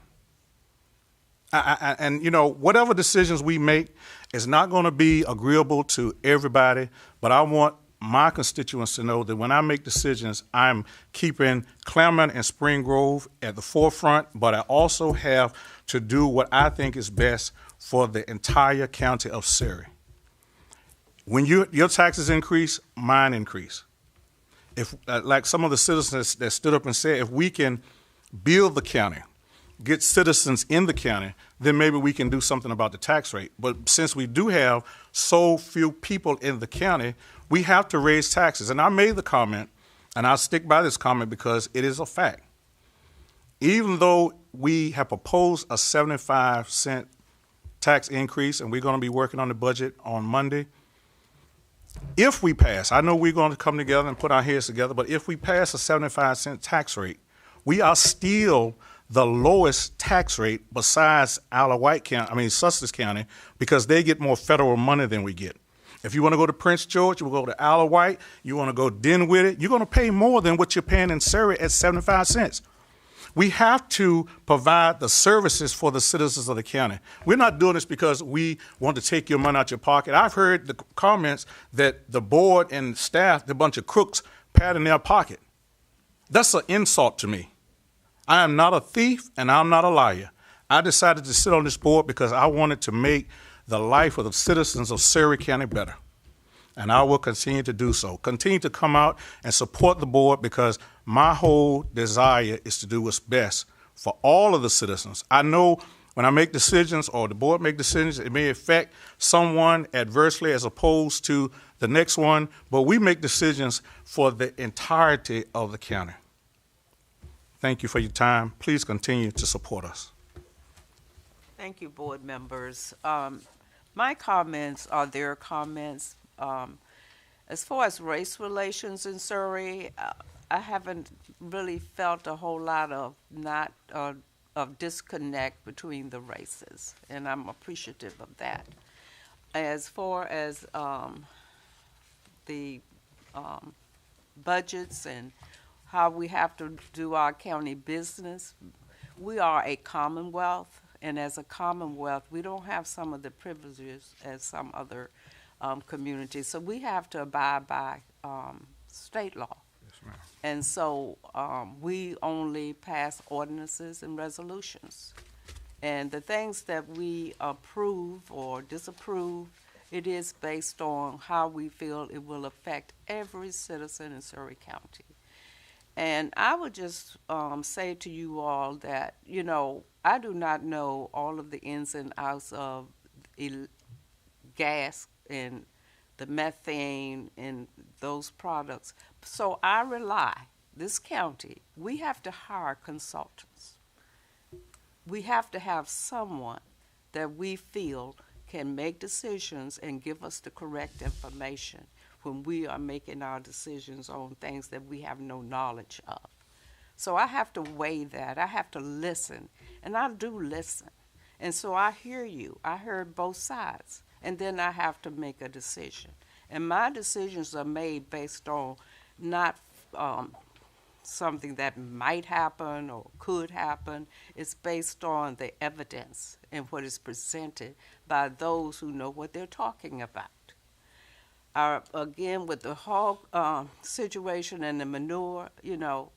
And you know, whatever decisions we make is not going to be agreeable to everybody, but I want my constituents to know that when I make decisions, I'm keeping Claremont and Spring Grove at the forefront, but I also have to do what I think is best for the entire county of Surry. When your taxes increase, mine increase. If, like some of the citizens that stood up and said, if we can build the county, get citizens in the county, then maybe we can do something about the tax rate. But since we do have so few people in the county, we have to raise taxes. And I made the comment, and I'll stick by this comment because it is a fact. Even though we have proposed a 75-cent tax increase, and we're going to be working on the budget on Monday, if we pass, I know we're going to come together and put our heads together, but if we pass a 75-cent tax rate, we are still the lowest tax rate besides Sussex County, because they get more federal money than we get. If you want to go to Prince George, you will go to Isle of Wight, you want to go Dinwiddie, you're going to pay more than what you're paying in Surry at 75 cents. We have to provide the services for the citizens of the county. We're not doing this because we want to take your money out your pocket. I've heard the comments that the board and staff, the bunch of crooks, pat in their pocket. That's an insult to me. I am not a thief and I'm not a liar. I decided to sit on this board because I wanted to make the life of the citizens of Surry County better. And I will continue to do so. Continue to come out and support the board because my whole desire is to do what's best for all of the citizens. I know when I make decisions or the board make decisions, it may affect someone adversely as opposed to the next one, but we make decisions for the entirety of the county. Thank you for your time. Please continue to support us. Thank you, board members. My comments are their comments. As far as race relations in Surry, I haven't really felt a whole lot of of disconnect between the races, and I'm appreciative of that. As far as the budgets and how we have to do our county business, we are a commonwealth, and as a commonwealth, we don't have some of the privileges as some other communities, so we have to abide by state law. Yes, ma'am. And so we only pass ordinances and resolutions. And the things that we approve or disapprove, it is based on how we feel it will affect every citizen in Surry County. And I would just say to you all that, you know, I do not know all of the ins and outs of gas and the methane and those products. So I rely, this county, we have to hire consultants. We have to have someone that we feel can make decisions and give us the correct information when we are making our decisions on things that we have no knowledge of. So I have to weigh that. I have to listen, and I do listen. And so I hear you. I heard both sides, and then I have to make a decision. And my decisions are made based on not something that might happen or could happen. It's based on the evidence and what is presented by those who know what they're talking about. Again, with the hog situation and the manure, you know,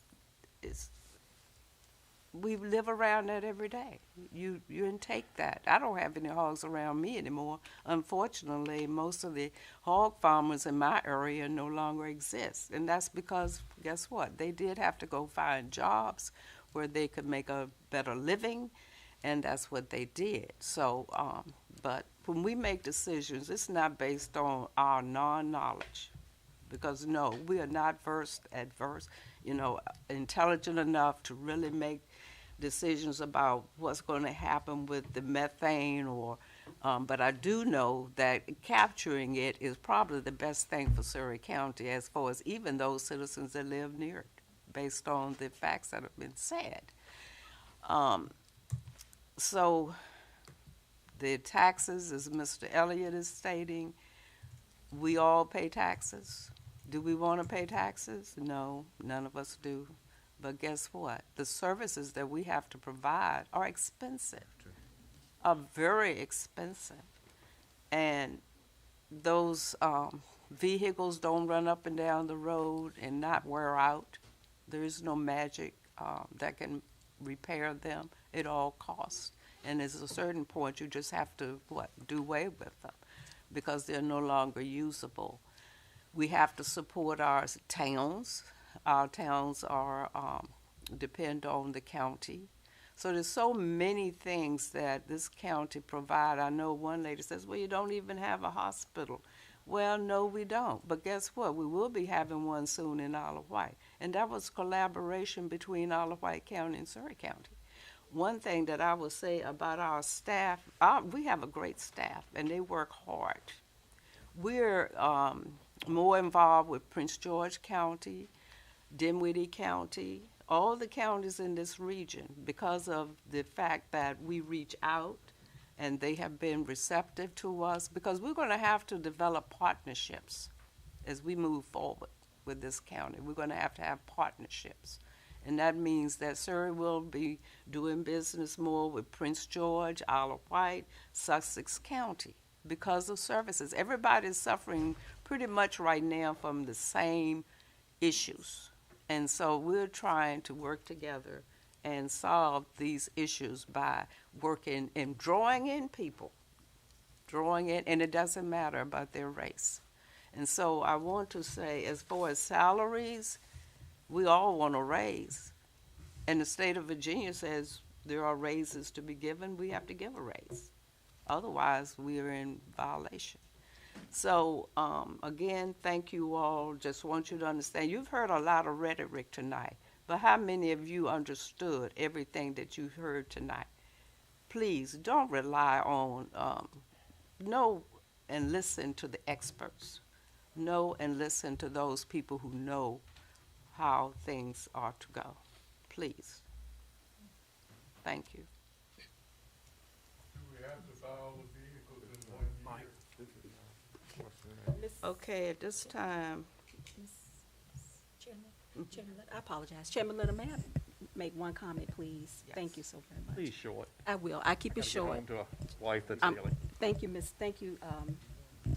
we live around that every day. You intake that. I don't have any hogs around me anymore. Unfortunately, most of the hog farmers in my area no longer exist. And that's because, guess what? They did have to go find jobs where they could make a better living, and that's what they did. So, but when we make decisions, it's not based on our non-knowledge. Because no, we are not intelligent enough to really make decisions about what's going to happen with the methane but I do know that capturing it is probably the best thing for Surry County as far as even those citizens that live near it, based on the facts that have been said. So the taxes, as Mr. Elliott is stating, we all pay taxes. Do we want to pay taxes? No, none of us do. But guess what? The services that we have to provide are expensive, are very expensive. And those vehicles don't run up and down the road and not wear out. There is no magic that can repair them. It all costs. And at a certain point, you just have to, do away with them because they're no longer usable. We have to support our towns. Our towns are depend on the county. So there's so many things that this county provide. I know one lady says, well, you don't even have a hospital. Well, no, we don't. But guess what? We will be having one soon in Isle of Wight. And that was collaboration between Isle of Wight County and Surry County. One thing that I will say about our staff, we have a great staff, and they work hard. We're more involved with Prince George County, Dinwiddie County, all the counties in this region because of the fact that we reach out and they have been receptive to us because we're going to have to develop partnerships as we move forward with this county. We're going to have partnerships. And that means that Surry will be doing business more with Prince George, Isle of Wight, Sussex County because of services. Everybody's suffering pretty much right now from the same issues. And so we're trying to work together and solve these issues by working and drawing in people, and it doesn't matter about their race. And so I want to say, as far as salaries, we all want a raise. And the state of Virginia says there are raises to be given, we have to give a raise. Otherwise, we are in violation. So, again, thank you all. Just want you to understand, you've heard a lot of rhetoric tonight, but how many of you understood everything that you heard tonight? Please don't rely on, know and listen to the experts. Know and listen to those people who know how things are to go. Please. Thank you. Do we have to buy all the vehicles in 1 year? Okay, at this time. Chairman, I apologize. Chairman Little, may I make one comment, please? Yes. Thank you so very much. Please, short. I will. I keep it short. Home to a wife that's ailing. Thank you,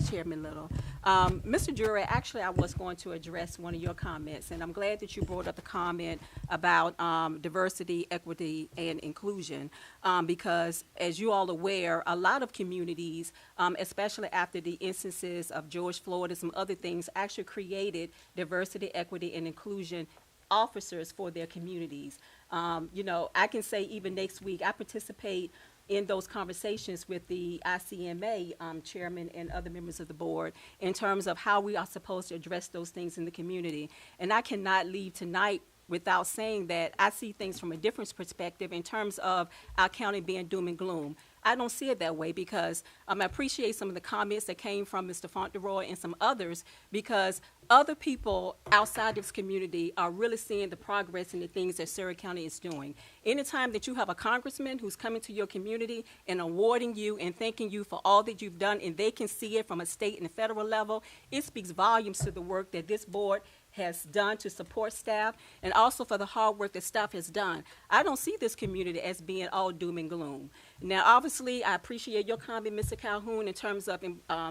Chairman Little. Mr. Drury, actually, I was going to address one of your comments, and I'm glad that you brought up the comment about diversity, equity, and inclusion, because as you all aware, a lot of communities, especially after the instances of George Floyd and some other things, actually created diversity, equity, and inclusion officers for their communities. I can say even next week, I participate in those conversations with the ICMA chairman and other members of the board in terms of how we are supposed to address those things in the community. And I cannot leave tonight without saying that I see things from a different perspective in terms of our county being doom and gloom. I don't see it that way because I appreciate some of the comments that came from Mr. Fauntleroy and some others, because other people outside this community are really seeing the progress and the things that Surry County is doing. Anytime that you have a congressman who's coming to your community and awarding you and thanking you for all that you've done, and they can see it from a state and a federal level, it speaks volumes to the work that this board has done to support staff, and also for the hard work that staff has done. I don't see this community as being all doom and gloom. Now, obviously, I appreciate your comment, Mr. Calhoun, in terms of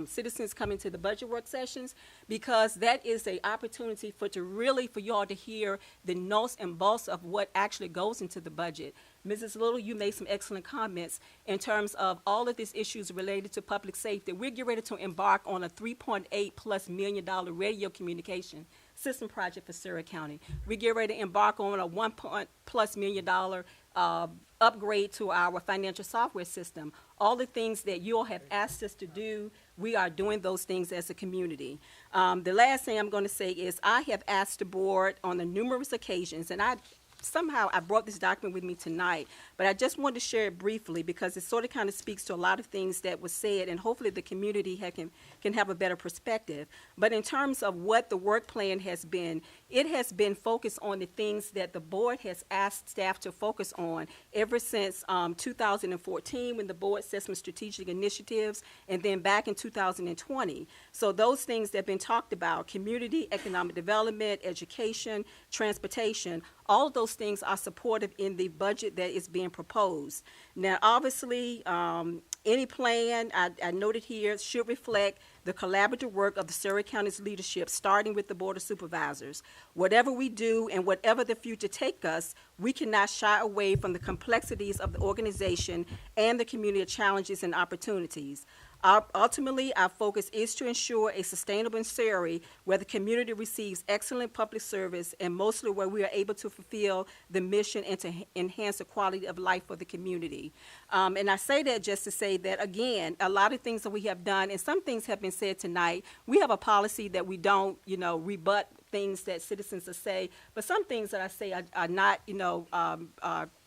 citizens coming to the budget work sessions, because that is an opportunity for you all to hear the nuts and bolts of what actually goes into the budget. Mrs. Little, you made some excellent comments in terms of all of these issues related to public safety. We're getting ready to embark on a $3.8+ million radio communication system project for Surry County. We get ready to embark on a $1+ million upgrade to our financial software system. All the things that you all have asked us to do, we are doing those things as a community. The last thing I'm going to say is I have asked the board on the numerous occasions, and I brought this document with me tonight, but I just wanted to share it briefly because it sort of kind of speaks to a lot of things that was said, and hopefully the community can have a better perspective. But in terms of what the work plan has been, it has been focused on the things that the board has asked staff to focus on ever since 2014 when the board set some strategic initiatives, and then back in 2020. So those things that have been talked about, community, economic development, education, transportation, all of those things are supported in the budget that is being proposed. Now, obviously, any plan, I noted here, should reflect the collaborative work of the Surry County's leadership, starting with the Board of Supervisors. Whatever we do and whatever the future take us, we cannot shy away from the complexities of the organization and the community challenges and opportunities. Ultimately, our focus is to ensure a sustainable Surry where the community receives excellent public service and mostly where we are able to fulfill the mission and to enhance the quality of life for the community. And I say that just to say that, again, a lot of things that we have done, and some things have been said tonight, we have a policy that we don't, rebut things that citizens will say, but some things that I say are not,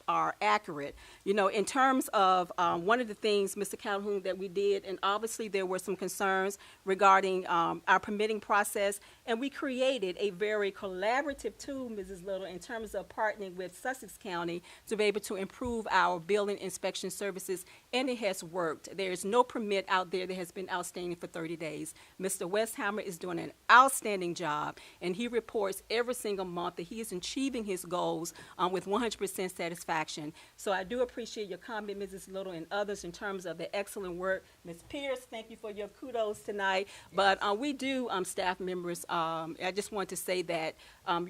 are accurate. In terms of one of the things, Mr. Calhoun, that we did, and obviously there were some concerns regarding our permitting process, and we created a very collaborative tool, Mrs. Little, in terms of partnering with Sussex County to be able to improve our building inspection services, and it has worked. There is no permit out there that has been outstanding for 30 days. Mr. Westhammer is doing an outstanding job, and he reports every single month that he is achieving his goals with 100% satisfaction. So I do appreciate your comment, Mrs. Little, and others in terms of the excellent work. Ms. Pierce, thank you for your kudos tonight. But we do, staff members, I just want to say that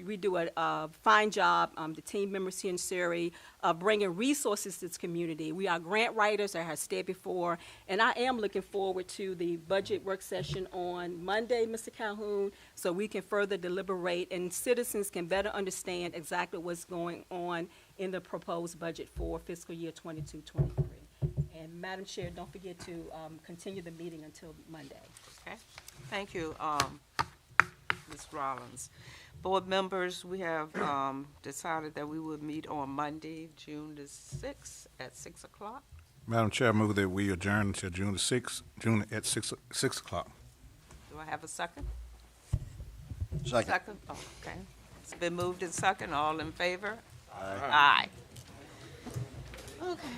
we do a fine job, the team members here in Surry, bringing resources to this community. We are grant writers, as I stated before, and I am looking forward to the budget work session on Monday, Mr. Calhoun, so we can further deliberate and citizens can better understand exactly what's going on in the proposed budget for fiscal year 22-23. And Madam Chair, don't forget to continue the meeting until Monday. Okay, thank you, Ms. Rollins. Board members, we have decided that we would meet on Monday, June the 6th at 6 o'clock. Madam Chair, I move that we adjourn until June the 6th, June at 6 o'clock. Do I have a second? Second. Oh, okay. It's been moved and second. All in favor? Aye. Aye. Okay.